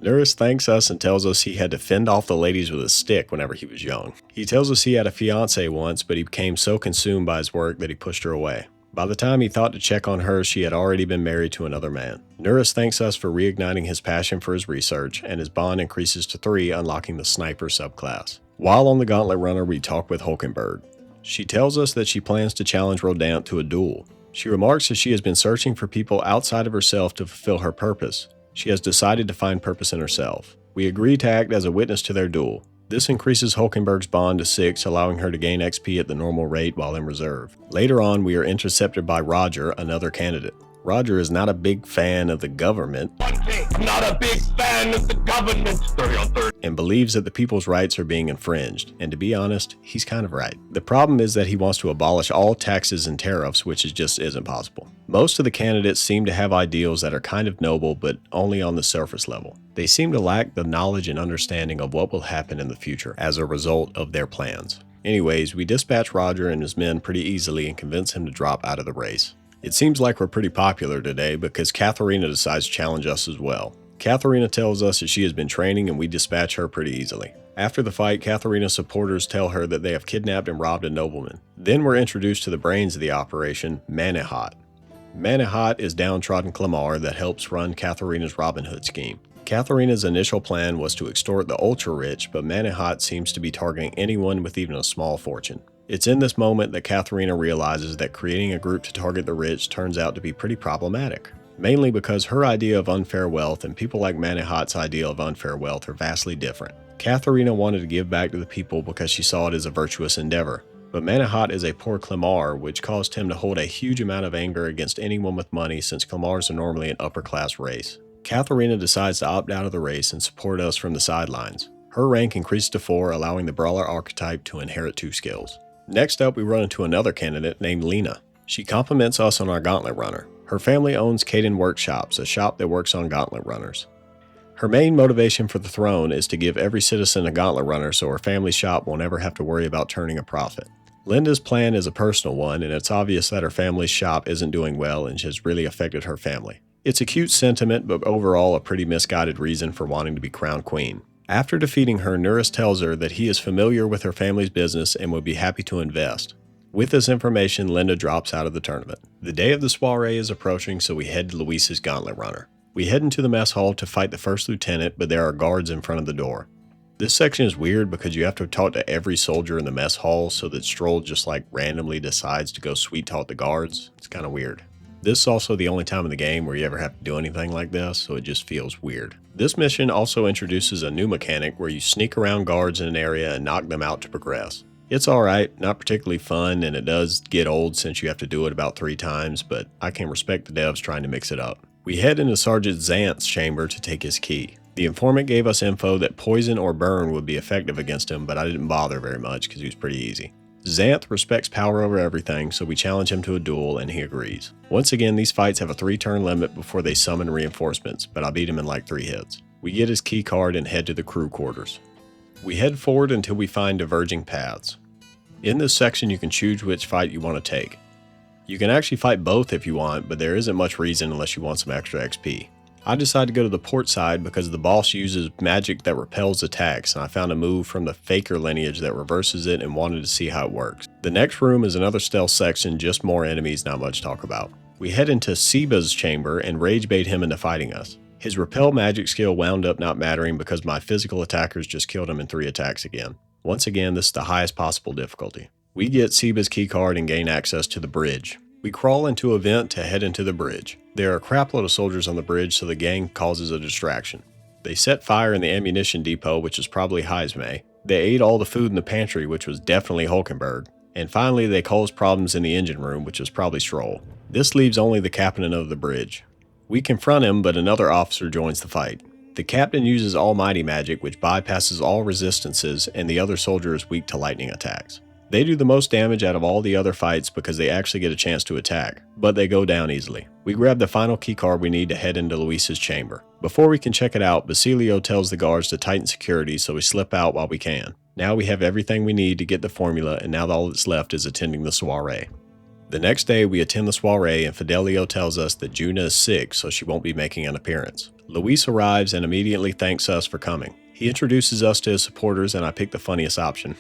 [SPEAKER 1] Nurus thanks us and tells us he had to fend off the ladies with a stick whenever he was young. He tells us he had a fiancée once, but he became so consumed by his work that he pushed her away. By the time he thought to check on her, she had already been married to another man. Nurus thanks us for reigniting his passion for his research, and his bond increases to 3, unlocking the Sniper subclass. While on the Gauntlet Runner, we talk with Hulkenberg. She tells us that she plans to challenge Rodant to a duel. She remarks that she has been searching for people outside of herself to fulfill her purpose. She has decided to find purpose in herself. We agree to act as a witness to their duel. This increases Hulkenberg's bond to 6, allowing her to gain XP at the normal rate while in reserve. Later on, we are intercepted by Roger, another candidate. Roger is not a big fan of the government.
[SPEAKER 9] I'm not a big fan of the government. 30 on 30.
[SPEAKER 1] And believes that the people's rights are being infringed. And to be honest, he's kind of right. The problem is that he wants to abolish all taxes and tariffs, which just isn't possible. Most of the candidates seem to have ideals that are kind of noble, but only on the surface level. They seem to lack the knowledge and understanding of what will happen in the future as a result of their plans. Anyways, we dispatch Roger and his men pretty easily and convince him to drop out of the race. It seems like we're pretty popular today because Katharina decides to challenge us as well. Katharina tells us that she has been training and we dispatch her pretty easily. After the fight, Katharina's supporters tell her that they have kidnapped and robbed a nobleman. Then we're introduced to the brains of the operation, Manihat. Manihat is downtrodden Clamar that helps run Katharina's Robin Hood scheme. Katharina's initial plan was to extort the ultra-rich, but Manihat seems to be targeting anyone with even a small fortune. It's in this moment that Katharina realizes that creating a group to target the rich turns out to be pretty problematic. Mainly because her idea of unfair wealth and people like Manihat's idea of unfair wealth are vastly different. Katharina wanted to give back to the people because she saw it as a virtuous endeavor. But Manihat is a poor Clamar, which caused him to hold a huge amount of anger against anyone with money since Clamars are normally an upper-class race. Katharina decides to opt out of the race and support us from the sidelines. Her rank increased to 4, allowing the Brawler archetype to inherit 2 skills. Next up, we run into another candidate named Lena. She compliments us on our Gauntlet Runner. Her family owns Kaden Workshops, a shop that works on Gauntlet Runners. Her main motivation for the throne is to give every citizen a Gauntlet Runner so her family shop will never have to worry about turning a profit. Linda's plan is a personal one, and it's obvious that her family's shop isn't doing well and has really affected her family. It's a cute sentiment, but overall a pretty misguided reason for wanting to be crowned queen. After defeating her, Nurus tells her that he is familiar with her family's business and would be happy to invest. With this information, Linda drops out of the tournament. The day of the soiree is approaching, so we head to Luis's Gauntlet Runner. We head into the mess hall to fight the first lieutenant, but there are guards in front of the door. This section is weird because you have to talk to every soldier in the mess hall so that Stroll just randomly decides to go sweet talk the guards. It's kind of weird. This is also the only time in the game where you ever have to do anything like this, so it just feels weird. This mission also introduces a new mechanic where you sneak around guards in an area and knock them out to progress. It's alright, not particularly fun, and it does get old since you have to do it about 3 times, but I can respect the devs trying to mix it up. We head into Sergeant Xanth's chamber to take his key. The informant gave us info that poison or burn would be effective against him, but I didn't bother very much because he was pretty easy. Xanth respects power over everything, so we challenge him to a duel and he agrees. Once again, these fights have a 3-turn limit before they summon reinforcements, but I beat him in like 3 hits. We get his key card and head to the crew quarters. We head forward until we find diverging paths. In this section, you can choose which fight you want to take. You can actually fight both if you want, but there isn't much reason unless you want some extra XP. I decided to go to the port side because the boss uses magic that repels attacks, and I found a move from the Faker lineage that reverses it and wanted to see how it works. The next room is another stealth section, just more enemies, not much to talk about. We head into Seba's chamber and rage bait him into fighting us. His repel magic skill wound up not mattering because my physical attackers just killed him in 3 attacks again. Once again, this is the highest possible difficulty. We get Seba's keycard and gain access to the bridge. We crawl into a vent to head into the bridge. There are a crapload of soldiers on the bridge, so the gang causes a distraction. They set fire in the ammunition depot, which is probably Heismei. They ate all the food in the pantry, which was definitely Hulkenberg. And finally, they caused problems in the engine room, which was probably Stroll. This leaves only the captain of the bridge. We confront him, but another officer joins the fight. The captain uses almighty magic, which bypasses all resistances, and the other soldier is weak to lightning attacks. They do the most damage out of all the other fights because they actually get a chance to attack, but they go down easily. We grab the final keycard we need to head into Luis's chamber. Before we can check it out, Basilio tells the guards to tighten security, so we slip out while we can. Now we have everything we need to get the formula, and now all that's left is attending the soiree. The next day, we attend the soiree, and Fidelio tells us that Juna is sick, so she won't be making an appearance. Luis arrives and immediately thanks us for coming. He introduces us to his supporters, and I pick the funniest option.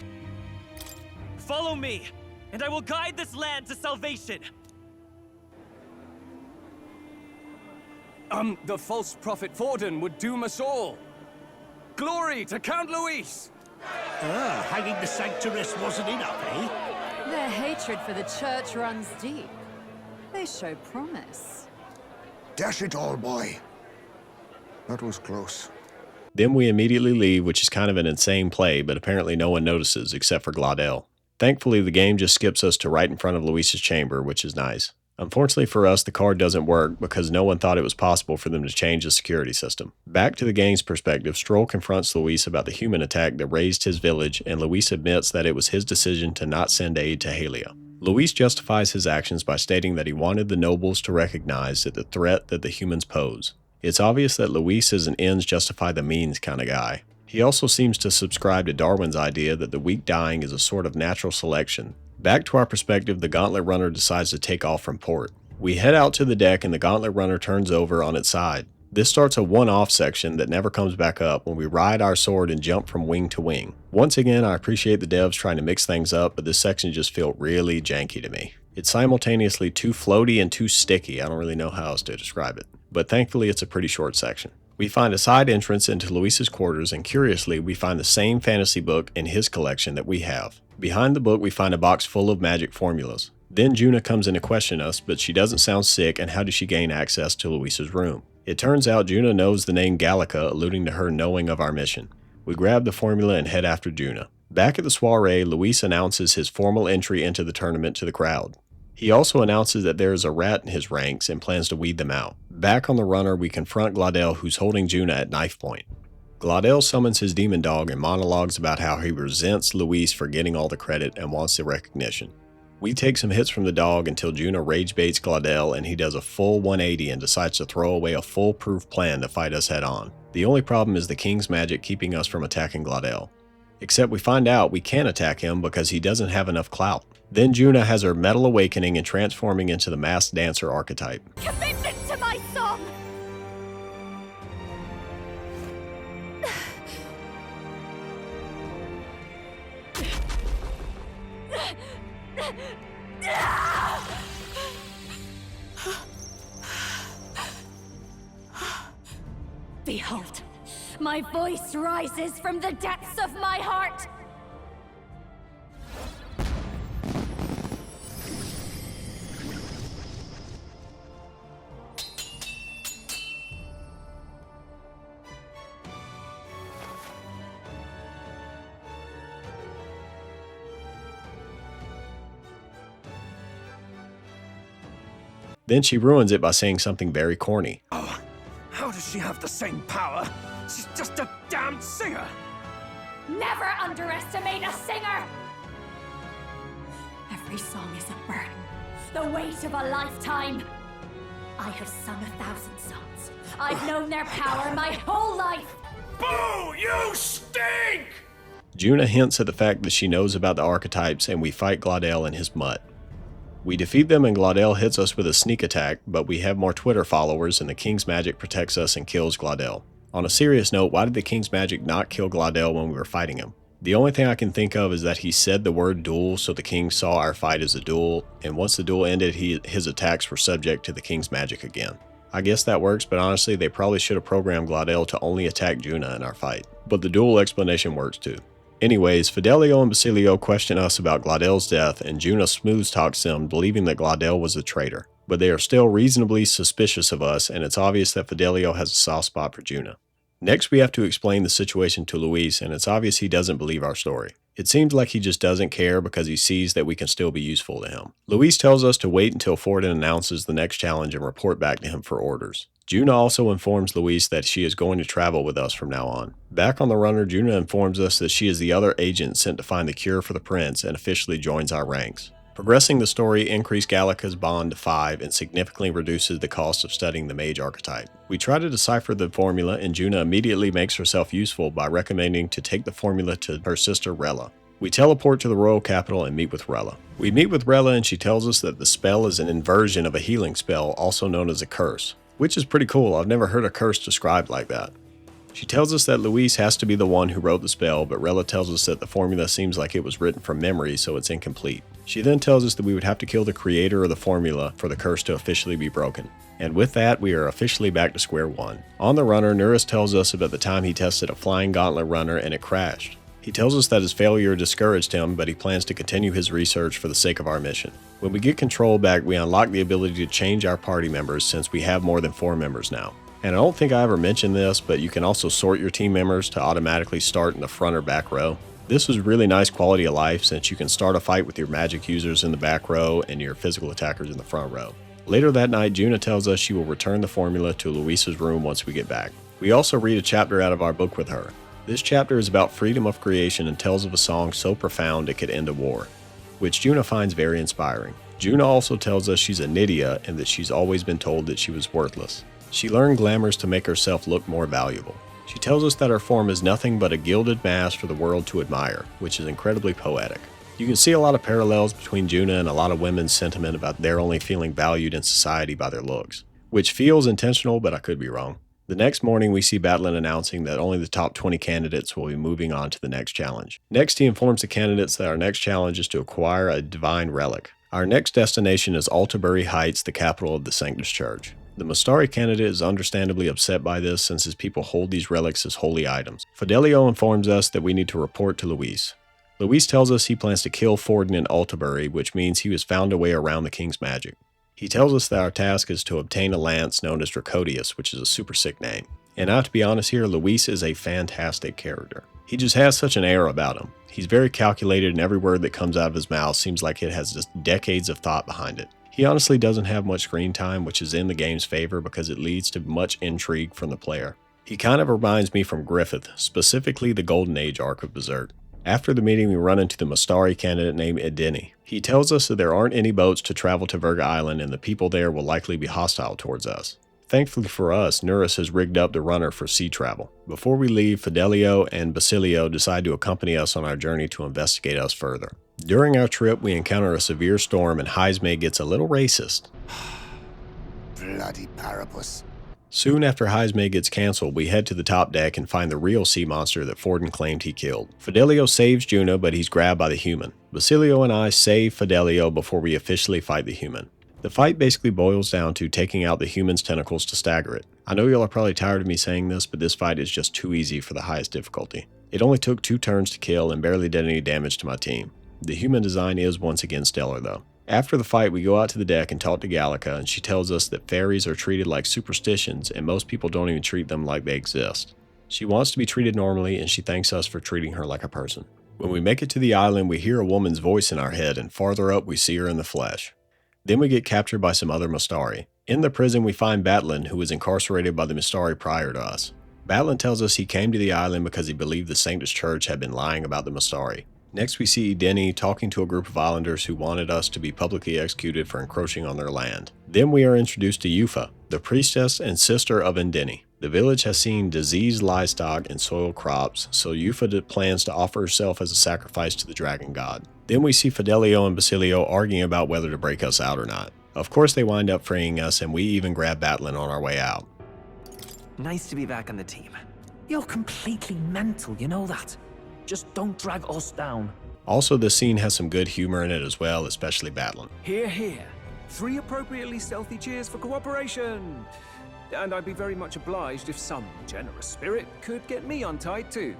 [SPEAKER 10] Follow me, and I will guide this land to salvation.
[SPEAKER 2] The false prophet Forden would doom us all. Glory to Count Luis!
[SPEAKER 5] Hanging the Sanctuaress wasn't enough, eh?
[SPEAKER 6] Their hatred for the church runs deep. They show promise.
[SPEAKER 8] Dash it all, boy. That was close.
[SPEAKER 1] Then we immediately leave, which is kind of an insane play, but apparently no one notices except for Glaudel. Thankfully, the game just skips us to right in front of Luis's chamber, which is nice. Unfortunately for us, the card doesn't work because no one thought it was possible for them to change the security system. Back to the game's perspective, Stroll confronts Luis about the human attack that razed his village, and Luis admits that it was his decision to not send aid to Halia. Luis justifies his actions by stating that he wanted the nobles to recognize the threat that the humans pose. It's obvious that Luis is an ends justify the means kind of guy. He also seems to subscribe to Darwin's idea that the weak dying is a sort of natural selection. Back to our perspective, the Gauntlet Runner decides to take off from port. We head out to the deck and the Gauntlet Runner turns over on its side. This starts a one-off section that never comes back up when we ride our sword and jump from wing to wing. Once again, I appreciate the devs trying to mix things up, but this section just felt really janky to me. It's simultaneously too floaty and too sticky. I don't really know how else to describe it. But thankfully, it's a pretty short section. We find a side entrance into Luis's quarters, and curiously, we find the same fantasy book in his collection that we have. Behind the book, we find a box full of magic formulas. Then Juna comes in to question us, but she doesn't sound sick, and how does she gain access to Luis's room? It turns out Juna knows the name Gallica, alluding to her knowing of our mission. We grab the formula and head after Juna. Back at the soiree, Luis announces his formal entry into the tournament to the crowd. He also announces that there is a rat in his ranks and plans to weed them out. Back on the runner, we confront Glaudel, who's holding Juna at knife point. Glaudel summons his demon dog and monologues about how he resents Luis for getting all the credit and wants the recognition. We take some hits from the dog until Juna rage baits Glaudel, and he does a full 180 and decides to throw away a foolproof plan to fight us head on. The only problem is the king's magic keeping us from attacking Glaudel. Except we find out we can't attack him because he doesn't have enough clout. Then Juna has her metal awakening and transforming into the masked dancer archetype.
[SPEAKER 3] Commitment to my song! Behold, my voice rises from the depths of my heart.
[SPEAKER 1] Then she ruins it by saying something very corny.
[SPEAKER 2] Oh, how does she have the same power? She's just a damned singer!
[SPEAKER 3] Never underestimate a singer! Every song is a burden, the weight of a lifetime. I have sung 1,000 songs. I've known their power my whole life.
[SPEAKER 2] Boo! You stink!
[SPEAKER 1] Juna hints at the fact that she knows about the archetypes, and we fight Glaudel in his mutt. We defeat them and Glaudel hits us with a sneak attack, but we have more Twitter followers and the King's magic protects us and kills Glaudel. On a serious note, why did the King's magic not kill Glaudel when we were fighting him? The only thing I can think of is that he said the word duel, so the King saw our fight as a duel, and once the duel ended, his attacks were subject to the King's magic again. I guess that works, but honestly, they probably should have programmed Glaudel to only attack Juna in our fight. But the duel explanation works too. Anyways, Fidelio and Basilio question us about Glaudel's death, and Juna smooth talks them, believing that Glaudel was the traitor. But they are still reasonably suspicious of us, and it's obvious that Fidelio has a soft spot for Juna. Next, we have to explain the situation to Luis, and it's obvious he doesn't believe our story. It seems like he just doesn't care because he sees that we can still be useful to him. Luis tells us to wait until Forden announces the next challenge and report back to him for orders. Juna also informs Luis that she is going to travel with us from now on. Back on the runner, Juna informs us that she is the other agent sent to find the cure for the prince and officially joins our ranks. Progressing the story increased Gallica's bond to 5 and significantly reduces the cost of studying the mage archetype. We try to decipher the formula and Juna immediately makes herself useful by recommending to take the formula to her sister Rella. We teleport to the royal capital and meet with Rella. We meet with Rella and she tells us that the spell is an inversion of a healing spell, also known as a curse, which is pretty cool. I've never heard a curse described like that. She tells us that Luis has to be the one who wrote the spell, but Rella tells us that the formula seems like it was written from memory, so it's incomplete. She then tells us that we would have to kill the creator of the formula for the curse to officially be broken. And with that, we are officially back to square one. On the runner, Nuris tells us about the time he tested a flying gauntlet runner and it crashed. He tells us that his failure discouraged him, but he plans to continue his research for the sake of our mission. When we get control back, we unlock the ability to change our party members since we have more than 4 members now. And I don't think I ever mentioned this, but you can also sort your team members to automatically start in the front or back row. This is really nice quality of life since you can start a fight with your magic users in the back row and your physical attackers in the front row. Later that night, Juna tells us she will return the formula to Luis's room once we get back. We also read a chapter out of our book with her. This chapter is about freedom of creation and tells of a song so profound it could end a war, which Juna finds very inspiring. Juna also tells us she's a Nydia and that she's always been told that she was worthless. She learned glamours to make herself look more valuable. She tells us that her form is nothing but a gilded mask for the world to admire, which is incredibly poetic. You can see a lot of parallels between Juna and a lot of women's sentiment about their only feeling valued in society by their looks, which feels intentional, but I could be wrong. The next morning, we see Batlin announcing that only the top 20 candidates will be moving on to the next challenge. Next, he informs the candidates that our next challenge is to acquire a divine relic. Our next destination is Altabury Heights, the capital of the Sanctus Church. The Mastari candidate is understandably upset by this since his people hold these relics as holy items. Fidelio informs us that we need to report to Luis. Luis tells us he plans to kill Forden in Altabury, which means he has found a way around the king's magic. He tells us that our task is to obtain a lance known as Dracodius, which is a super sick name. And now to be honest here, Luis is a fantastic character. He just has such an air about him. He's very calculated and every word that comes out of his mouth seems like it has just decades of thought behind it. He honestly doesn't have much screen time, which is in the game's favor because it leads to much intrigue from the player. He kind of reminds me from Griffith, specifically the Golden Age arc of Berserk. After the meeting, we run into the Mastari candidate named Edeni. He tells us that there aren't any boats to travel to Verga Island and the people there will likely be hostile towards us. Thankfully for us, Nuris has rigged up the runner for sea travel. Before we leave, Fidelio and Basilio decide to accompany us on our journey to investigate us further. During our trip, we encounter a severe storm and Heisme gets a little racist.
[SPEAKER 8] Bloody Parapus.
[SPEAKER 1] Soon after Heisme gets cancelled, we head to the top deck and find the real sea monster that Forden claimed he killed. Fidelio saves Juna, but he's grabbed by the human. Basilio and I save Fidelio before we officially fight the human. The fight basically boils down to taking out the human's tentacles to stagger it. I know y'all are probably tired of me saying this, but this fight is just too easy for the highest difficulty. It only took 2 turns to kill and barely did any damage to my team. The human design is once again stellar though. After the fight, we go out to the deck and talk to Gallica, and she tells us that fairies are treated like superstitions and most people don't even treat them like they exist. She wants to be treated normally and she thanks us for treating her like a person. When we make it to the island, we hear a woman's voice in our head and farther up we see her in the flesh. Then we get captured by some other Mastari. In the prison, we find Batlin, who was incarcerated by the Mastari prior to us. Batlin tells us he came to the island because he believed the Sanctus Church had been lying about the Mastari. Next, we see Edeni talking to a group of islanders who wanted us to be publicly executed for encroaching on their land. Then we are introduced to Yufa, the priestess and sister of Endeni. The village has seen diseased livestock and soiled crops, so Yufa plans to offer herself as a sacrifice to the dragon god. Then we see Fidelio and Basilio arguing about whether to break us out or not. Of course they wind up freeing us and we even grab Batlin on our way out.
[SPEAKER 10] Nice to be back on the team. You're completely mental, you know that? Just don't drag us down.
[SPEAKER 1] Also, this scene has some good humor in it as well, especially Batlin.
[SPEAKER 5] Hear, hear. 3 appropriately stealthy cheers for cooperation. And I'd be very much obliged if some generous spirit could get me untied too.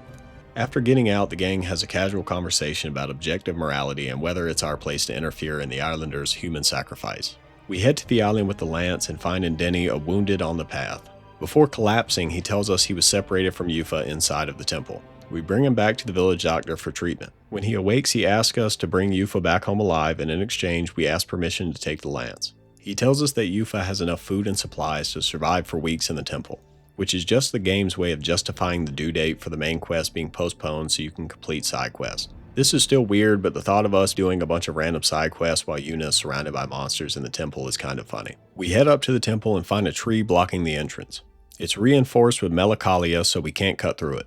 [SPEAKER 1] After getting out, the gang has a casual conversation about objective morality and whether it's our place to interfere in the islanders' human sacrifice. We head to the island with the lance and find Endeni wounded on the path. Before collapsing, he tells us he was separated from Yufa inside of the temple. We bring him back to the village doctor for treatment. When he awakes, he asks us to bring Yufa back home alive, and in exchange, we ask permission to take the lance. He tells us that Yufa has enough food and supplies to survive for weeks in the temple, which is just the game's way of justifying the due date for the main quest being postponed so you can complete side quests. This is still weird, but the thought of us doing a bunch of random side quests while Yuna is surrounded by monsters in the temple is kind of funny. We head up to the temple and find a tree blocking the entrance. It's reinforced with melancholia so we can't cut through it.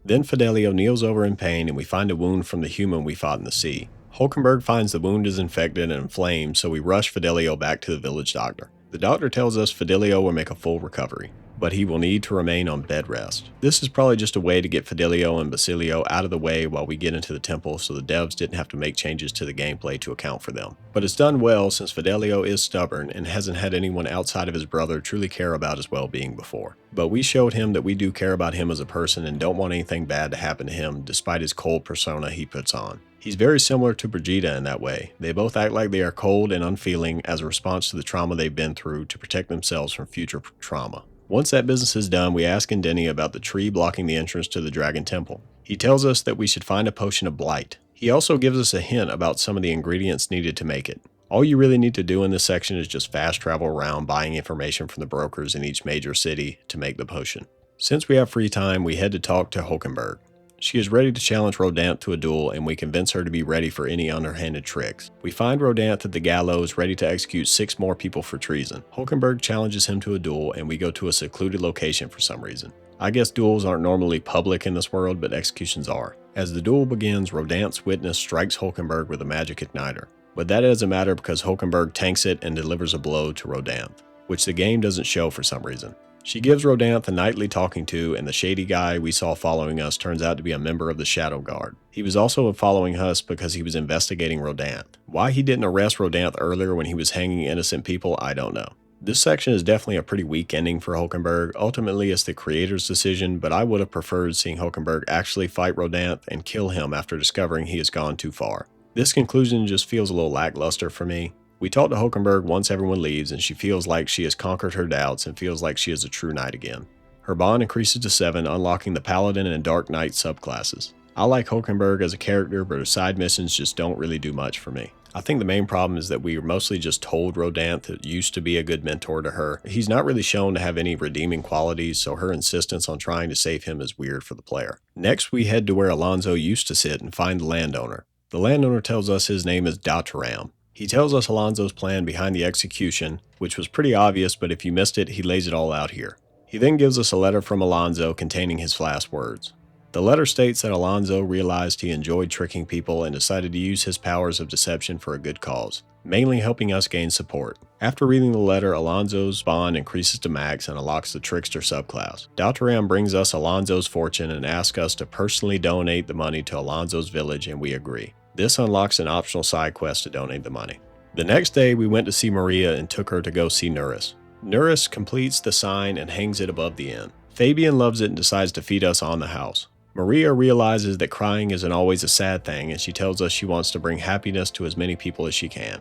[SPEAKER 1] Then Fidelio kneels over in pain and we find a wound from the human we fought in the sea. Hulkenberg finds the wound is infected and inflamed, so we rush Fidelio back to the village doctor. The doctor tells us Fidelio will make a full recovery, but he will need to remain on bed rest. This is probably just a way to get Fidelio and Basilio out of the way while we get into the temple so the devs didn't have to make changes to the gameplay to account for them. But it's done well since Fidelio is stubborn and hasn't had anyone outside of his brother truly care about his well-being before. But we showed him that we do care about him as a person and don't want anything bad to happen to him despite his cold persona he puts on. He's very similar to Brigida in that way. They both act like they are cold and unfeeling as a response to the trauma they've been through to protect themselves from future trauma. Once that business is done, we ask Indeni about the tree blocking the entrance to the Dragon Temple. He tells us that we should find a potion of blight. He also gives us a hint about some of the ingredients needed to make it. All you really need to do in this section is just fast travel around buying information from the brokers in each major city to make the potion. Since we have free time, we head to talk to Hulkenberg. She is ready to challenge Rodanthe to a duel, and we convince her to be ready for any underhanded tricks. We find Rodanthe at the gallows ready to execute 6 more people for treason. Hulkenberg challenges him to a duel, and we go to a secluded location for some reason. I guess duels aren't normally public in this world, but executions are. As the duel begins, Rodanthe's witness strikes Hulkenberg with a magic igniter. But that doesn't matter because Hulkenberg tanks it and delivers a blow to Rodanthe, which the game doesn't show for some reason. She gives Rodanthe a nightly talking to, and the shady guy we saw following us turns out to be a member of the Shadow Guard. He was also following us because he was investigating Rodanthe. Why he didn't arrest Rodanthe earlier when he was hanging innocent people, I don't know. This section is definitely a pretty weak ending for Hulkenberg. Ultimately, it's the creator's decision, but I would have preferred seeing Hulkenberg actually fight Rodanthe and kill him after discovering he has gone too far. This conclusion just feels a little lackluster for me. We talk to Hulkenberg once everyone leaves, and she feels like she has conquered her doubts and feels like she is a true knight again. Her bond increases to 7, unlocking the Paladin and Dark Knight subclasses. I like Hulkenberg as a character, but her side missions just don't really do much for me. I think the main problem is that we are mostly just told Rodanthe used to be a good mentor to her. He's not really shown to have any redeeming qualities, so her insistence on trying to save him is weird for the player. Next, we head to where Alonso used to sit and find the landowner. The landowner tells us his name is Dataram. He tells us Alonso's plan behind the execution, which was pretty obvious, but if you missed it, he lays it all out here. He then gives us a letter from Alonso containing his last words. The letter states that Alonso realized he enjoyed tricking people and decided to use his powers of deception for a good cause, mainly helping us gain support. After reading the letter, Alonso's bond increases to max and unlocks the Trickster subclass. Dataram brings us Alonso's fortune and asks us to personally donate the money to Alonso's village, and we agree. This unlocks an optional side quest to donate the money. The next day, we went to see Maria and took her to go see Nuris. Nuris completes the sign and hangs it above the inn. Fabian loves it and decides to feed us on the house. Maria realizes that crying isn't always a sad thing, and she tells us she wants to bring happiness to as many people as she can.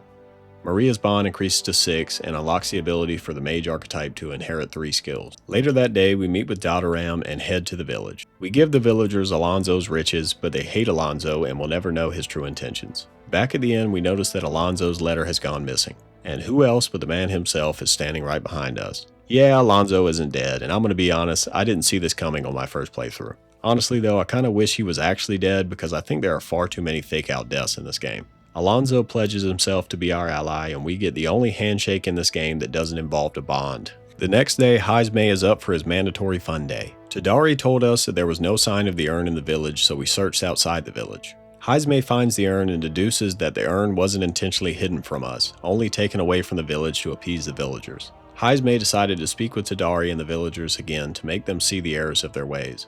[SPEAKER 1] Maria's bond increases to 6 and unlocks the ability for the mage archetype to inherit 3 skills. Later that day, we meet with Dataram and head to the village. We give the villagers Alonso's riches, but they hate Alonso and will never know his true intentions. Back at the inn, we notice that Alonso's letter has gone missing. And who else but the man himself is standing right behind us. Yeah, Alonso isn't dead, and I'm going to be honest, I didn't see this coming on my first playthrough. Honestly though, I kind of wish he was actually dead because I think there are far too many fake out deaths in this game. Alonso pledges himself to be our ally, and we get the only handshake in this game that doesn't involve a bond. The next day, Heisme is up for his mandatory fun day. Tadari told us that there was no sign of the urn in the village, so we searched outside the village. Heisme finds the urn and deduces that the urn wasn't intentionally hidden from us, only taken away from the village to appease the villagers. Heisme decided to speak with Tadari and the villagers again to make them see the errors of their ways.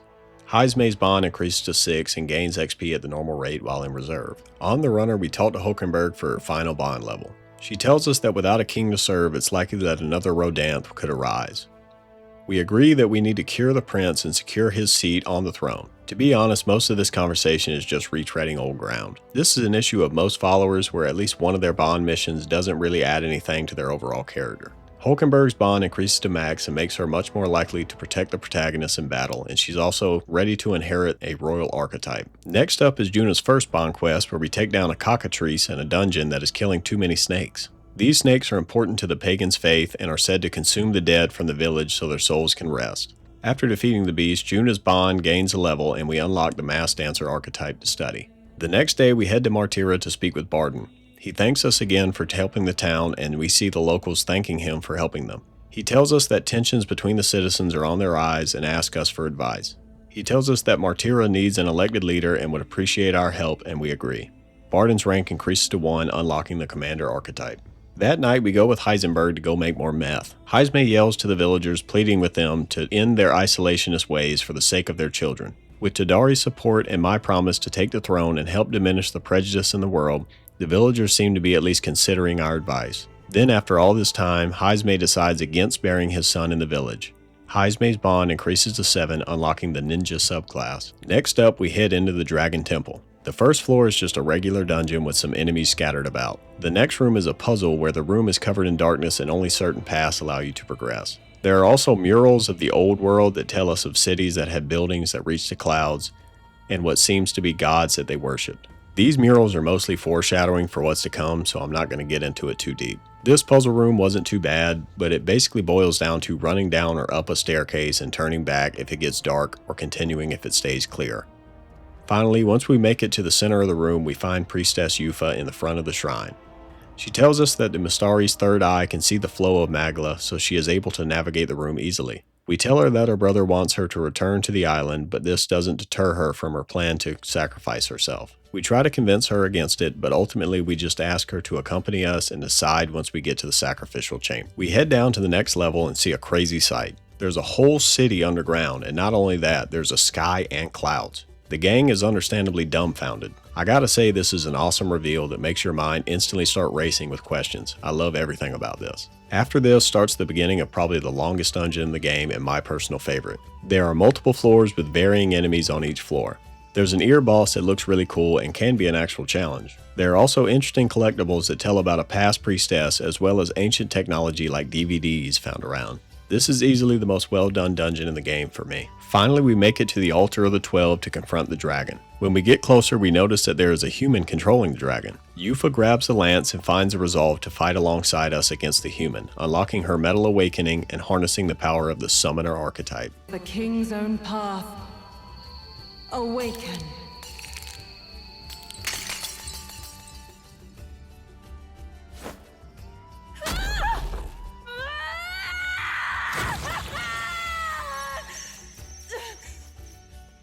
[SPEAKER 1] Heisme's bond increases to 6 and gains XP at the normal rate while in reserve. On the runner, we talk to Hulkenberg for her final bond level. She tells us that without a king to serve, it's likely that another Rodanthe could arise. We agree that we need to cure the prince and secure his seat on the throne. To be honest, most of this conversation is just retreading old ground. This is an issue of most followers where at least one of their bond missions doesn't really add anything to their overall character. Hulkenberg's bond increases to max and makes her much more likely to protect the protagonist in battle, and she's also ready to inherit a royal archetype. Next up is Juna's first bond quest, where we take down a cockatrice in a dungeon that is killing too many snakes. These snakes are important to the pagan's faith and are said to consume the dead from the village so their souls can rest. After defeating the beast, Juna's bond gains a level and we unlock the mass dancer archetype to study. The next day we head to Martira to speak with Barden. He thanks us again for helping the town, and we see the locals thanking him for helping them. He tells us that tensions between the citizens are on their rise and asks us for advice. He tells us that Martira needs an elected leader and would appreciate our help, and we agree. Barden's rank increases to 1, unlocking the commander archetype. That night we go with Heisenberg to go make more meth. Heisme yells to the villagers, pleading with them to end their isolationist ways for the sake of their children. With Tadari's support and my promise to take the throne and help diminish the prejudice in the world, the villagers seem to be at least considering our advice. Then after all this time, Heisme decides against burying his son in the village. Heisme's bond increases to 7, unlocking the ninja subclass. Next up, we head into the Dragon Temple. The first floor is just a regular dungeon with some enemies scattered about. The next room is a puzzle where the room is covered in darkness and only certain paths allow you to progress. There are also murals of the old world that tell us of cities that had buildings that reached the clouds and what seems to be gods that they worshipped. These murals are mostly foreshadowing for what's to come, so I'm not going to get into it too deep. This puzzle room wasn't too bad, but it basically boils down to running down or up a staircase and turning back if it gets dark or continuing if it stays clear. Finally, once we make it to the center of the room, we find Priestess Yufa in the front of the shrine. She tells us that the Mystari's third eye can see the flow of Magla, so she is able to navigate the room easily. We tell her that her brother wants her to return to the island, but this doesn't deter her from her plan to sacrifice herself. We try to convince her against it, but ultimately we just ask her to accompany us and decide once we get to the sacrificial chamber. We head down to the next level and see a crazy sight. There's a whole city underground, and not only that, there's a sky and clouds. The gang is understandably dumbfounded. I gotta say, this is an awesome reveal that makes your mind instantly start racing with questions. I love everything about this. After this starts the beginning of probably the longest dungeon in the game and my personal favorite. There are multiple floors with varying enemies on each floor. There's an ear boss that looks really cool and can be an actual challenge. There are also interesting collectibles that tell about a past priestess as well as ancient technology like DVDs found around. This is easily the most well done dungeon in the game for me. Finally, we make it to the altar of the 12 to confront the dragon. When we get closer, we notice that there is a human controlling the dragon. Yufa grabs the lance and finds a resolve to fight alongside us against the human, unlocking her metal awakening and harnessing the power of the summoner archetype.
[SPEAKER 7] The king's own path. Awaken.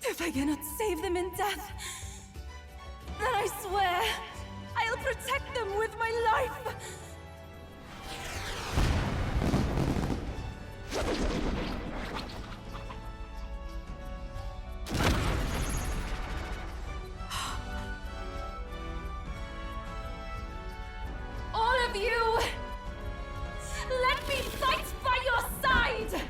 [SPEAKER 3] If I cannot save them in death, then I swear I'll protect them with my life. All of you, let me fight by your side!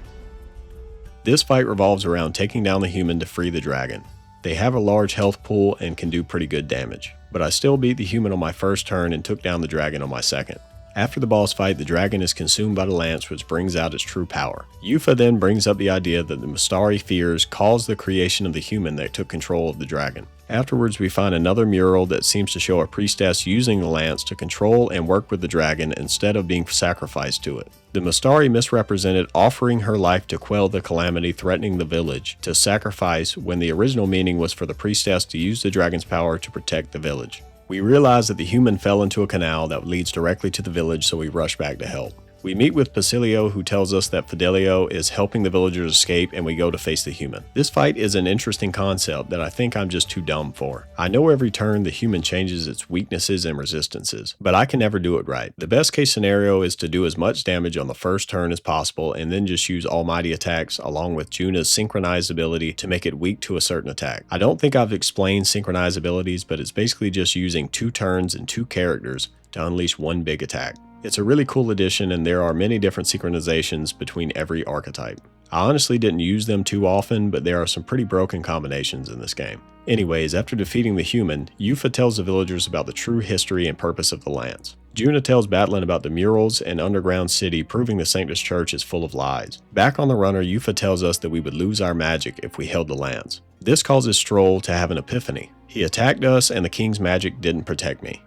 [SPEAKER 1] This fight revolves around taking down the human to free the dragon. They have a large health pool and can do pretty good damage, but I still beat the human on my first turn and took down the dragon on my second. After the boss fight, the dragon is consumed by the lance, which brings out its true power. Yufa then brings up the idea that the Mystari fears caused the creation of the human that took control of the dragon. Afterwards, we find another mural that seems to show a priestess using the lance to control and work with the dragon instead of being sacrificed to it. The Mystari misrepresented offering her life to quell the calamity threatening the village to sacrifice when the original meaning was for the priestess to use the dragon's power to protect the village. We realize that the human fell into a canal that leads directly to the village, so we rush back to help. We meet with Basilio, who tells us that Fidelio is helping the villagers escape, and we go to face the human. This fight is an interesting concept that I think I'm just too dumb for. I know every turn the human changes its weaknesses and resistances, but I can never do it right. The best case scenario is to do as much damage on the first turn as possible and then just use almighty attacks along with Juna's synchronized ability to make it weak to a certain attack. I don't think I've explained synchronized abilities, but it's basically just using 2 turns and 2 characters to unleash one big attack. It's a really cool addition, and there are many different synchronizations between every archetype. I honestly didn't use them too often, but there are some pretty broken combinations in this game. Anyways, after defeating the human, Yufa tells the villagers about the true history and purpose of the lance. Juna tells Batlin about the murals and underground city, proving the Sanctus Church is full of lies. Back on the runner, Yufa tells us that we would lose our magic if we held the lance. This causes Stroll to have an epiphany. He attacked us and the king's magic didn't protect me.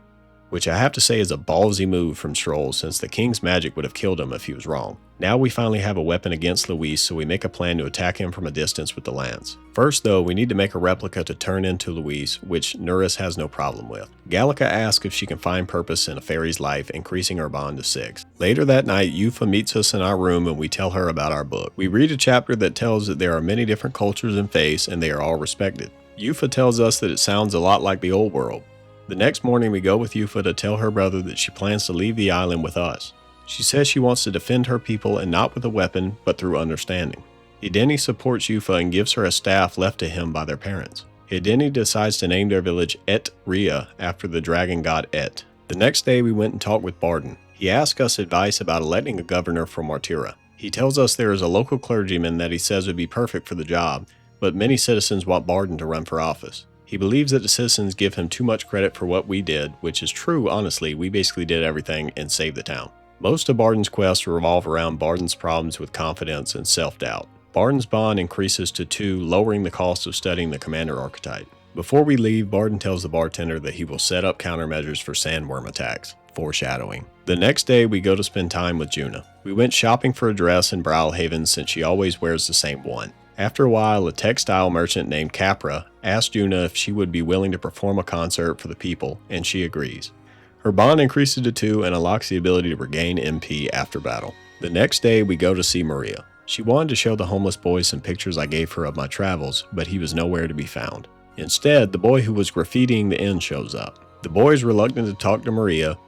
[SPEAKER 1] which I have to say is a ballsy move from Stroll since the king's magic would have killed him if he was wrong. Now we finally have a weapon against Luis, so we make a plan to attack him from a distance with the lance. First though, we need to make a replica to turn into Luis, which Nuris has no problem with. Gallica asks if she can find purpose in a fairy's life, increasing her bond to 6. Later that night, Yufa meets us in our room and we tell her about our book. We read a chapter that tells that there are many different cultures and faiths and they are all respected. Yufa tells us that it sounds a lot like the old world. The next morning we go with Yufa to tell her brother that she plans to leave the island with us. She says she wants to defend her people and not with a weapon, but through understanding. Hideni supports Yufa and gives her a staff left to him by their parents. Hideni decides to name their village Et Ria after the dragon god Et. The next day we went and talked with Barden. He asked us advice about electing a governor for Martira. He tells us there is a local clergyman that he says would be perfect for the job, but many citizens want Barden to run for office. He believes that the citizens give him too much credit for what we did, which is true honestly, we basically did everything and saved the town. Most of Barden's quests revolve around Barden's problems with confidence and self-doubt. Barden's bond increases to 2, lowering the cost of studying the commander archetype. Before we leave, Barden tells the bartender that he will set up countermeasures for sandworm attacks. Foreshadowing. The next day, we go to spend time with Juna. We went shopping for a dress in Brawlhaven since she always wears the same one. After a while, a textile merchant named Capra asked Juna if she would be willing to perform a concert for the people, and she agrees. Her bond increases to 2 and unlocks the ability to regain MP after battle. The next day, we go to see Maria. She wanted to show the homeless boy some pictures I gave her of my travels, but he was nowhere to be found. Instead, the boy who was graffitiing the inn shows up. The boy is reluctant to talk to Maria,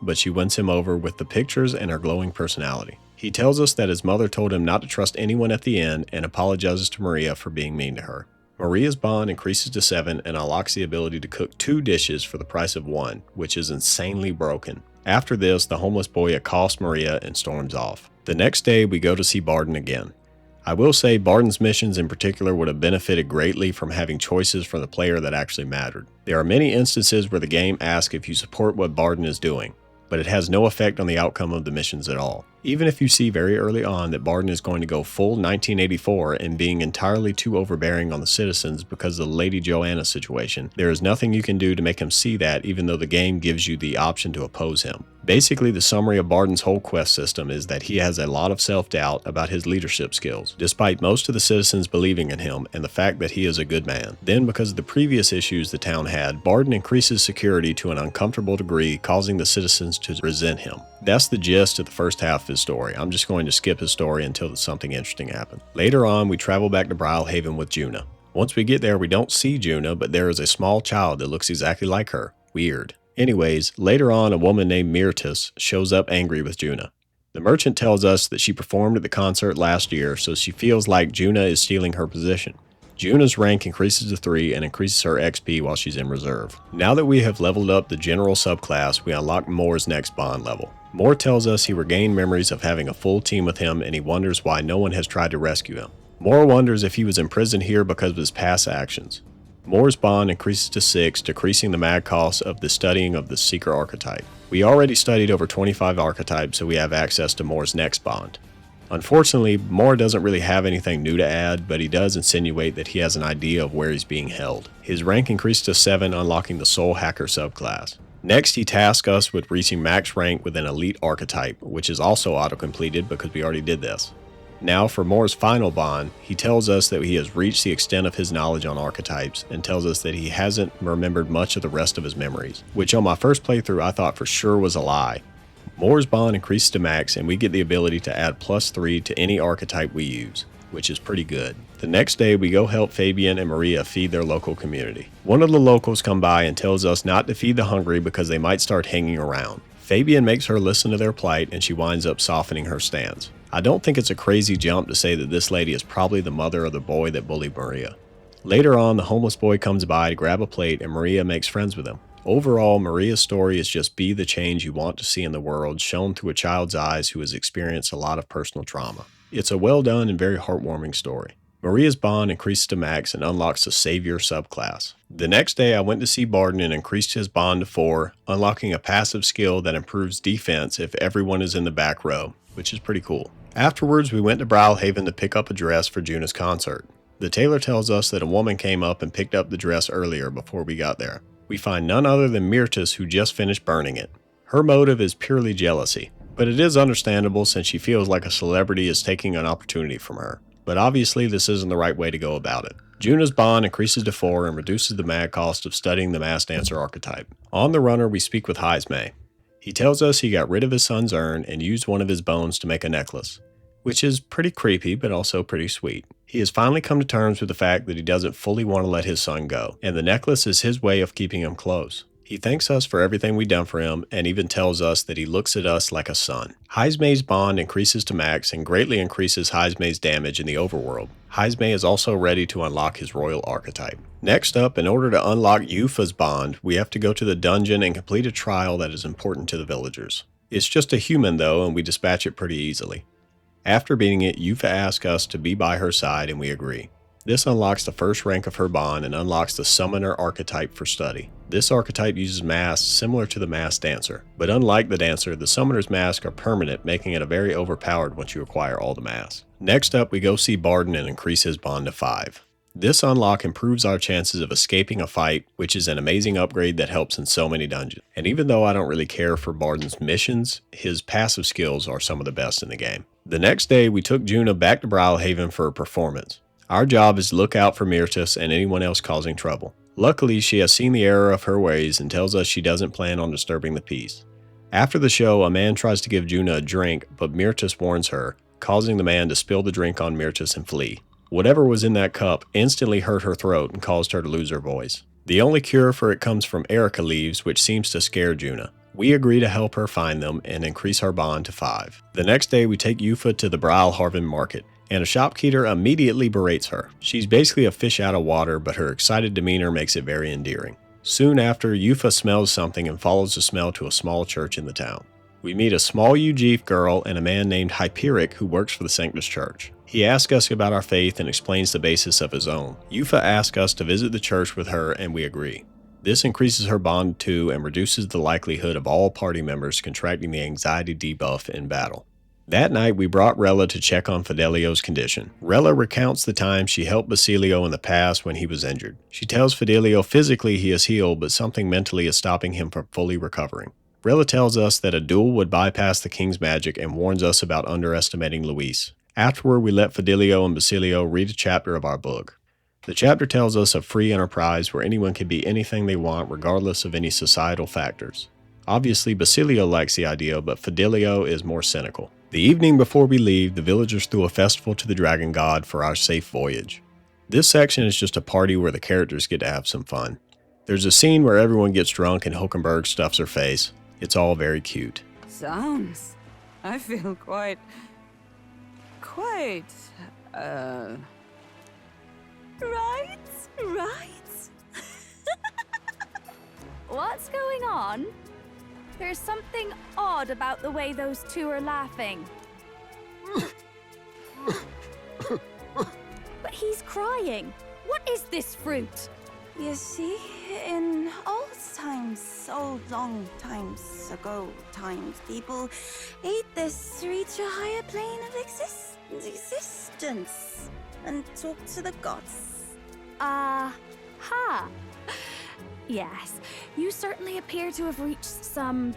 [SPEAKER 1] but she wins him over with the pictures and her glowing personality. He tells us that his mother told him not to trust anyone at the inn and apologizes to Maria for being mean to her. Maria's bond increases to 7 and unlocks the ability to cook 2 dishes for the price of 1, which is insanely broken. After this, the homeless boy accosts Maria and storms off. The next day, we go to see Barden again. I will say Barden's missions in particular would have benefited greatly from having choices from the player that actually mattered. There are many instances where the game asks if you support what Barden is doing, but it has no effect on the outcome of the missions at all. Even if you see very early on that Barden is going to go full 1984 and being entirely too overbearing on the citizens because of the Lady Joanna situation, there is nothing you can do to make him see that even though the game gives you the option to oppose him. Basically, the summary of Barden's whole quest system is that he has a lot of self-doubt about his leadership skills, despite most of the citizens believing in him and the fact that he is a good man. Then, because of the previous issues the town had, Barden increases security to an uncomfortable degree, causing the citizens to resent him. That's the gist of the first half of his story. I'm just going to skip his story until something interesting happens. Later on, we travel back to Brawlhaven with Juna. Once we get there, we don't see Juna, but there is a small child that looks exactly like her. Weird. Anyways, later on, a woman named Myrtis shows up angry with Juna. The merchant tells us that she performed at the concert last year, so she feels like Juna is stealing her position. Juna's rank increases to 3 and increases her XP while she's in reserve. Now that we have leveled up the general subclass, we unlock Moore's next bond level. Moore tells us he regained memories of having a full team with him and he wonders why no one has tried to rescue him. Moore wonders if he was imprisoned here because of his past actions. Moore's bond increases to 6, decreasing the mag cost of the studying of the Seeker archetype. We already studied over 25 archetypes, so we have access to Moore's next bond. Unfortunately, Moore doesn't really have anything new to add, but he does insinuate that he has an idea of where he's being held. His rank increased to 7, unlocking the Soul Hacker subclass. Next, he tasks us with reaching max rank with an elite archetype, which is also auto-completed because we already did this. Now, for Moore's final bond, he tells us that he has reached the extent of his knowledge on archetypes and tells us that he hasn't remembered much of the rest of his memories, which on my first playthrough I thought for sure was a lie. Moore's bond increases to max and we get the ability to add +3 to any archetype we use, which is pretty good. The next day we go help Fabian and Maria feed their local community. One of the locals come by and tells us not to feed the hungry because they might start hanging around. Fabian makes her listen to their plight and she winds up softening her stance. I don't think it's a crazy jump to say that this lady is probably the mother of the boy that bullied Maria. Later on, the homeless boy comes by to grab a plate and Maria makes friends with him. Overall, Maria's story is just be the change you want to see in the world, shown through a child's eyes who has experienced a lot of personal trauma. It's a well done and very heartwarming story. Maria's bond increases to max and unlocks the Savior subclass. The next day I went to see Barden and increased his bond to 4, unlocking a passive skill that improves defense if everyone is in the back row, which is pretty cool. Afterwards, we went to Brawlhaven to pick up a dress for Juna's concert. The tailor tells us that a woman came up and picked up the dress earlier before we got there. We find none other than Myrtus, who just finished burning it. Her motive is purely jealousy, but it is understandable since she feels like a celebrity is taking an opportunity from her. But obviously this isn't the right way to go about it. Juna's bond increases to 4 and reduces the mad cost of studying the mass dancer archetype. On the runner, we speak with Heisme. He tells us he got rid of his son's urn and used one of his bones to make a necklace, which is pretty creepy but also pretty sweet. He has finally come to terms with the fact that he doesn't fully want to let his son go, and the necklace is his way of keeping him close. He thanks us for everything we've done for him and even tells us that he looks at us like a son. Heisme's bond increases to max and greatly increases Heisme's damage in the overworld. Heisme is also ready to unlock his royal archetype. Next up, in order to unlock Yufa's bond, we have to go to the dungeon and complete a trial that is important to the villagers. It's just a human though, and we dispatch it pretty easily. After beating it, Yufa asks us to be by her side and we agree. This unlocks the first rank of her bond and unlocks the summoner archetype for study. This archetype uses masks similar to the masked dancer, but unlike the dancer, the summoner's masks are permanent, making it a very overpowered once you acquire all the masks. Next up, we go see Barden and increase his bond to 5. This unlock improves our chances of escaping a fight, which is an amazing upgrade that helps in so many dungeons. And even though I don't really care for Barden's missions, his passive skills are some of the best in the game. The next day, we took Juna back to Brilhaven for a performance. Our job is to look out for Myrtus and anyone else causing trouble. Luckily, she has seen the error of her ways and tells us she doesn't plan on disturbing the peace. After the show, a man tries to give Juna a drink, but Myrtus warns her, causing the man to spill the drink on Myrtus and flee. Whatever was in that cup instantly hurt her throat and caused her to lose her voice. The only cure for it comes from Erica leaves, which seems to scare Juna. We agree to help her find them and increase our bond to 5. The next day, we take Yufa to the Brilhaven market, and a shopkeeper immediately berates her. She's basically a fish out of water, but her excited demeanor makes it very endearing. Soon after, Yufa smells something and follows the smell to a small church in the town. We meet a small Ujif girl and a man named Hyperic who works for the Sanctus Church. He asks us about our faith and explains the basis of his own. Yufa asks us to visit the church with her and we agree. This increases her bond to 2 and reduces the likelihood of all party members contracting the anxiety debuff in battle. That night, we brought Rella to check on Fidelio's condition. Rella recounts the time she helped Basilio in the past when he was injured. She tells Fidelio physically he is healed, but something mentally is stopping him from fully recovering. Rella tells us that a duel would bypass the king's magic and warns us about underestimating Luis. Afterward, we let Fidelio and Basilio read a chapter of our book. The chapter tells us of free enterprise where anyone can be anything they want regardless of any societal factors. Obviously, Basilio likes the idea, but Fidelio is more cynical. The evening before we leave, the villagers threw a festival to the dragon god for our safe voyage. This section is just a party where the characters get to have some fun. There's a scene where everyone gets drunk and Hulkenberg stuffs her face. It's all very cute.
[SPEAKER 6] Sounds. I feel quite.
[SPEAKER 3] Right? What's going on? There's something odd about the way those two are laughing. But he's crying. What is this fruit?
[SPEAKER 11] You see, in old times, so long times ago people ate this to reach a higher plane of existence and talk to the gods.
[SPEAKER 3] Ha! Yes, you certainly appear to have reached some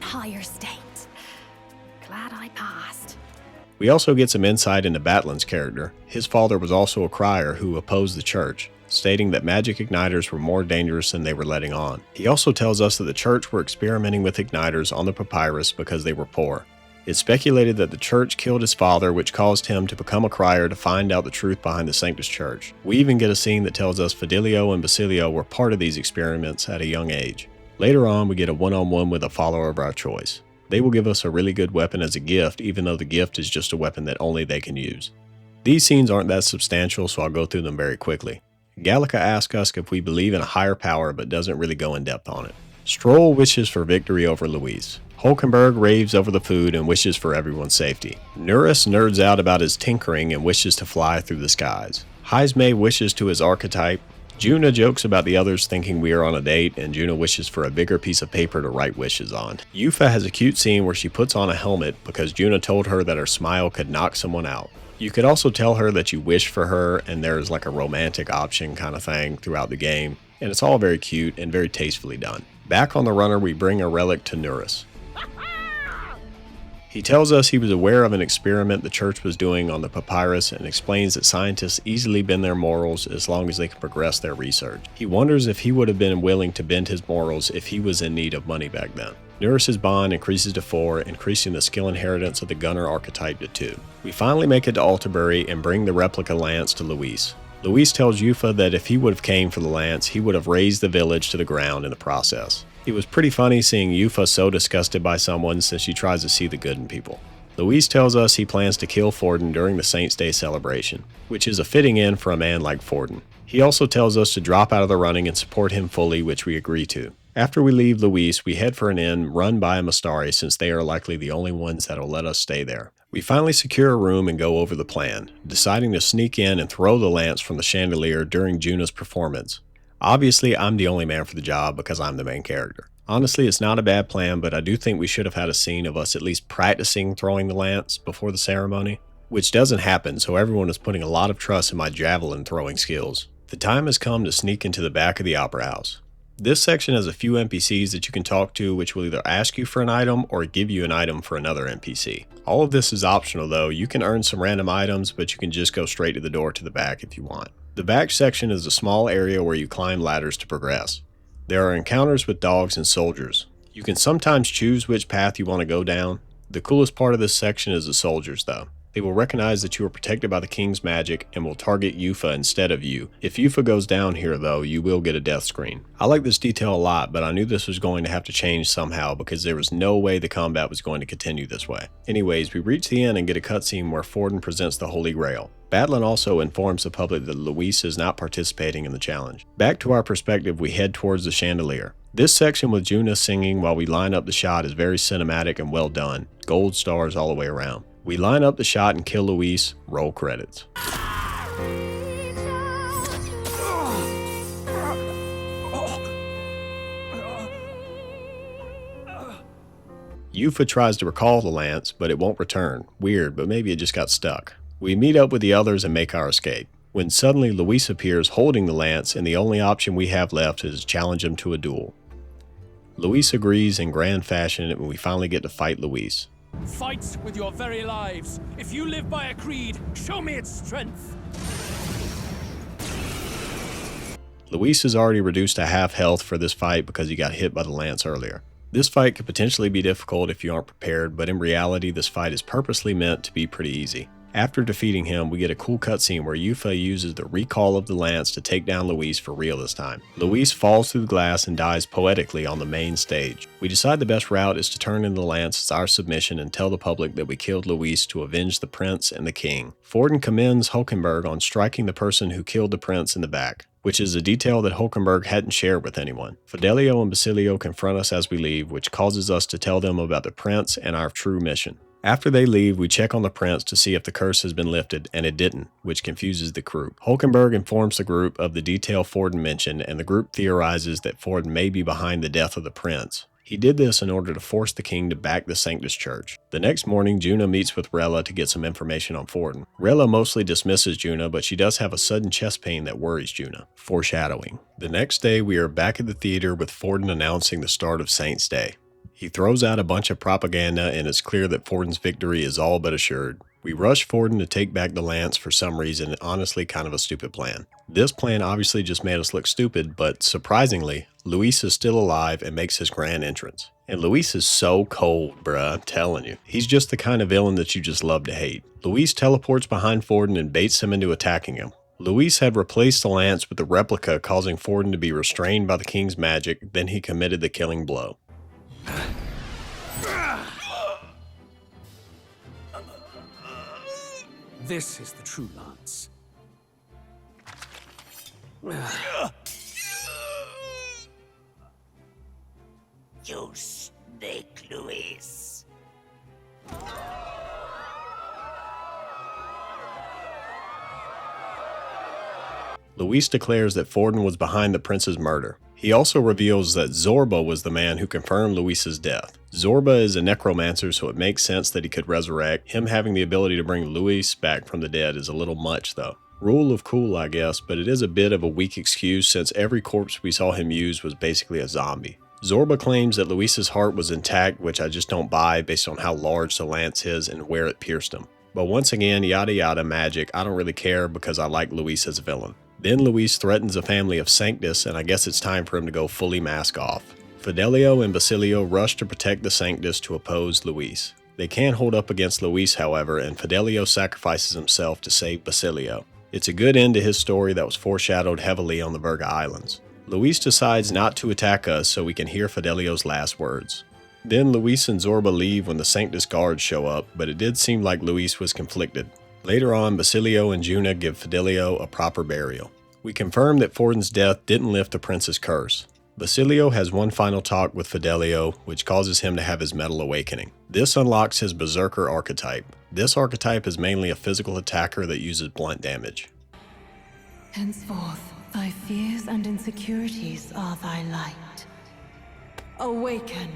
[SPEAKER 3] higher state. Glad I passed.
[SPEAKER 1] We also get some insight into Batlin's character. His father was also a crier who opposed the church, stating that magic igniters were more dangerous than they were letting on. He also tells us that the church were experimenting with igniters on the papyrus because they were poor. It's speculated that the church killed his father, which caused him to become a crier to find out the truth behind the Sanctus Church. We even get a scene that tells us Fidelio and Basilio were part of these experiments at a young age. Later on, we get a one-on-one with a follower of our choice. They will give us a really good weapon as a gift, even though the gift is just a weapon that only they can use. These scenes aren't that substantial, so I'll go through them very quickly. Gallica asks us if we believe in a higher power, but doesn't really go in depth on it. Stroll wishes for victory over Luis. Hulkenberg raves over the food and wishes for everyone's safety. Nurus nerds out about his tinkering and wishes to fly through the skies. Heisme wishes to his archetype. Juna jokes about the others thinking we are on a date, and Juna wishes for a bigger piece of paper to write wishes on. Yufa has a cute scene where she puts on a helmet because Juna told her that her smile could knock someone out. You could also tell her that you wish for her, and there's like a romantic option kind of thing throughout the game. and it's all very cute and very tastefully done. Back on the runner, we bring a relic to Nurus. He tells us he was aware of an experiment the church was doing on the papyrus and explains that scientists easily bend their morals as long as they can progress their research. He wonders if he would have been willing to bend his morals if he was in need of money back then. Nurus' bond increases to 4, increasing the skill inheritance of the gunner archetype to 2. We finally make it to Altabury and bring the replica lance to Luis. Luis tells Yufa that if he would have came for the lance, he would have razed the village to the ground in the process. It was pretty funny seeing Yufa so disgusted by someone since she tries to see the good in people. Luis tells us he plans to kill Forden during the Saints' Day celebration, which is a fitting end for a man like Forden. He also tells us to drop out of the running and support him fully, which we agree to. After we leave Luis, we head for an inn run by a Mastari since they are likely the only ones that will let us stay there. We finally secure a room and go over the plan, deciding to sneak in and throw the lance from the chandelier during Juna's performance. Obviously, I'm the only man for the job because I'm the main character. Honestly, it's not a bad plan, but I do think we should have had a scene of us at least practicing throwing the lance before the ceremony, which doesn't happen, so everyone is putting a lot of trust in my javelin throwing skills. The time has come to sneak into the back of the opera house. This section has a few NPCs that you can talk to, which will either ask you for an item or give you an item for another NPC. All of this is optional though. You can earn some random items, but you can just go straight to the door to the back if you want. The back section is a small area where you climb ladders to progress. There are encounters with dogs and soldiers. You can sometimes choose which path you want to go down. The coolest part of this section is the soldiers though. They will recognize that you are protected by the king's magic and will target Yufa instead of you. If Yufa goes down here though, you will get a death screen. I like this detail a lot, but I knew this was going to have to change somehow because there was no way the combat was going to continue this way. Anyways, we reach the end and get a cutscene where Forden presents the Holy Grail. Badlin also informs the public that Luis is not participating in the challenge. Back to our perspective, we head towards the chandelier. This section with Juna singing while we line up the shot is very cinematic and well done. Gold stars all the way around. We line up the shot and kill Luis. Roll credits. Yufa tries to recall the lance, but it won't return. Weird, but maybe it just got stuck. We meet up with the others and make our escape, when suddenly Luis appears holding the lance and the only option we have left is challenge him to a duel. Luis agrees in grand fashion and we finally get to fight Luis.
[SPEAKER 2] Fight with your very lives. If you live by a creed, show me its strength.
[SPEAKER 1] Luis is already reduced to half health for this fight because he got hit by the lance earlier. This fight could potentially be difficult if you aren't prepared, but in reality this fight is purposely meant to be pretty easy. After defeating him, we get a cool cutscene where Yufa uses the recall of the lance to take down Luis for real this time. Luis falls through the glass and dies poetically on the main stage. We decide the best route is to turn in the lance as our submission and tell the public that we killed Luis to avenge the prince and the king. Forden commends Hulkenberg on striking the person who killed the prince in the back, which is a detail that Hulkenberg hadn't shared with anyone. Fidelio and Basilio confront us as we leave, which causes us to tell them about the prince and our true mission. After they leave, we check on the prince to see if the curse has been lifted, and it didn't, which confuses the crew. Hulkenberg informs the group of the detail Forden mentioned, and the group theorizes that Forden may be behind the death of the prince. He did this in order to force the king to back the Sanctus Church. The next morning, Juna meets with Rella to get some information on Forden. Rella mostly dismisses Juna, but she does have a sudden chest pain that worries Juna. Foreshadowing. The next day, we are back at the theater with Forden announcing the start of Saints' Day. He throws out a bunch of propaganda and it's clear that Forden's victory is all but assured. We rush Forden to take back the lance for some reason, honestly kind of a stupid plan. This plan obviously just made us look stupid, but surprisingly, Luis is still alive and makes his grand entrance. And Luis is so cold, bruh, I'm telling you. He's just the kind of villain that you just love to hate. Luis teleports behind Forden and baits him into attacking him. Luis had replaced the lance with the replica, causing Forden to be restrained by the king's magic, then he committed the killing blow.
[SPEAKER 5] This is the true lance.
[SPEAKER 12] You snake, Luis.
[SPEAKER 1] Luis declares that Forden was behind the prince's murder. He also reveals that Zorba was the man who confirmed Luis's death. Zorba is a necromancer, so it makes sense that he could resurrect. Him having the ability to bring Luis back from the dead is a little much though. Rule of cool, I guess, but it is a bit of a weak excuse since every corpse we saw him use was basically a zombie. Zorba claims that Luis's heart was intact, which I just don't buy based on how large the lance is and where it pierced him. But once again, yada yada magic, I don't really care because I like Luis as a villain. Then Luis threatens a family of Sanctus, and I guess it's time for him to go fully mask off. Fidelio and Basilio rush to protect the Sanctus to oppose Luis. They can't hold up against Luis, however, and Fidelio sacrifices himself to save Basilio. It's a good end to his story that was foreshadowed heavily on the Virga Islands. Luis decides not to attack us so we can hear Fidelio's last words. Then Luis and Zorba leave when the Sanctus guards show up, but it did seem like Luis was conflicted. Later on, Basilio and Juna give Fidelio a proper burial. We confirm that Fortin's death didn't lift the prince's curse. Basilio has one final talk with Fidelio, which causes him to have his metal awakening. This unlocks his berserker archetype. This archetype is mainly a physical attacker that uses blunt damage.
[SPEAKER 7] Henceforth, thy fears and insecurities are thy light. Awaken.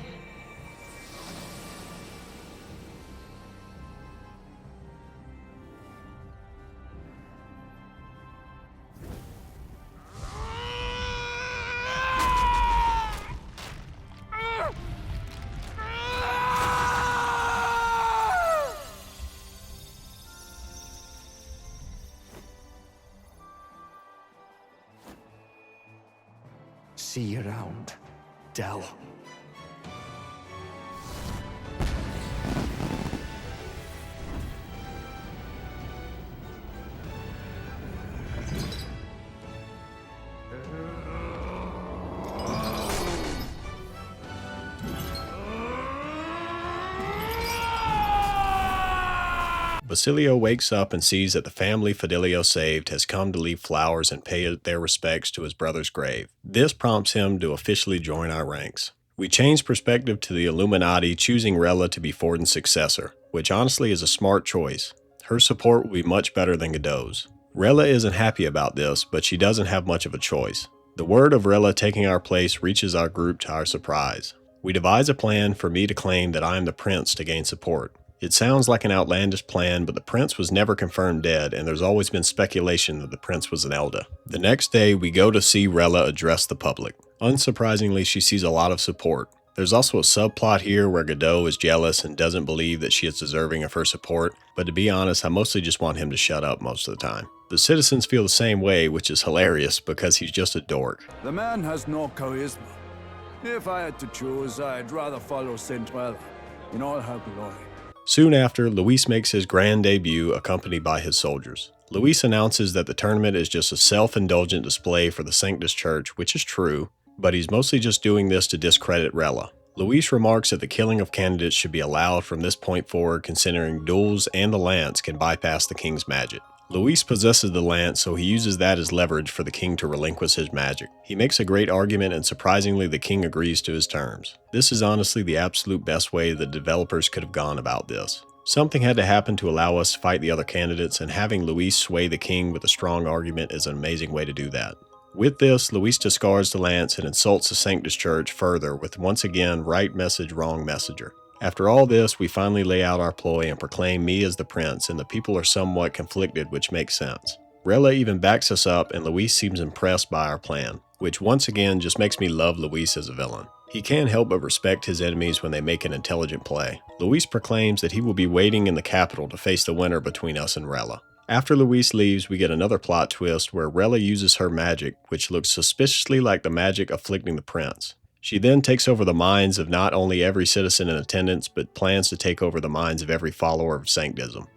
[SPEAKER 4] See you around, Del.
[SPEAKER 1] Basilio wakes up and sees that the family Fidelio saved has come to leave flowers and pay their respects to his brother's grave. This prompts him to officially join our ranks. We change perspective to the Illuminati, choosing Rella to be Fortin's successor, which honestly is a smart choice. Her support will be much better than Godot's. Rella isn't happy about this, but she doesn't have much of a choice. The word of Rella taking our place reaches our group to our surprise. We devise a plan for me to claim that I am the prince to gain support. It sounds like an outlandish plan, but the prince was never confirmed dead, and there's always been speculation that the prince was an Elda. The next day, we go to see Rella address the public. Unsurprisingly, she sees a lot of support. There's also a subplot here where Godot is jealous and doesn't believe that she is deserving of her support, but to be honest, I mostly just want him to shut up most of the time. The citizens feel the same way, which is hilarious because he's just a dork.
[SPEAKER 13] The man has no charisma. If I had to choose, I'd rather follow Cinderella in all her glory.
[SPEAKER 1] Soon after, Luis makes his grand debut accompanied by his soldiers. Luis announces that the tournament is just a self-indulgent display for the Sanctus Church, which is true, but he's mostly just doing this to discredit Rella. Luis remarks that the killing of candidates should be allowed from this point forward, considering duels and the lance can bypass the king's magic. Luis possesses the lance, so he uses that as leverage for the king to relinquish his magic. He makes a great argument, and surprisingly the king agrees to his terms. This is honestly the absolute best way the developers could have gone about this. Something had to happen to allow us to fight the other candidates, and having Luis sway the king with a strong argument is an amazing way to do that. With this, Luis discards the lance and insults the Sanctus Church further with once again right message, wrong messenger. After all this, we finally lay out our ploy and proclaim me as the prince, and the people are somewhat conflicted, which makes sense. Rella even backs us up, and Luis seems impressed by our plan, which once again just makes me love Luis as a villain. He can't help but respect his enemies when they make an intelligent play. Luis proclaims that he will be waiting in the capital to face the winner between us and Rella. After Luis leaves, we get another plot twist where Rella uses her magic, which looks suspiciously like the magic afflicting the prince. She then takes over the minds of not only every citizen in attendance, but plans to take over the minds of every follower of Sanctism.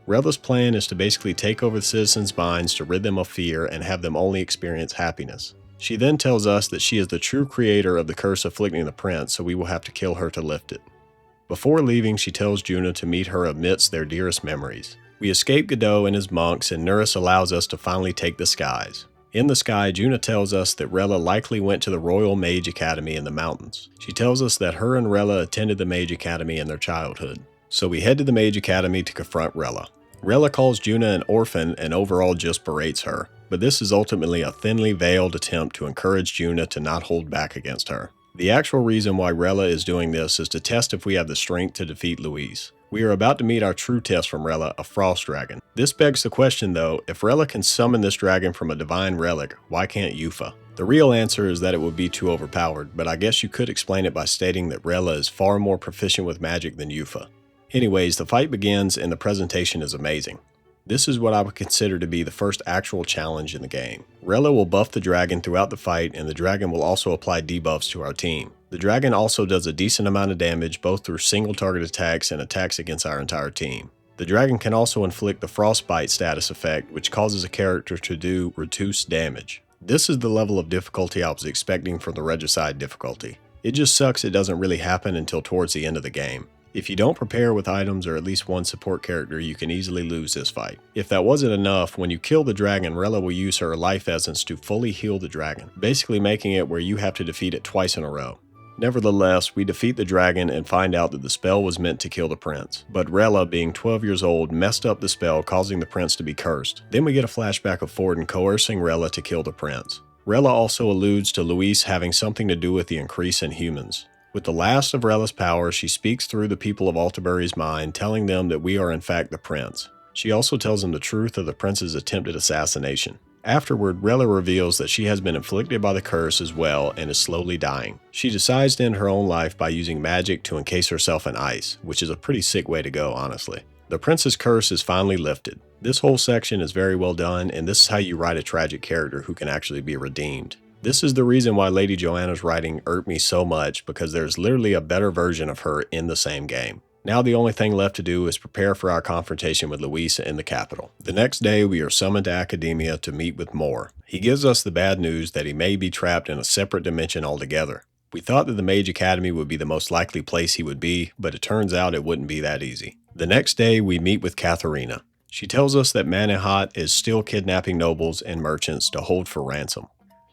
[SPEAKER 1] Rella's plan is to basically take over the citizens' minds to rid them of fear and have them only experience happiness. She then tells us that she is the true creator of the curse afflicting the prince, so we will have to kill her to lift it. Before leaving, she tells Juna to meet her amidst their dearest memories. We escape Godot and his monks, and Nurus allows us to finally take the skies. In the sky, Juna tells us that Rella likely went to the Royal Mage Academy in the mountains. She tells us that her and Rella attended the Mage Academy in their childhood. So we head to the Mage Academy to confront Rella. Rella calls Juna an orphan and overall just berates her, but this is ultimately a thinly veiled attempt to encourage Juna to not hold back against her. The actual reason why Rella is doing this is to test if we have the strength to defeat Luis. We are about to meet our true test from Rella, a frost dragon. This begs the question though, if Rella can summon this dragon from a divine relic, why can't Yufa? The real answer is that it would be too overpowered, but I guess you could explain it by stating that Rella is far more proficient with magic than Yufa. Anyways, the fight begins and the presentation is amazing. This is what I would consider to be the first actual challenge in the game. Rella will buff the dragon throughout the fight, and the dragon will also apply debuffs to our team. The dragon also does a decent amount of damage both through single target attacks and attacks against our entire team. The dragon can also inflict the frostbite status effect, which causes a character to do reduced damage. This is the level of difficulty I was expecting from the Regicide difficulty. It just sucks it doesn't really happen until towards the end of the game. If you don't prepare with items or at least one support character, you can easily lose this fight. If that wasn't enough, when you kill the dragon, Rella will use her life essence to fully heal the dragon, basically making it where you have to defeat it twice in a row. Nevertheless, we defeat the dragon and find out that the spell was meant to kill the prince, but Rella, being 12 years old, messed up the spell, causing the prince to be cursed. Then we get a flashback of Forden coercing Rella to kill the prince. Rella also alludes to Luis having something to do with the increase in humans. With the last of Rella's power, she speaks through the people of Altabury's mind, telling them that we are in fact the prince. She also tells them the truth of the prince's attempted assassination. Afterward, Rella reveals that she has been inflicted by the curse as well and is slowly dying. She decides to end her own life by using magic to encase herself in ice, which is a pretty sick way to go, honestly. The prince's curse is finally lifted. This whole section is very well done, and this is how you write a tragic character who can actually be redeemed. This is the reason why Lady Joanna's writing irked me so much, because there's literally a better version of her in the same game. Now the only thing left to do is prepare for our confrontation with Luis in the capital. The next day we are summoned to Academia to meet with Moore. He gives us the bad news that he may be trapped in a separate dimension altogether. We thought that the Mage Academy would be the most likely place he would be, but it turns out it wouldn't be that easy. The next day we meet with Katharina. She tells us that Manahat is still kidnapping nobles and merchants to hold for ransom.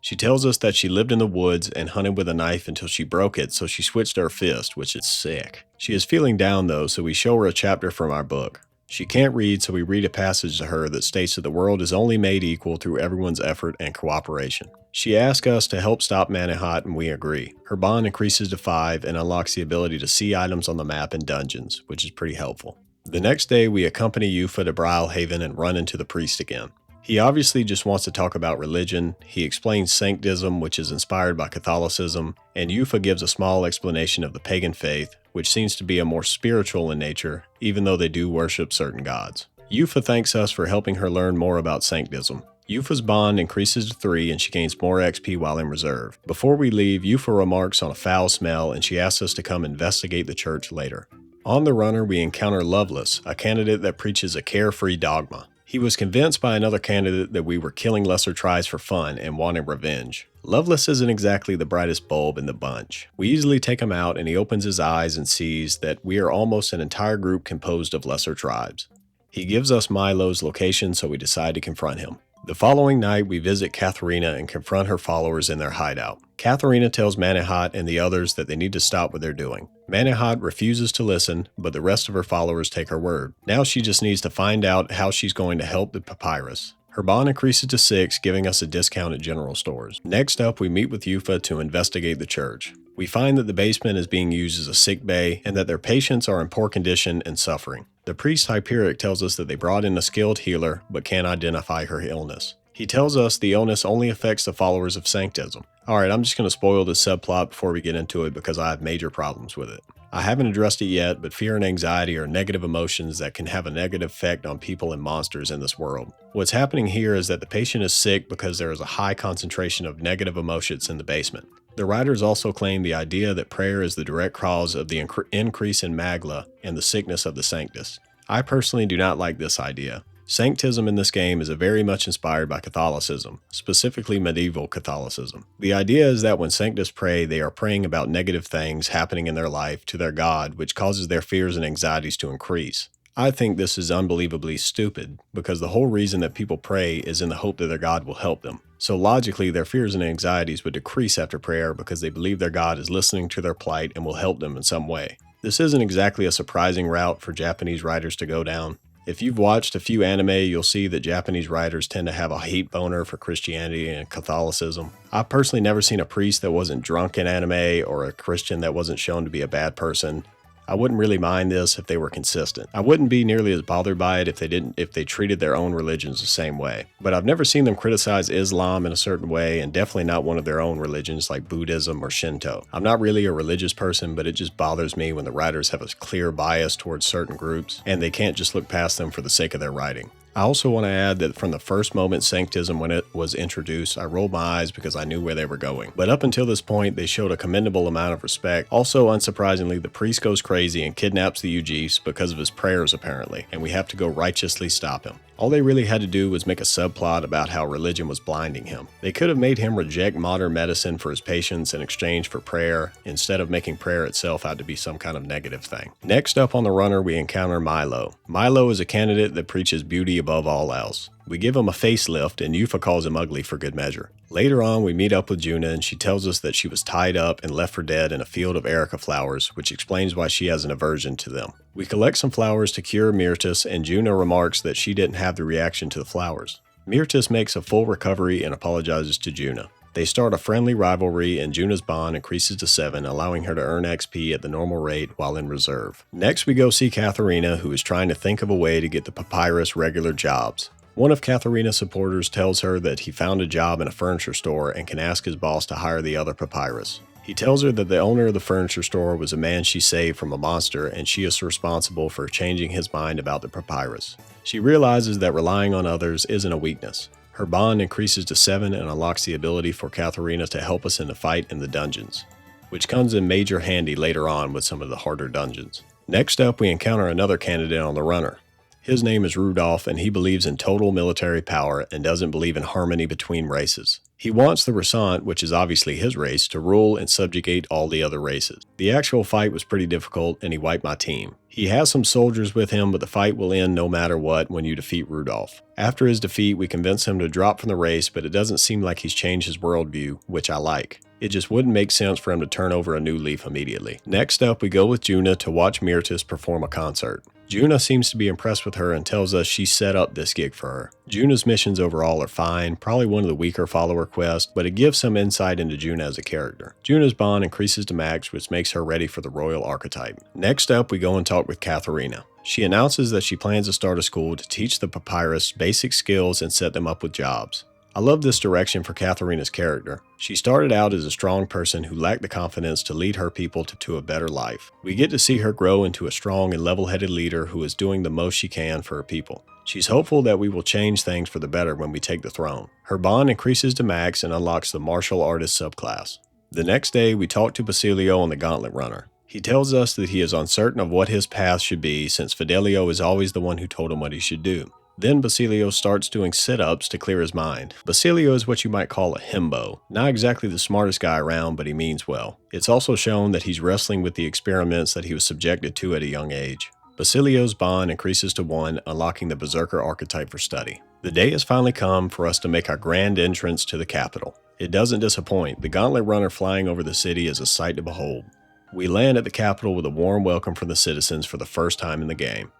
[SPEAKER 1] She tells us that she lived in the woods and hunted with a knife until she broke it, so she switched to her fist, which is sick. She is feeling down though, so we show her a chapter from our book. She can't read, so we read a passage to her that states that the world is only made equal through everyone's effort and cooperation. She asks us to help stop Manahat, and we agree. Her bond increases to 5 and unlocks the ability to see items on the map in dungeons, which is pretty helpful. The next day we accompany Yufa to Brylehaven and run into the priest again. He obviously just wants to talk about religion. He explains Sanctism, which is inspired by Catholicism, and Yufa gives a small explanation of the pagan faith, which seems to be a more spiritual in nature, even though they do worship certain gods. Yufa thanks us for helping her learn more about Sanctism. Yufa's bond increases to 3 and she gains more XP while in reserve. Before we leave, Yufa remarks on a foul smell and she asks us to come investigate the church later. On the runner, we encounter Lovelace, a candidate that preaches a carefree dogma. He was convinced by another candidate that we were killing lesser tribes for fun and wanted revenge. Lovelace isn't exactly the brightest bulb in the bunch. We easily take him out and he opens his eyes and sees that we are almost an entire group composed of lesser tribes. He gives us Milo's location, so we decide to confront him. The following night, we visit Katharina and confront her followers in their hideout. Katharina tells Manahat and the others that they need to stop what they're doing. Manahat refuses to listen, but the rest of her followers take her word. Now she just needs to find out how she's going to help the papyrus. Her bond increases to 6, giving us a discount at general stores. Next up, we meet with Yufa to investigate the church. We find that the basement is being used as a sick bay and that their patients are in poor condition and suffering. The priest Hyperic tells us that they brought in a skilled healer but can't identify her illness. He tells us the illness only affects the followers of Sanctism. Alright, I'm just going to spoil this subplot before we get into it because I have major problems with it. I haven't addressed it yet, but fear and anxiety are negative emotions that can have a negative effect on people and monsters in this world. What's happening here is that the patient is sick because there is a high concentration of negative emotions in the basement. The writers also claim the idea that prayer is the direct cause of the increase in magla and the sickness of the Sanctus. I personally do not like this idea. Sanctism in this game is very much inspired by Catholicism, specifically medieval Catholicism. The idea is that when Sanctus pray, they are praying about negative things happening in their life to their God, which causes their fears and anxieties to increase. I think this is unbelievably stupid, because the whole reason that people pray is in the hope that their God will help them. So logically, their fears and anxieties would decrease after prayer because they believe their God is listening to their plight and will help them in some way. This isn't exactly a surprising route for Japanese writers to go down. If you've watched a few anime, you'll see that Japanese writers tend to have a hate boner for Christianity and Catholicism. I've personally never seen a priest that wasn't drunk in anime or a Christian that wasn't shown to be a bad person. I wouldn't really mind this if they were consistent. I wouldn't be nearly as bothered by it if they treated their own religions the same way. But I've never seen them criticize Islam in a certain way, and definitely not one of their own religions like Buddhism or Shinto. I'm not really a religious person, but it just bothers me when the writers have a clear bias towards certain groups, and they can't just look past them for the sake of their writing. I also want to add that from the first moment Sanctism when it was introduced, I rolled my eyes because I knew where they were going. But up until this point, they showed a commendable amount of respect. Also, unsurprisingly, the priest goes crazy and kidnaps the Ujifs because of his prayers apparently, and we have to go righteously stop him. All they really had to do was make a subplot about how religion was blinding him. They could have made him reject modern medicine for his patients in exchange for prayer, instead of making prayer itself out to be some kind of negative thing. Next up on the runner, we encounter Milo. Milo is a candidate that preaches beauty above all else. We give him a facelift, and Yufa calls him ugly for good measure. Later on, we meet up with Juna, and she tells us that she was tied up and left for dead in a field of erica flowers, which explains why she has an aversion to them. We collect some flowers to cure Myrtis, and Juna remarks that she didn't have the reaction to the flowers. Myrtis makes a full recovery and apologizes to Juna. They start a friendly rivalry, and Juna's bond increases to 7, allowing her to earn XP at the normal rate while in reserve. Next, we go see Katharina, who is trying to think of a way to get the Papyrus regular jobs. One of Katharina's supporters tells her that he found a job in a furniture store and can ask his boss to hire the other Papyrus. He tells her that the owner of the furniture store was a man she saved from a monster, and she is responsible for changing his mind about the Papyrus. She realizes that relying on others isn't a weakness. Her bond increases to 7 and unlocks the ability for Katharina to help us in the fight in the dungeons, which comes in major handy later on with some of the harder dungeons. Next up, we encounter another candidate on the runner. His name is Rudolph, and he believes in total military power and doesn't believe in harmony between races. He wants the Resant, which is obviously his race, to rule and subjugate all the other races. The actual fight was pretty difficult, and he wiped my team. He has some soldiers with him, but the fight will end no matter what when you defeat Rudolph. After his defeat, we convince him to drop from the race, but it doesn't seem like he's changed his worldview, which I like. It just wouldn't make sense for him to turn over a new leaf immediately. Next up, we go with Juna to watch Myrtis perform a concert. Juna seems to be impressed with her and tells us she set up this gig for her. Juna's missions overall are fine, probably one of the weaker follower quests, but it gives some insight into Juna as a character. Juna's bond increases to max, which makes her ready for the royal archetype. Next up, we go and talk with Katharina. She announces that she plans to start a school to teach the Papyrus basic skills and set them up with jobs. I love this direction for Katharina's character. She started out as a strong person who lacked the confidence to lead her people to a better life. We get to see her grow into a strong and level-headed leader who is doing the most she can for her people. She's hopeful that we will change things for the better when we take the throne. Her bond increases to max and unlocks the martial artist subclass. The next day, we talk to Basilio on the Gauntlet Runner. He tells us that he is uncertain of what his path should be since Fidelio is always the one who told him what he should do. Then Basilio starts doing sit-ups to clear his mind. Basilio is what you might call a himbo. Not exactly the smartest guy around, but he means well. It's also shown that he's wrestling with the experiments that he was subjected to at a young age. Basilio's bond increases to 1, unlocking the Berserker archetype for study. The day has finally come for us to make our grand entrance to the capital. It doesn't disappoint. The Gauntlet Runner flying over the city is a sight to behold. We land at the capital with a warm welcome from the citizens for the first time in the game.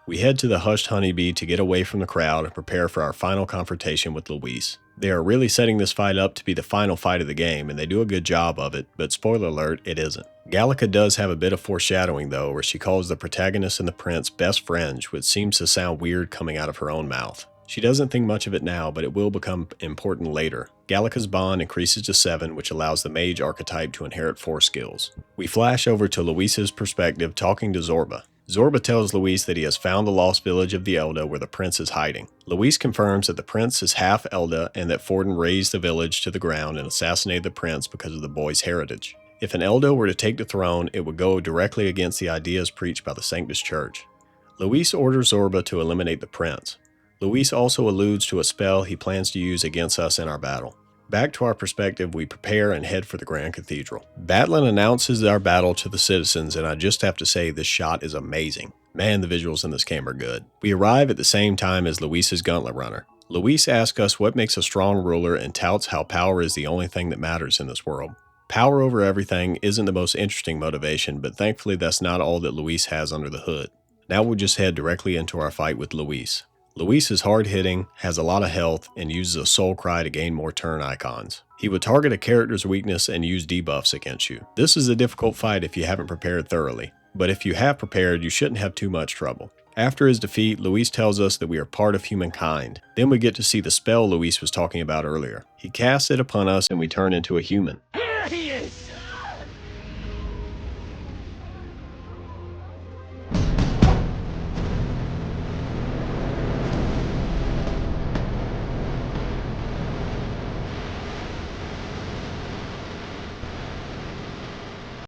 [SPEAKER 1] We head to the Hushed Honeybee to get away from the crowd and prepare for our final confrontation with Luis. They are really setting this fight up to be the final fight of the game, and they do a good job of it, but spoiler alert, it isn't. Gallica does have a bit of foreshadowing though, where she calls the protagonist and the prince best friends, which seems to sound weird coming out of her own mouth. She doesn't think much of it now, but it will become important later. Gallica's bond increases to 7, which allows the mage archetype to inherit 4 skills. We flash over to Luis's perspective talking to Zorba. Zorba tells Luis that he has found the lost village of the Elda where the prince is hiding. Luis confirms that the prince is half Elda and that Forden razed the village to the ground and assassinated the prince because of the boy's heritage. If an Elda were to take the throne, it would go directly against the ideas preached by the Sanctus Church. Luis orders Zorba to eliminate the prince. Luis also alludes to a spell he plans to use against us in our battle. Back to our perspective, we prepare and head for the Grand Cathedral. Batlin announces our battle to the citizens, and I just have to say this shot is amazing. Man, the visuals in this game are good. We arrive at the same time as Luis's Gauntlet Runner. Luis asks us what makes a strong ruler and touts how power is the only thing that matters in this world. Power over everything isn't the most interesting motivation, but thankfully that's not all that Luis has under the hood. Now we'll just head directly into our fight with Luis. Luis is hard-hitting, has a lot of health, and uses a soul cry to gain more turn icons. He would target a character's weakness and use debuffs against you. This is a difficult fight if you haven't prepared thoroughly, but if you have prepared, you shouldn't have too much trouble. After his defeat, Luis tells us that we are part of humankind. Then we get to see the spell Luis was talking about earlier. He casts it upon us and we turn into a human.
[SPEAKER 9] Here he is!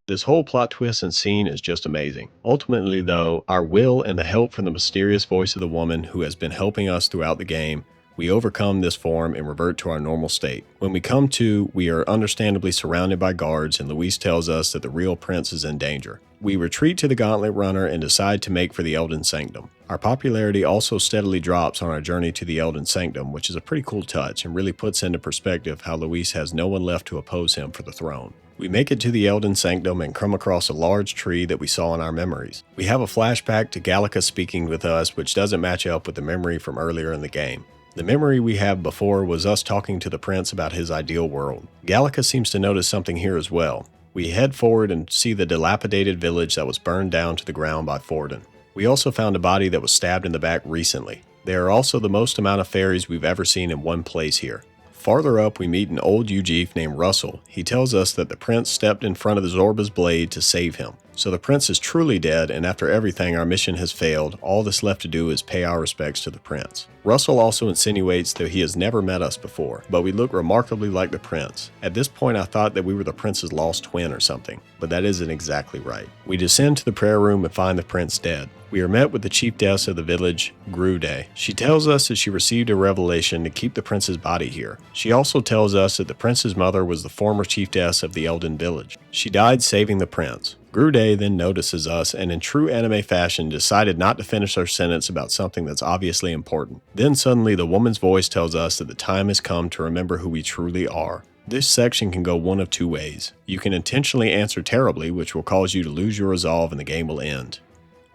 [SPEAKER 1] This whole plot twist and scene is just amazing. Ultimately though, our will and the help from the mysterious voice of the woman who has been helping us throughout the game, we overcome this form and revert to our normal state. When we come to, we are understandably surrounded by guards and Luis tells us that the real prince is in danger. We retreat to the Gauntlet Runner and decide to make for the Elden Sanctum. Our popularity also steadily drops on our journey to the Elden Sanctum, which is a pretty cool touch and really puts into perspective how Luis has no one left to oppose him for the throne. We make it to the Elden Sanctum and come across a large tree that we saw in our memories. We have a flashback to Gallica speaking with us, which doesn't match up with the memory from earlier in the game. The memory we have before was us talking to the prince about his ideal world. Gallica seems to notice something here as well. We head forward and see the dilapidated village that was burned down to the ground by Forden. We also found a body that was stabbed in the back recently. There are also the most amount of fairies we've ever seen in one place here. Farther up, we meet an old Ujif named Russell. He tells us that the prince stepped in front of the Zorba's blade to save him. So the prince is truly dead, and after everything, our mission has failed. All that's left to do is pay our respects to the prince. Russell also insinuates that he has never met us before, but we look remarkably like the prince. At this point, I thought that we were the prince's lost twin or something, but that isn't exactly right. We descend to the prayer room and find the prince dead. We are met with the chiefess of the village, Grude. She tells us that she received a revelation to keep the prince's body here. She also tells us that the prince's mother was the former chiefess of the Elden village. She died saving the prince. Grude then notices us and in true anime fashion decided not to finish our sentence about something that's obviously important. Then suddenly the woman's voice tells us that the time has come to remember who we truly are. This section can go one of two ways. You can intentionally answer terribly, which will cause you to lose your resolve and the game will end.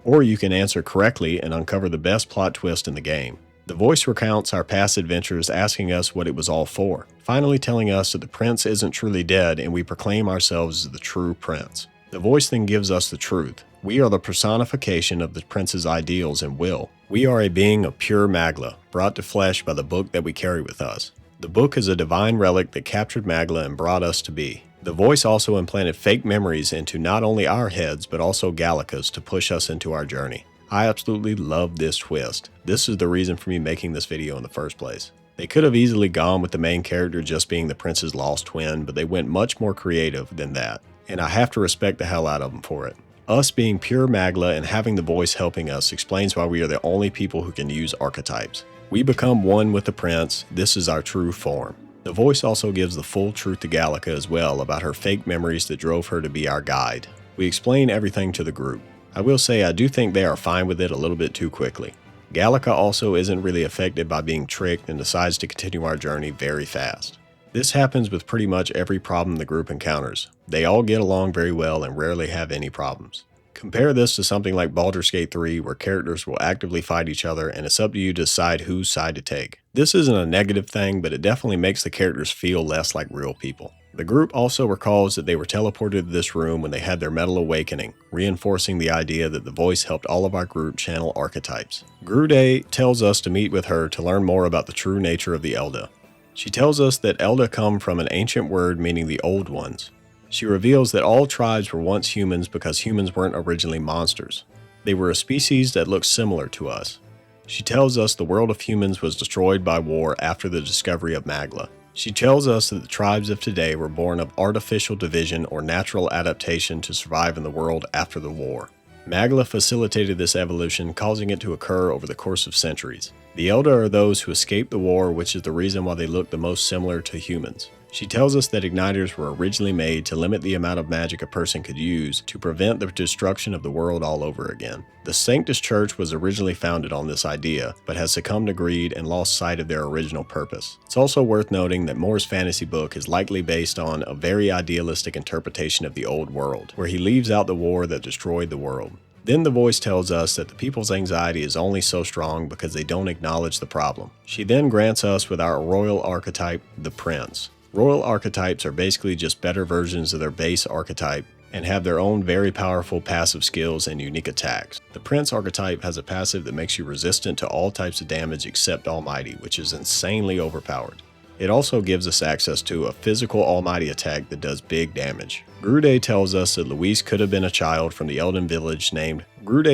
[SPEAKER 1] Or you can answer correctly and uncover the best plot twist in the game. The voice recounts our past adventures, asking us what it was all for, finally telling us that the prince isn't truly dead and we proclaim ourselves as the true prince. The voice then gives us the truth. We are the personification of the prince's ideals and will. We are a being of pure Magla, brought to flesh by the book that we carry with us. The book is a divine relic that captured Magla and brought us to be. The voice also implanted fake memories into not only our heads, but also Gallica's to push us into our journey. I absolutely love this twist. This is the reason for me making this video in the first place. They could have easily gone with the main character just being the prince's lost twin, but they went much more creative than that. And I have to respect the hell out of them for it. Us being pure Magla and having the voice helping us explains why we are the only people who can use archetypes. We become one with the prince. This is our true form. The voice also gives the full truth to Gallica as well about her fake memories that drove her to be our guide. We explain everything to the group. I will say I do think they are fine with it a little bit too quickly. Gallica also isn't really affected by being tricked and decides to continue our journey very fast. This happens with pretty much every problem the group encounters. They all get along very well and rarely have any problems. Compare this to something like Baldur's Gate 3 where characters will actively fight each other and it's up to you to decide whose side to take. This isn't a negative thing, but it definitely makes the characters feel less like real people. The group also recalls that they were teleported to this room when they had their metal awakening, reinforcing the idea that the voice helped all of our group channel archetypes. Grude tells us to meet with her to learn more about the true nature of the Elda. She tells us that Elda come from an ancient word meaning the old ones. She reveals that all tribes were once humans because humans weren't originally monsters. They were a species that looked similar to us. She tells us the world of humans was destroyed by war after the discovery of Magla. She tells us that the tribes of today were born of artificial division or natural adaptation to survive in the world after the war. Magla facilitated this evolution, causing it to occur over the course of centuries. The Elder are those who escaped the war, which is the reason why they look the most similar to humans. She tells us that igniters were originally made to limit the amount of magic a person could use to prevent the destruction of the world all over again. The Sanctus Church was originally founded on this idea, but has succumbed to greed and lost sight of their original purpose. It's also worth noting that Moore's fantasy book is likely based on a very idealistic interpretation of the old world, where he leaves out the war that destroyed the world. Then the voice tells us that the people's anxiety is only so strong because they don't acknowledge the problem. She then grants us with our royal archetype, the prince. Royal archetypes are basically just better versions of their base archetype and have their own very powerful passive skills and unique attacks. The prince archetype has a passive that makes you resistant to all types of damage except almighty, which is insanely overpowered. It also gives us access to a physical almighty attack that does big damage. Grude tells us that Luis could have been a child from the Elden Village named She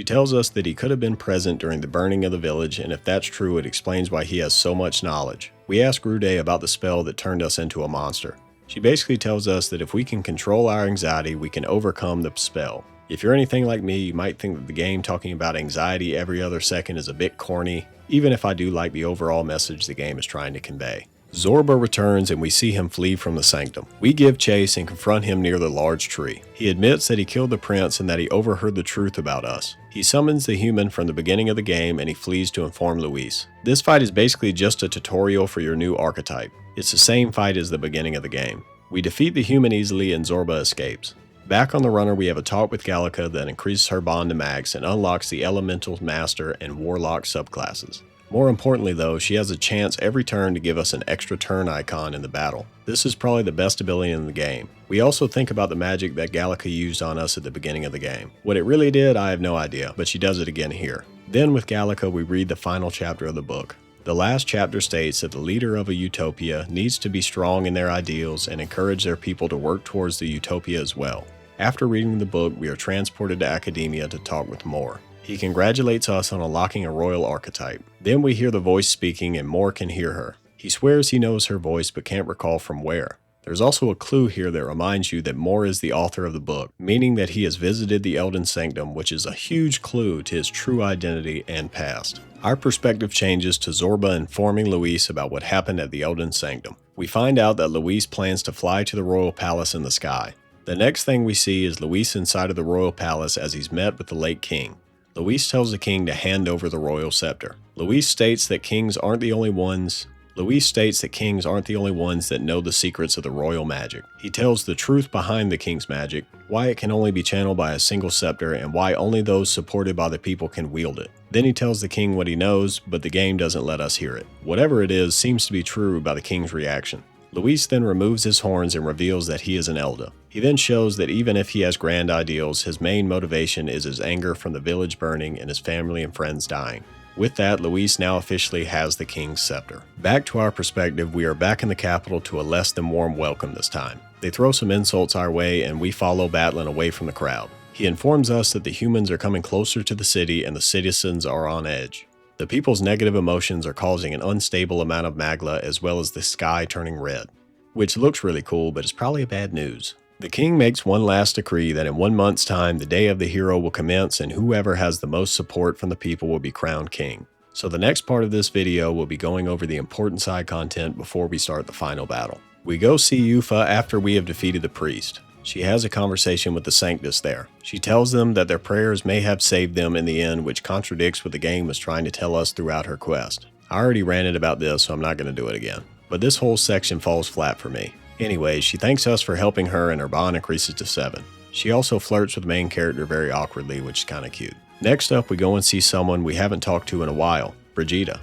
[SPEAKER 1] tells us that he could have been present during the burning of the village, and if that's true, it explains why he has so much knowledge. We ask Grude about the spell that turned us into a monster. She basically tells us that if we can control our anxiety, we can overcome the spell. If you're anything like me, you might think that the game talking about anxiety every other second is a bit corny, even if I do like the overall message the game is trying to convey. Zorba returns and we see him flee from the sanctum. We give chase and confront him near the large tree. He admits that he killed the prince and that he overheard the truth about us. He summons the human from the beginning of the game and he flees to inform Luis. This fight is basically just a tutorial for your new archetype. It's the same fight as the beginning of the game. We defeat the human easily and Zorba escapes. Back on the runner, we have a talk with Gallica that increases her bond to max and unlocks the Elemental Master and Warlock subclasses. More importantly though, she has a chance every turn to give us an extra turn icon in the battle. This is probably the best ability in the game. We also think about the magic that Gallica used on us at the beginning of the game. What it really did, I have no idea, but she does it again here. Then with Gallica, we read the final chapter of the book. The last chapter states that the leader of a utopia needs to be strong in their ideals and encourage their people to work towards the utopia as well. After reading the book, we are transported to Academia to talk with Moore. He congratulates us on unlocking a royal archetype. Then we hear the voice speaking and Moore can hear her. He swears he knows her voice but can't recall from where. There's also a clue here that reminds you that Moore is the author of the book, meaning that he has visited the Elden Sanctum, which is a huge clue to his true identity and past. Our perspective changes to Zorba informing Luis about what happened at the Elden Sanctum. We find out that Luis plans to fly to the royal palace in the sky. The next thing we see is Luis inside of the royal palace as he's met with the late king. Luis tells the king to hand over the royal scepter. Luis states that kings aren't the only ones that know the secrets of the royal magic. He tells the truth behind the king's magic, why it can only be channeled by a single scepter, and why only those supported by the people can wield it. Then he tells the king what he knows, but the game doesn't let us hear it. Whatever it is seems to be true by the king's reaction. Luis then removes his horns and reveals that he is an Elder. He then shows that even if he has grand ideals, his main motivation is his anger from the village burning and his family and friends dying. With that, Luis now officially has the king's scepter. Back to our perspective, we are back in the capital to a less than warm welcome this time. They throw some insults our way and we follow Batlin away from the crowd. He informs us that the humans are coming closer to the city and the citizens are on edge. The people's negative emotions are causing an unstable amount of magma as well as the sky turning red, which looks really cool but is probably bad news. The king makes one last decree that in 1 month's time the day of the hero will commence and whoever has the most support from the people will be crowned king. So the next part of this video will be going over the important side content before we start the final battle. We go see Yufa after we have defeated the priest. She has a conversation with the Sanctus there. She tells them that their prayers may have saved them in the end, which contradicts what the game was trying to tell us throughout her quest. I already ranted about this, so I'm not going to do it again. But this whole section falls flat for me. Anyway, she thanks us for helping her and her bond increases to 7. She also flirts with the main character very awkwardly, which is kind of cute. Next up, we go and see someone we haven't talked to in a while, Brigida.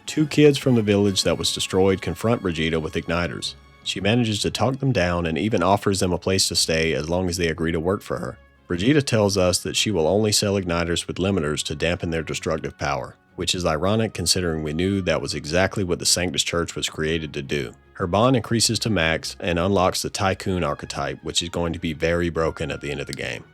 [SPEAKER 1] 2 kids from the village that was destroyed confront Brigida with igniters. She manages to talk them down and even offers them a place to stay as long as they agree to work for her. Brigida tells us that she will only sell igniters with limiters to dampen their destructive power, which is ironic considering we knew that was exactly what the Sanctus Church was created to do. Her bond increases to max and unlocks the Tycoon archetype, which is going to be very broken at the end of the game.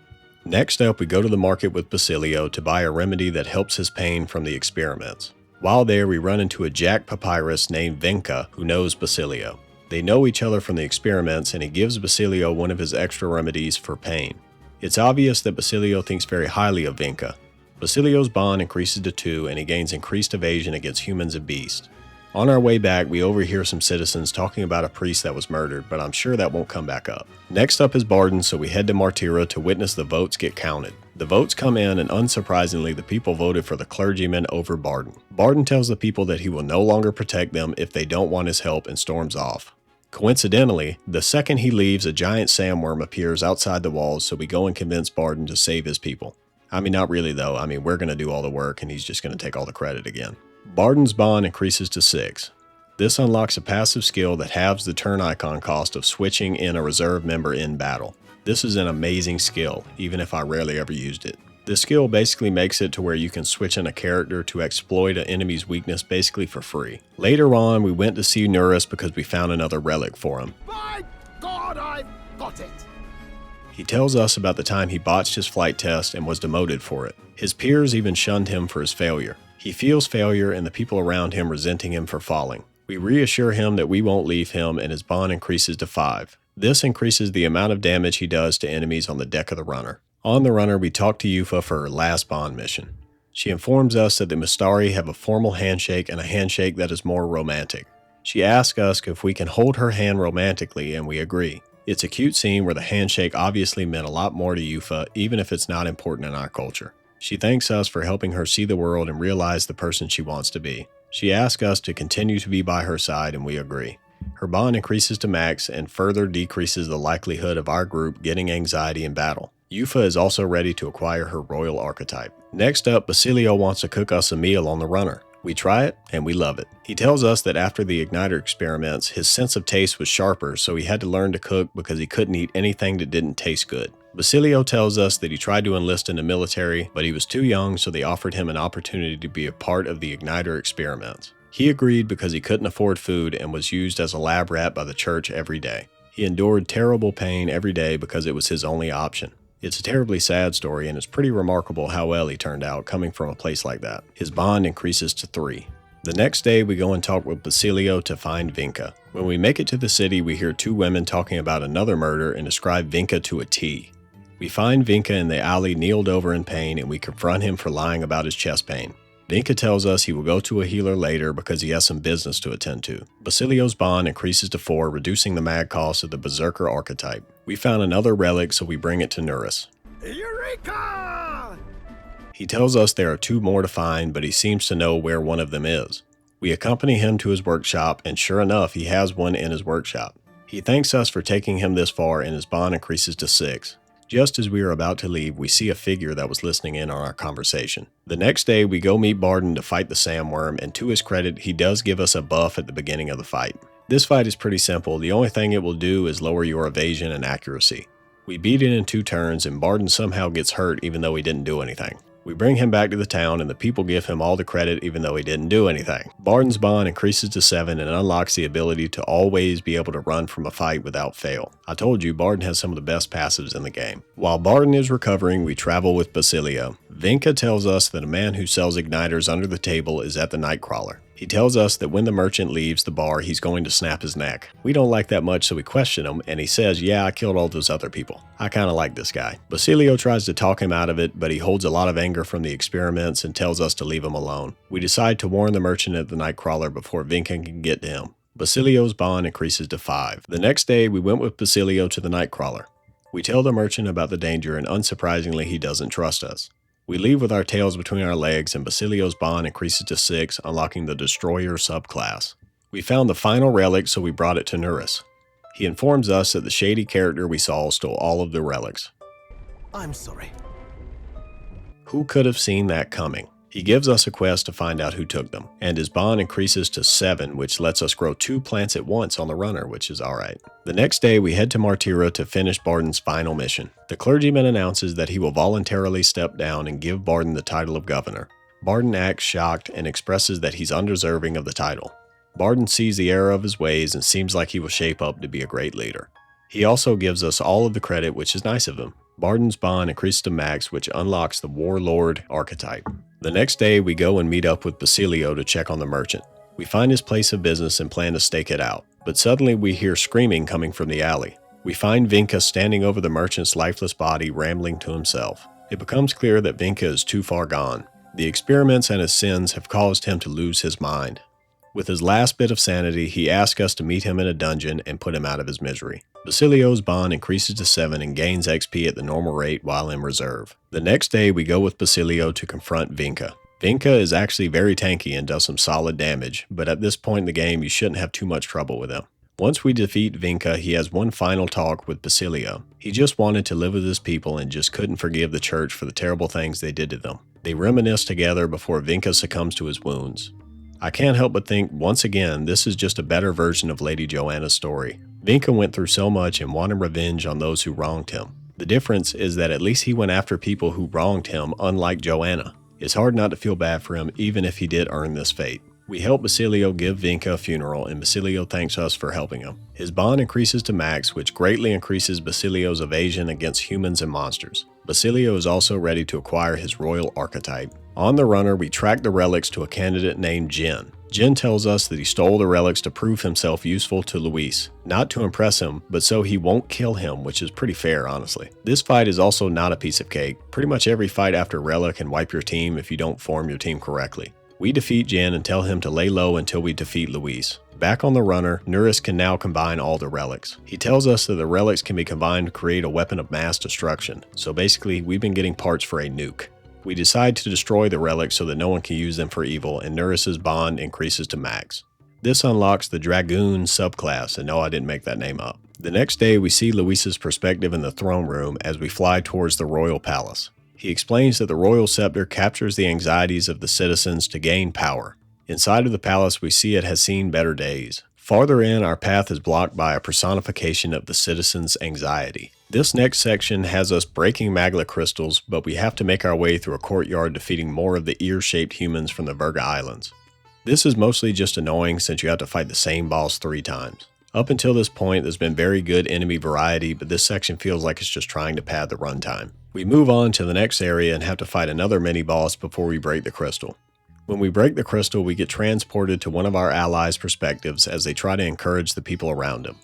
[SPEAKER 1] Next up, we go to the market with Basilio to buy a remedy that helps his pain from the experiments. While there, we run into a Jack Papyrus named Venka who knows Basilio. They know each other from the experiments and he gives Basilio one of his extra remedies for pain. It's obvious that Basilio thinks very highly of Venka. Basilio's bond increases to 2 and he gains increased evasion against humans and beasts. On our way back, we overhear some citizens talking about a priest that was murdered, but I'm sure that won't come back up. Next up is Barden, so we head to Martira to witness the votes get counted. The votes come in and unsurprisingly the people voted for the clergyman over Barden. Barden tells the people that he will no longer protect them if they don't want his help and storms off. Coincidentally, the second he leaves, a giant sandworm appears outside the walls, so we go and convince Barden to save his people. I mean, not really though. I mean, we're going to do all the work and he's just going to take all the credit again. Barden's bond increases to 6. This unlocks a passive skill that halves the turn icon cost of switching in a reserve member in battle. This is an amazing skill, even if I rarely ever used it. This skill basically makes it to where you can switch in a character to exploit an enemy's weakness basically for free. Later on, we went to see Nurus because we found another relic for him.
[SPEAKER 8] My God, I've got it!
[SPEAKER 1] He tells us about the time he botched his flight test and was demoted for it. His peers even shunned him for his failure. He feels failure and the people around him resenting him for falling. We reassure him that we won't leave him and his bond increases to 5. This increases the amount of damage he does to enemies on the deck of the runner. On the runner, we talk to Yufa for her last bond mission. She informs us that the Mistari have a formal handshake and a handshake that is more romantic. She asks us if we can hold her hand romantically, and we agree. It's a cute scene where the handshake obviously meant a lot more to Yufa, even if it's not important in our culture. She thanks us for helping her see the world and realize the person she wants to be. She asks us to continue to be by her side, and we agree. Her bond increases to max and further decreases the likelihood of our group getting anxiety in battle. Yufa is also ready to acquire her royal archetype. Next up, Basilio wants to cook us a meal on the runner. We try it, and we love it. He tells us that after the igniter experiments, his sense of taste was sharper, so he had to learn to cook because he couldn't eat anything that didn't taste good. Basilio tells us that he tried to enlist in the military, but he was too young, so they offered him an opportunity to be a part of the igniter experiments. He agreed because he couldn't afford food and was used as a lab rat by the church every day. He endured terrible pain every day because it was his only option. It's a terribly sad story, and it's pretty remarkable how well he turned out coming from a place like that. His bond increases to 3. The next day, we go and talk with Basilio to find Vinka. When we make it to the city, we hear 2 women talking about another murder and describe Vinka to a T. We find Vinka in the alley kneeled over in pain, and we confront him for lying about his chest pain. Vinka tells us he will go to a healer later because he has some business to attend to. Basilio's bond increases to 4, reducing the mag cost of the Berserker archetype. We found another relic, so we bring it to Nurus.
[SPEAKER 8] Eureka!
[SPEAKER 1] He tells us there are 2 more to find, but he seems to know where one of them is. We accompany him to his workshop, and sure enough, he has one in his workshop. He thanks us for taking him this far, and his bond increases to 6. Just as we are about to leave, we see a figure that was listening in on our conversation. The next day, we go meet Barden to fight the sandworm, and to his credit, he does give us a buff at the beginning of the fight. This fight is pretty simple. The only thing it will do is lower your evasion and accuracy. We beat it in 2 turns, and Barden somehow gets hurt even though he didn't do anything. We bring him back to the town, and the people give him all the credit even though he didn't do anything. Barden's bond increases to 7 and unlocks the ability to always be able to run from a fight without fail. I told you, Barden has some of the best passives in the game. While Barden is recovering, we travel with Basilio. Vinka tells us that a man who sells igniters under the table is at the Nightcrawler. He tells us that when the merchant leaves the bar, he's going to snap his neck. We don't like that much, so we question him, and he says, yeah, I killed all those other people. I kinda like this guy. Basilio tries to talk him out of it, but he holds a lot of anger from the experiments and tells us to leave him alone. We decide to warn the merchant at the Nightcrawler before Vinka can get to him. Basilio's bond increases to 5. The next day, we went with Basilio to the Nightcrawler. We tell the merchant about the danger, and unsurprisingly, he doesn't trust us. We leave with our tails between our legs, and Basilio's bond increases to 6, unlocking the Destroyer subclass. We found the final relic, so we brought it to Nurus. He informs us that the shady character we saw stole all of the relics.
[SPEAKER 10] I'm sorry.
[SPEAKER 1] Who could have seen that coming? He gives us a quest to find out who took them, and his bond increases to 7, which lets us grow 2 plants at once on the runner, which is alright. The next day, we head to Martira to finish Barden's final mission. The clergyman announces that he will voluntarily step down and give Barden the title of governor. Barden acts shocked and expresses that he's undeserving of the title. Barden sees the error of his ways and seems like he will shape up to be a great leader. He also gives us all of the credit, which is nice of him. Barden's bond increases to max, which unlocks the Warlord archetype. The next day, we go and meet up with Basilio to check on the merchant. We find his place of business and plan to stake it out, but suddenly we hear screaming coming from the alley. We find Vinka standing over the merchant's lifeless body, rambling to himself. It becomes clear that Vinka is too far gone. The experiments and his sins have caused him to lose his mind. With his last bit of sanity, he asks us to meet him in a dungeon and put him out of his misery. Basilio's bond increases to 7 and gains XP at the normal rate while in reserve. The next day, we go with Basilio to confront Vinka. Vinka is actually very tanky and does some solid damage, but at this point in the game, you shouldn't have too much trouble with him. Once we defeat Vinka, he has one final talk with Basilio. He just wanted to live with his people and just couldn't forgive the church for the terrible things they did to them. They reminisce together before Vinka succumbs to his wounds. I can't help but think, once again, this is just a better version of Lady Joanna's story. Vinka went through so much and wanted revenge on those who wronged him. The difference is that at least he went after people who wronged him, unlike Joanna. It's hard not to feel bad for him, even if he did earn this fate. We help Basilio give Vinka a funeral, and Basilio thanks us for helping him. His bond increases to max, which greatly increases Basilio's evasion against humans and monsters. Basilio is also ready to acquire his royal archetype. On the runner, we track the relics to a candidate named Jin. Jin tells us that he stole the relics to prove himself useful to Luis. Not to impress him, but so he won't kill him, which is pretty fair, honestly. This fight is also not a piece of cake. Pretty much every fight after Relic can wipe your team if you don't form your team correctly. We defeat Jin and tell him to lay low until we defeat Luis. Back on the runner, Nuris can now combine all the relics. He tells us that the relics can be combined to create a weapon of mass destruction. So basically, we've been getting parts for a nuke. We decide to destroy the relics so that no one can use them for evil, and Nuris' bond increases to max. This unlocks the Dragoon subclass, and no, I didn't make that name up. The next day, we see Luis's perspective in the throne room as we fly towards the royal palace. He explains that the royal scepter captures the anxieties of the citizens to gain power. Inside of the palace, we see it has seen better days. Farther in, our path is blocked by a personification of the citizens' anxiety. This next section has us breaking Magla crystals, but we have to make our way through a courtyard defeating more of the ear-shaped humans from the Virga Islands. This is mostly just annoying since you have to fight the same boss 3 times. Up until this point, there's been very good enemy variety, but this section feels like it's just trying to pad the runtime. We move on to the next area and have to fight another mini-boss before we break the crystal. When we break the crystal, we get transported to one of our allies' perspectives as they try to encourage the people around him.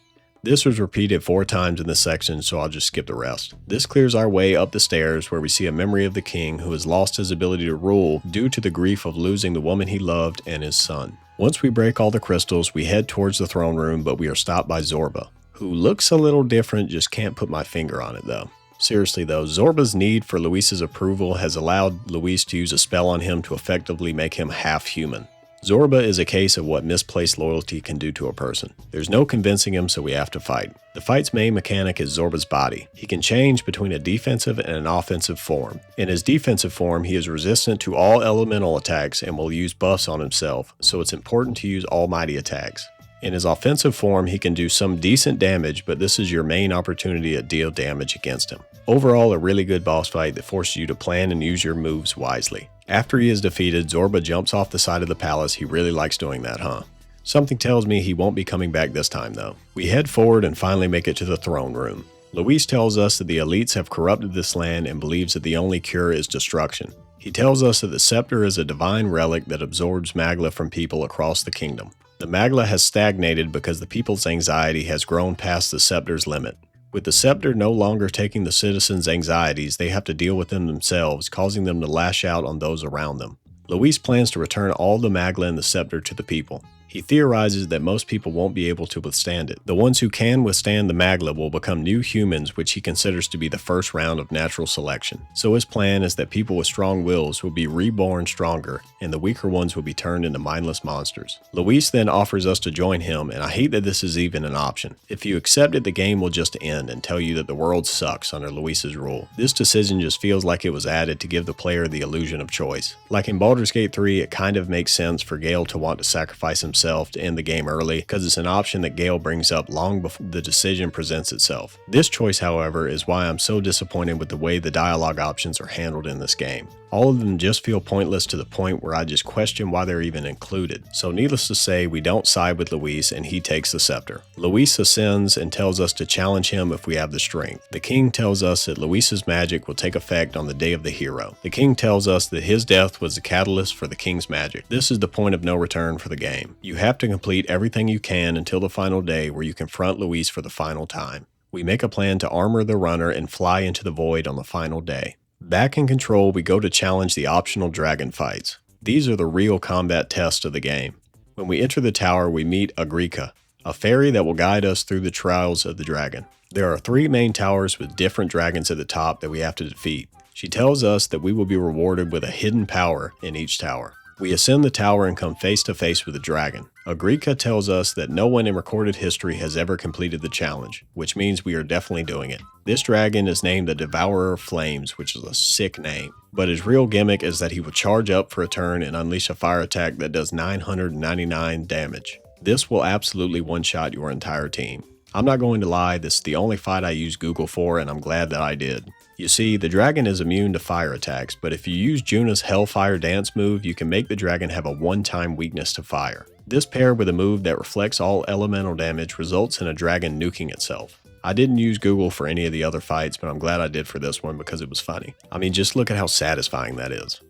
[SPEAKER 1] This was repeated 4 times in this section, so I'll just skip the rest. This clears our way up the stairs where we see a memory of the king who has lost his ability to rule due to the grief of losing the woman he loved and his son. Once we break all the crystals, we head towards the throne room, but we are stopped by Zorba, who looks a little different, just can't put my finger on it though. Seriously though, Zorba's need for Luis's approval has allowed Luis to use a spell on him to effectively make him half human. Zorba is a case of what misplaced loyalty can do to a person. There's no convincing him, so we have to fight. The fight's main mechanic is Zorba's body. He can change between a defensive and an offensive form. In his defensive form, he is resistant to all elemental attacks and will use buffs on himself, so it's important to use almighty attacks. In his offensive form, he can do some decent damage, but this is your main opportunity to deal damage against him. Overall, a really good boss fight that forces you to plan and use your moves wisely. After he is defeated, Zorba jumps off the side of the palace. He really likes doing that, huh? Something tells me he won't be coming back this time though. We head forward and finally make it to the throne room. Luis tells us that the elites have corrupted this land and believes that the only cure is destruction. He tells us that the scepter is a divine relic that absorbs Magla from people across the kingdom. The Magla has stagnated because the people's anxiety has grown past the scepter's limit. With the scepter no longer taking the citizens' anxieties, they have to deal with them themselves, causing them to lash out on those around them. Luis plans to return all the Magla and the scepter to the people. He theorizes that most people won't be able to withstand it. The ones who can withstand the Magla will become new humans, which he considers to be the first round of natural selection. So his plan is that people with strong wills will be reborn stronger, and the weaker ones will be turned into mindless monsters. Luis then offers us to join him, and I hate that this is even an option. If you accept it, the game will just end and tell you that the world sucks under Luis's rule. This decision just feels like it was added to give the player the illusion of choice. Like in Baldur's Gate 3, it kind of makes sense for Gale to want to sacrifice himself to end the game early, because it's an option that Gale brings up long before the decision presents itself. This choice, however, is why I'm so disappointed with the way the dialogue options are handled in this game. All of them just feel pointless to the point where I just question why they're even included. So needless to say, we don't side with Luis and he takes the scepter. Luis ascends and tells us to challenge him if we have the strength. The king tells us that Luis's magic will take effect on the day of the hero. The king tells us that his death was the catalyst for the king's magic. This is the point of no return for the game. You have to complete everything you can until the final day where you confront Luis for the final time. We make a plan to armor the runner and fly into the void on the final day. Back in control, we go to challenge the optional dragon fights. These are the real combat tests of the game. When we enter the tower, we meet Agrica, a fairy that will guide us through the trials of the dragon. There are 3 main towers with different dragons at the top that we have to defeat. She tells us that we will be rewarded with a hidden power in each tower. We ascend the tower and come face to face with the dragon. Agrica tells us that no one in recorded history has ever completed the challenge, which means we are definitely doing it. This dragon is named the Devourer of Flames, which is a sick name, but his real gimmick is that he will charge up for a turn and unleash a fire attack that does 999 damage. This will absolutely one-shot your entire team. I'm not going to lie, this is the only fight I used Google for, and I'm glad that I did. You see, the dragon is immune to fire attacks, but if you use Juna's Hellfire Dance move, you can make the dragon have a one-time weakness to fire. This paired with a move that reflects all elemental damage results in a dragon nuking itself. I didn't use Google for any of the other fights, but I'm glad I did for this one because it was funny. I mean, just look at how satisfying that is.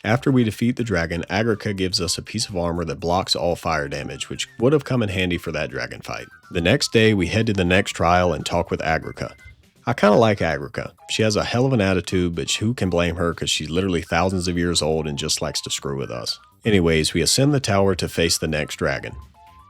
[SPEAKER 1] After we defeat the dragon, Agrica gives us a piece of armor that blocks all fire damage, which would have come in handy for that dragon fight. The next day, we head to the next trial and talk with Agrica. I kinda like Agrica. She has a hell of an attitude, but who can blame her because she's literally thousands of years old and just likes to screw with us. Anyways, we ascend the tower to face the next dragon.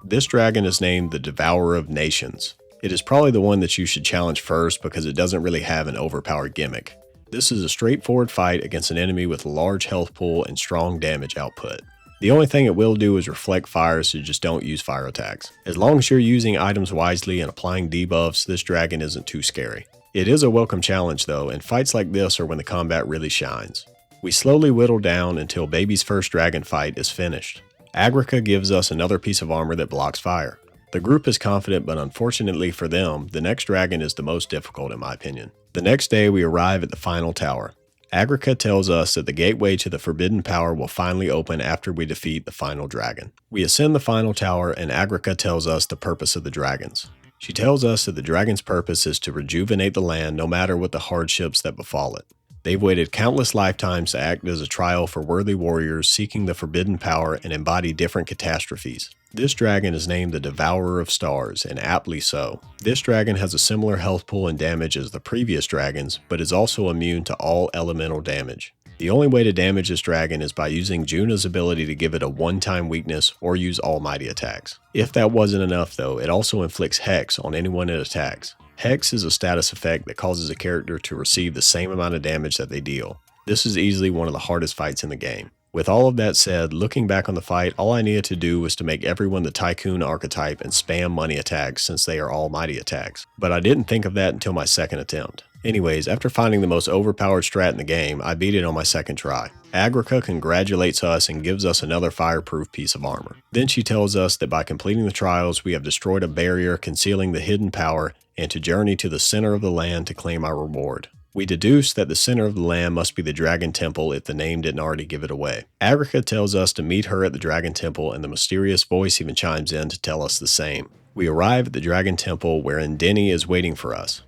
[SPEAKER 1] This dragon is named the Devourer of Nations. It is probably the one that you should challenge first because it doesn't really have an overpowered gimmick. This is a straightforward fight against an enemy with a large health pool and strong damage output. The only thing it will do is reflect fire, so just don't use fire attacks. As long as you're using items wisely and applying debuffs, this dragon isn't too scary. It is a welcome challenge though, and fights like this are when the combat really shines. We slowly whittle down until Baby's first dragon fight is finished. Agrica gives us another piece of armor that blocks fire. The group is confident, but unfortunately for them, the next dragon is the most difficult in my opinion. The next day we arrive at the final tower. Agrica tells us that the gateway to the Forbidden Power will finally open after we defeat the final dragon. We ascend the final tower and Agrica tells us the purpose of the dragons. She tells us that the dragon's purpose is to rejuvenate the land no matter what the hardships that befall it. They've waited countless lifetimes to act as a trial for worthy warriors seeking the Forbidden Power and embody different catastrophes. This dragon is named the Devourer of Stars, and aptly so. This dragon has a similar health pool and damage as the previous dragons, but is also immune to all elemental damage. The only way to damage this dragon is by using Juna's ability to give it a one-time weakness or use almighty attacks. If that wasn't enough though, it also inflicts Hex on anyone it attacks. Hex is a status effect that causes a character to receive the same amount of damage that they deal. This is easily one of the hardest fights in the game. With all of that said, looking back on the fight, all I needed to do was to make everyone the Tycoon archetype and spam money attacks since they are almighty attacks. But I didn't think of that until my second attempt. Anyways, after finding the most overpowered strat in the game, I beat it on my second try. Agrica congratulates us and gives us another fireproof piece of armor. Then she tells us that by completing the trials, we have destroyed a barrier concealing the hidden power and to journey to the center of the land to claim our reward. We deduce that the center of the land must be the Dragon Temple if the name didn't already give it away. Agrica tells us to meet her at the Dragon Temple and the mysterious voice even chimes in to tell us the same. We arrive at the Dragon Temple wherein Denny is waiting for us.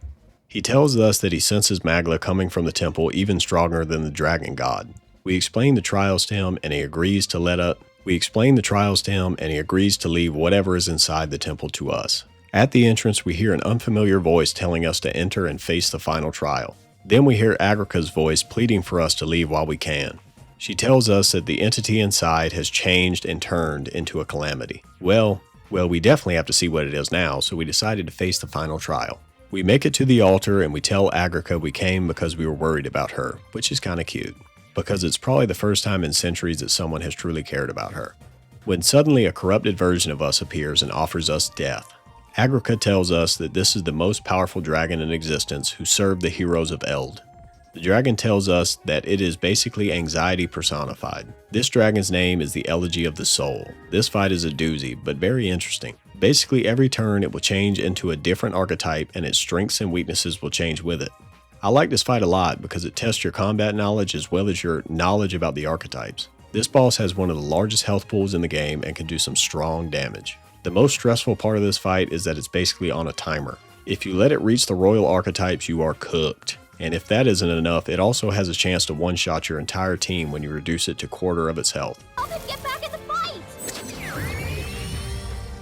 [SPEAKER 1] He tells us that he senses Magla coming from the temple even stronger than the Dragon God. We explain the trials to him and he agrees to leave whatever is inside the temple to us. At the entrance we hear an unfamiliar voice telling us to enter and face the final trial. Then we hear Agrica's voice pleading for us to leave while we can. She tells us that the entity inside has changed and turned into a calamity. Well, we definitely have to see what it is now, so we decided to face the final trial. We make it to the altar and we tell Agrica we came because we were worried about her, which is kinda cute, because it's probably the first time in centuries that someone has truly cared about her. When suddenly a corrupted version of us appears and offers us death. Agrica tells us that this is the most powerful dragon in existence who served the heroes of Eld. The dragon tells us that it is basically anxiety personified. This dragon's name is the Elegy of the Soul. This fight is a doozy, but very interesting. Basically every turn it will change into a different archetype and its strengths and weaknesses will change with it. I like this fight a lot because it tests your combat knowledge as well as your knowledge about the archetypes. This boss has one of the largest health pools in the game and can do some strong damage. The most stressful part of this fight is that it's basically on a timer. If you let it reach the royal archetypes, you are cooked. And if that isn't enough, it also has a chance to one-shot your entire team when you reduce it to quarter of its health.
[SPEAKER 3] Get back in the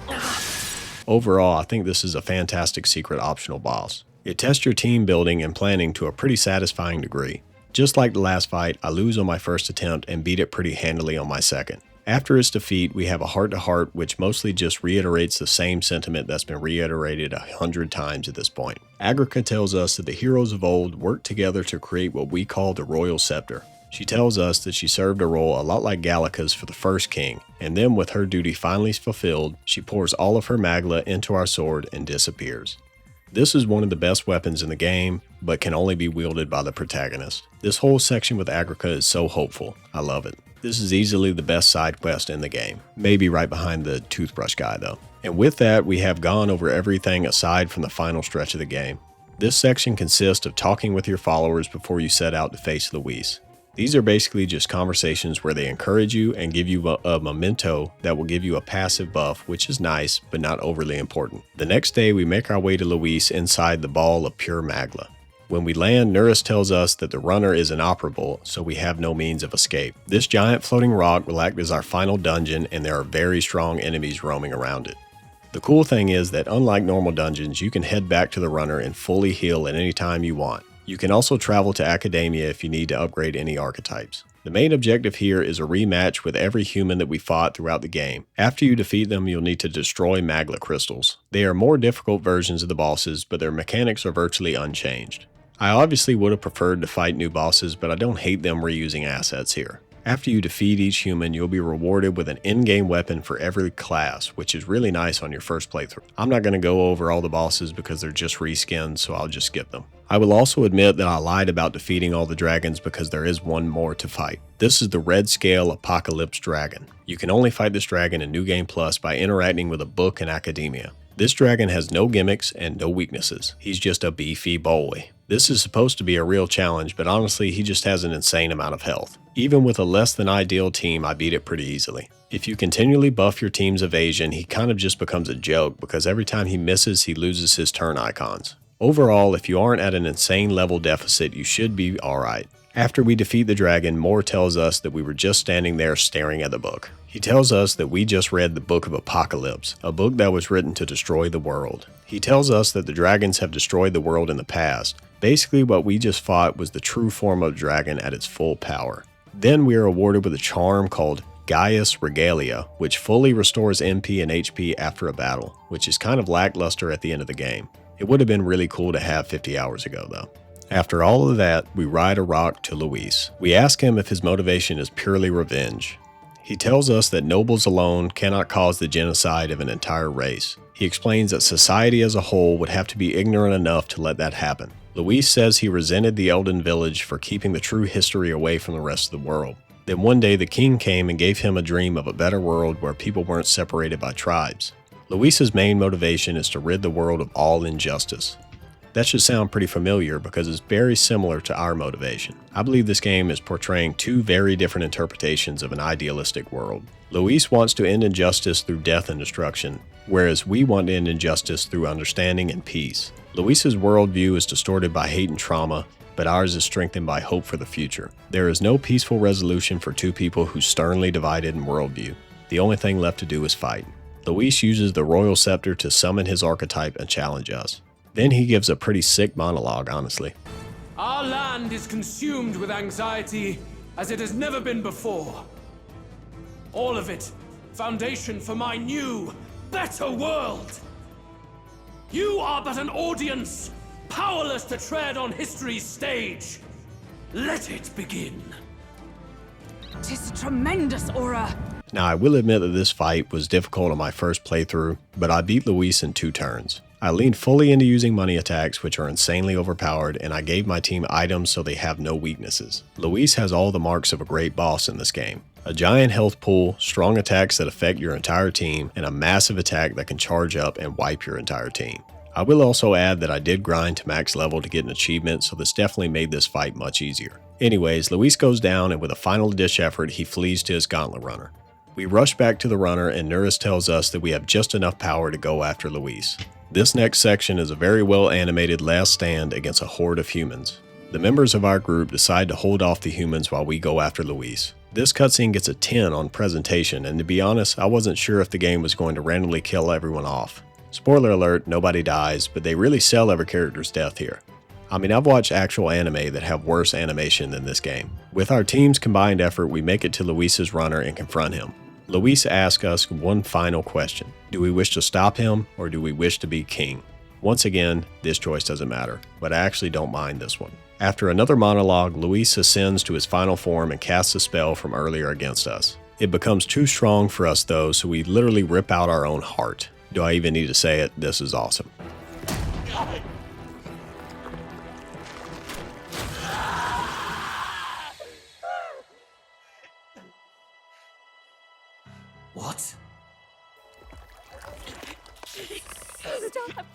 [SPEAKER 3] fight!
[SPEAKER 1] Overall, I think this is a fantastic secret optional boss. It tests your team building and planning to a pretty satisfying degree. Just like the last fight, I lose on my first attempt and beat it pretty handily on my second. After its defeat, we have a heart-to-heart which mostly just reiterates the same sentiment that's been reiterated 100 times at this point. Agrica tells us that the heroes of old worked together to create what we call the Royal Scepter. She tells us that she served a role a lot like Gallica's for the first king, and then with her duty finally fulfilled, she pours all of her magla into our sword and disappears. This is one of the best weapons in the game, but can only be wielded by the protagonist. This whole section with Agrica is so hopeful. I love it. This is easily the best side quest in the game. Maybe right behind the toothbrush guy though. And with that, we have gone over everything aside from the final stretch of the game. This section consists of talking with your followers before you set out to face Luis. These are basically just conversations where they encourage you and give you a memento that will give you a passive buff, which is nice, but not overly important. The next day, we make our way to Luis inside the ball of pure magla. When we land, Nurus tells us that the runner is inoperable, so we have no means of escape. This giant floating rock will act as our final dungeon, and there are very strong enemies roaming around it. The cool thing is that unlike normal dungeons, you can head back to the runner and fully heal at any time you want. You can also travel to Academia if you need to upgrade any archetypes. The main objective here is a rematch with every human that we fought throughout the game. After you defeat them, you'll need to destroy magla crystals. They are more difficult versions of the bosses, but their mechanics are virtually unchanged. I obviously would have preferred to fight new bosses, but I don't hate them reusing assets here. After you defeat each human, you'll be rewarded with an in-game weapon for every class, which is really nice on your first playthrough. I'm not going to go over all the bosses because they're just reskins, so I'll just skip them. I will also admit that I lied about defeating all the dragons because there is one more to fight. This is the Red Scale Apocalypse Dragon. You can only fight this dragon in New Game Plus by interacting with a book in Academia. This dragon has no gimmicks and no weaknesses. He's just a beefy boy. This is supposed to be a real challenge, but honestly, he just has an insane amount of health. Even with a less than ideal team, I beat it pretty easily. If you continually buff your team's evasion, he kind of just becomes a joke because every time he misses, he loses his turn icons. Overall, if you aren't at an insane level deficit, you should be alright. After we defeat the dragon, Moore tells us that we were just standing there staring at the book. He tells us that we just read the Book of Apocalypse, a book that was written to destroy the world. He tells us that the dragons have destroyed the world in the past. Basically, what we just fought was the true form of dragon at its full power. Then we are awarded with a charm called Gaius Regalia, which fully restores MP and HP after a battle, which is kind of lackluster at the end of the game. It would have been really cool to have 50 hours ago though. After all of that, we ride a rock to Luis. We ask him if his motivation is purely revenge. He tells us that nobles alone cannot cause the genocide of an entire race. He explains that society as a whole would have to be ignorant enough to let that happen. Luis says he resented the Elden Village for keeping the true history away from the rest of the world. Then one day the king came and gave him a dream of a better world where people weren't separated by tribes. Luis's main motivation is to rid the world of all injustice. That should sound pretty familiar because it's very similar to our motivation. I believe this game is portraying two very different interpretations of an idealistic world. Luis wants to end injustice through death and destruction, whereas we want to end injustice through understanding and peace. Luis's worldview is distorted by hate and trauma, but ours is strengthened by hope for the future. There is no peaceful resolution for two people who sternly divided in worldview. The only thing left to do is fight. Luis uses the Royal Scepter to summon his archetype and challenge us. Then he gives a pretty sick monologue, honestly.
[SPEAKER 2] Our land is consumed with anxiety as it has never been before. All of it, foundation for my new, better world. You are but an audience, powerless to tread on history's stage. Let it begin.
[SPEAKER 6] 'Tis a tremendous aura.
[SPEAKER 1] Now, I will admit that this fight was difficult on my first playthrough, but I beat Luis in 2 turns. I leaned fully into using money attacks, which are insanely overpowered, and I gave my team items so they have no weaknesses. Luis has all the marks of a great boss in this game. A giant health pool, strong attacks that affect your entire team, and a massive attack that can charge up and wipe your entire team. I will also add that I did grind to max level to get an achievement, so this definitely made this fight much easier. Anyways, Luis goes down, and with a final ditch effort, he flees to his gauntlet runner. We rush back to the runner, and Nurus tells us that we have just enough power to go after Luis. This next section is a very well animated last stand against a horde of humans. The members of our group decide to hold off the humans while we go after Luis. This cutscene gets a 10 on presentation, and to be honest, I wasn't sure if the game was going to randomly kill everyone off. Spoiler alert, nobody dies, but they really sell every character's death here. I mean, I've watched actual anime that have worse animation than this game. With our team's combined effort, we make it to Luis's runner and confront him. Luis asks us one final question. Do we wish to stop him, or do we wish to be king? Once again, this choice doesn't matter, but I actually don't mind this one. After another monologue, Luis ascends to his final form and casts a spell from earlier against us. It becomes too strong for us though, so we literally rip out our own heart. Do I even need to say it? This is awesome.
[SPEAKER 10] What?
[SPEAKER 3] Stop.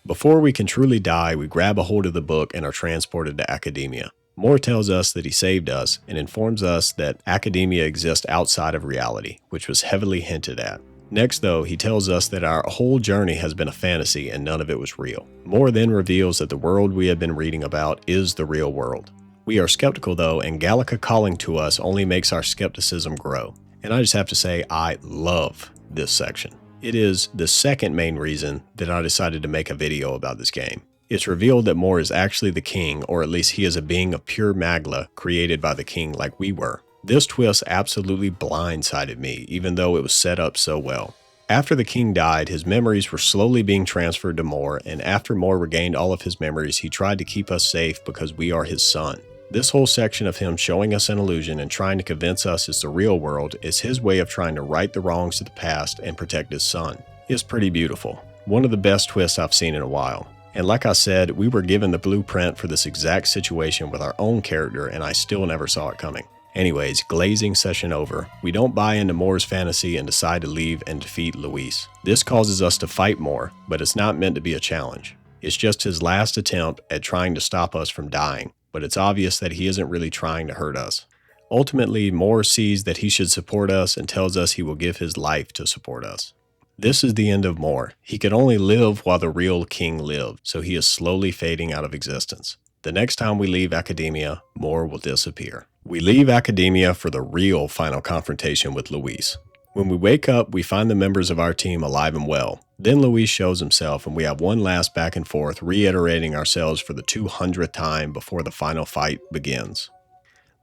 [SPEAKER 1] Before we can truly die, we grab a hold of the book and are transported to Academia. Moore tells us that he saved us and informs us that Academia exists outside of reality, which was heavily hinted at. Next though, he tells us that our whole journey has been a fantasy and none of it was real. Moore then reveals that the world we have been reading about is the real world. We are skeptical though, and Gallica calling to us only makes our skepticism grow. And I just have to say, I love this section. It is the second main reason that I decided to make a video about this game. It's revealed that Moore is actually the king, or at least he is a being of pure magla created by the king like we were. This twist absolutely blindsided me, even though it was set up so well. After the king died, his memories were slowly being transferred to Moore, and after Moore regained all of his memories, he tried to keep us safe because we are his son. This whole section of him showing us an illusion and trying to convince us it's the real world is his way of trying to right the wrongs of the past and protect his son. It's pretty beautiful. One of the best twists I've seen in a while. And like I said, we were given the blueprint for this exact situation with our own character and I still never saw it coming. Anyways, glazing session over. We don't buy into Moore's fantasy and decide to leave and defeat Luis. This causes us to fight Moore, but it's not meant to be a challenge. It's just his last attempt at trying to stop us from dying. But it's obvious that he isn't really trying to hurt us. Ultimately, Moore sees that he should support us and tells us he will give his life to support us. This is the end of Moore. He could only live while the real king lived, so he is slowly fading out of existence. The next time we leave Academia, Moore will disappear. We leave Academia for the real final confrontation with Luis. When we wake up, we find the members of our team alive and well. Then Luis shows himself and we have one last back and forth, reiterating ourselves for the 200th time before the final fight begins.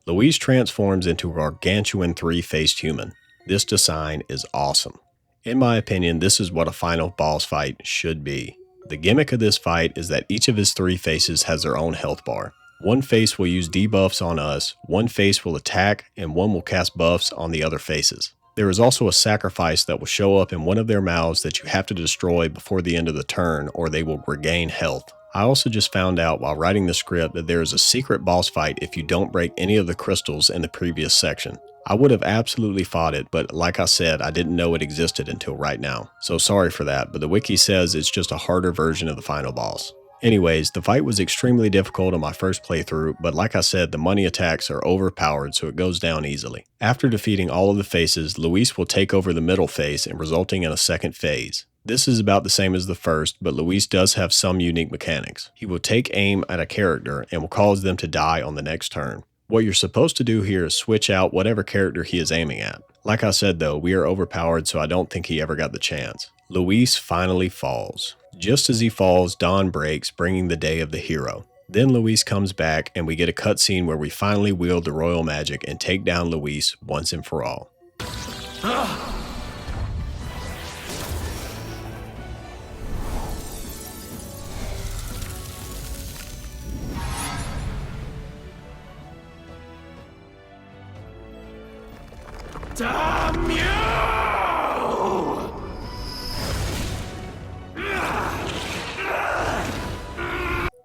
[SPEAKER 1] Luis transforms into a gargantuan three-faced human. This design is awesome. In my opinion, this is what a final boss fight should be. The gimmick of this fight is that each of his three faces has their own health bar. One face will use debuffs on us, one face will attack, and one will cast buffs on the other faces. There is also a sacrifice that will show up in one of their mouths that you have to destroy before the end of the turn or they will regain health. I also just found out while writing the script that there is a secret boss fight if you don't break any of the crystals in the previous section. I would have absolutely fought it, but like I said, I didn't know it existed until right now. So sorry for that, but the wiki says it's just a harder version of the final boss. Anyways, the fight was extremely difficult on my first playthrough, but like I said, the money attacks are overpowered so it goes down easily. After defeating all of the faces, Luis will take over the middle face and resulting in a second phase. This is about the same as the first, but Luis does have some unique mechanics. He will take aim at a character and will cause them to die on the next turn. What you're supposed to do here is switch out whatever character he is aiming at. Like I said though, we are overpowered so I don't think he ever got the chance. Luis finally falls. Just as he falls, dawn breaks, bringing the day of the hero. Then Luis comes back and we get a cutscene where we finally wield the royal magic and take down Luis once and for all.
[SPEAKER 2] Damn you!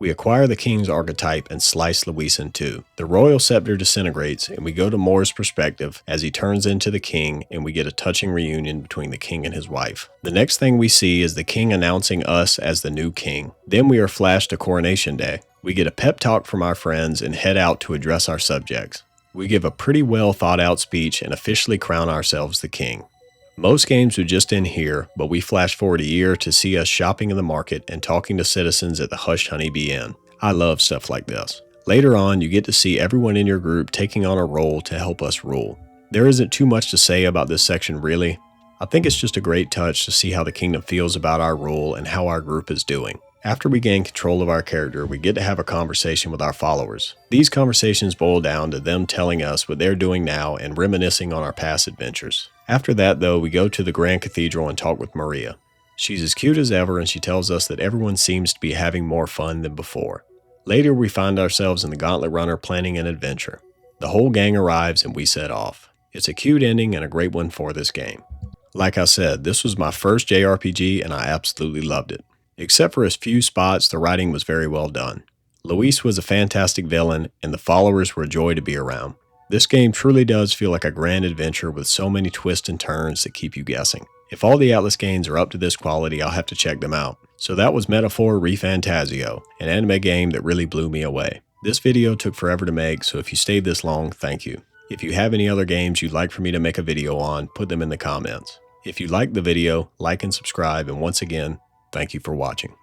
[SPEAKER 1] We acquire the king's archetype and slice Luis in two. The royal scepter disintegrates and we go to Moore's perspective as he turns into the king and we get a touching reunion between the king and his wife. The next thing we see is the king announcing us as the new king. Then we are flashed to coronation day. We get a pep talk from our friends and head out to address our subjects. We give a pretty well thought out speech and officially crown ourselves the king. Most games would just end here, but we flash forward a year to see us shopping in the market and talking to citizens at the Hush Honeybee Inn. I love stuff like this. Later on, you get to see everyone in your group taking on a role to help us rule. There isn't too much to say about this section really. I think it's just a great touch to see how the kingdom feels about our rule and how our group is doing. After we gain control of our character, we get to have a conversation with our followers. These conversations boil down to them telling us what they're doing now and reminiscing on our past adventures. After that though, we go to the Grand Cathedral and talk with Maria. She's as cute as ever and she tells us that everyone seems to be having more fun than before. Later we find ourselves in the Gauntlet Runner planning an adventure. The whole gang arrives and we set off. It's a cute ending and a great one for this game. Like I said, this was my first JRPG and I absolutely loved it. Except for a few spots, the writing was very well done. Luis was a fantastic villain, and the followers were a joy to be around. This game truly does feel like a grand adventure with so many twists and turns that keep you guessing. If all the Atlas games are up to this quality, I'll have to check them out. So that was Metaphor Refantazio, an anime game that really blew me away. This video took forever to make, so if you stayed this long, thank you. If you have any other games you'd like for me to make a video on, put them in the comments. If you liked the video, like and subscribe, and once again, thank you for watching.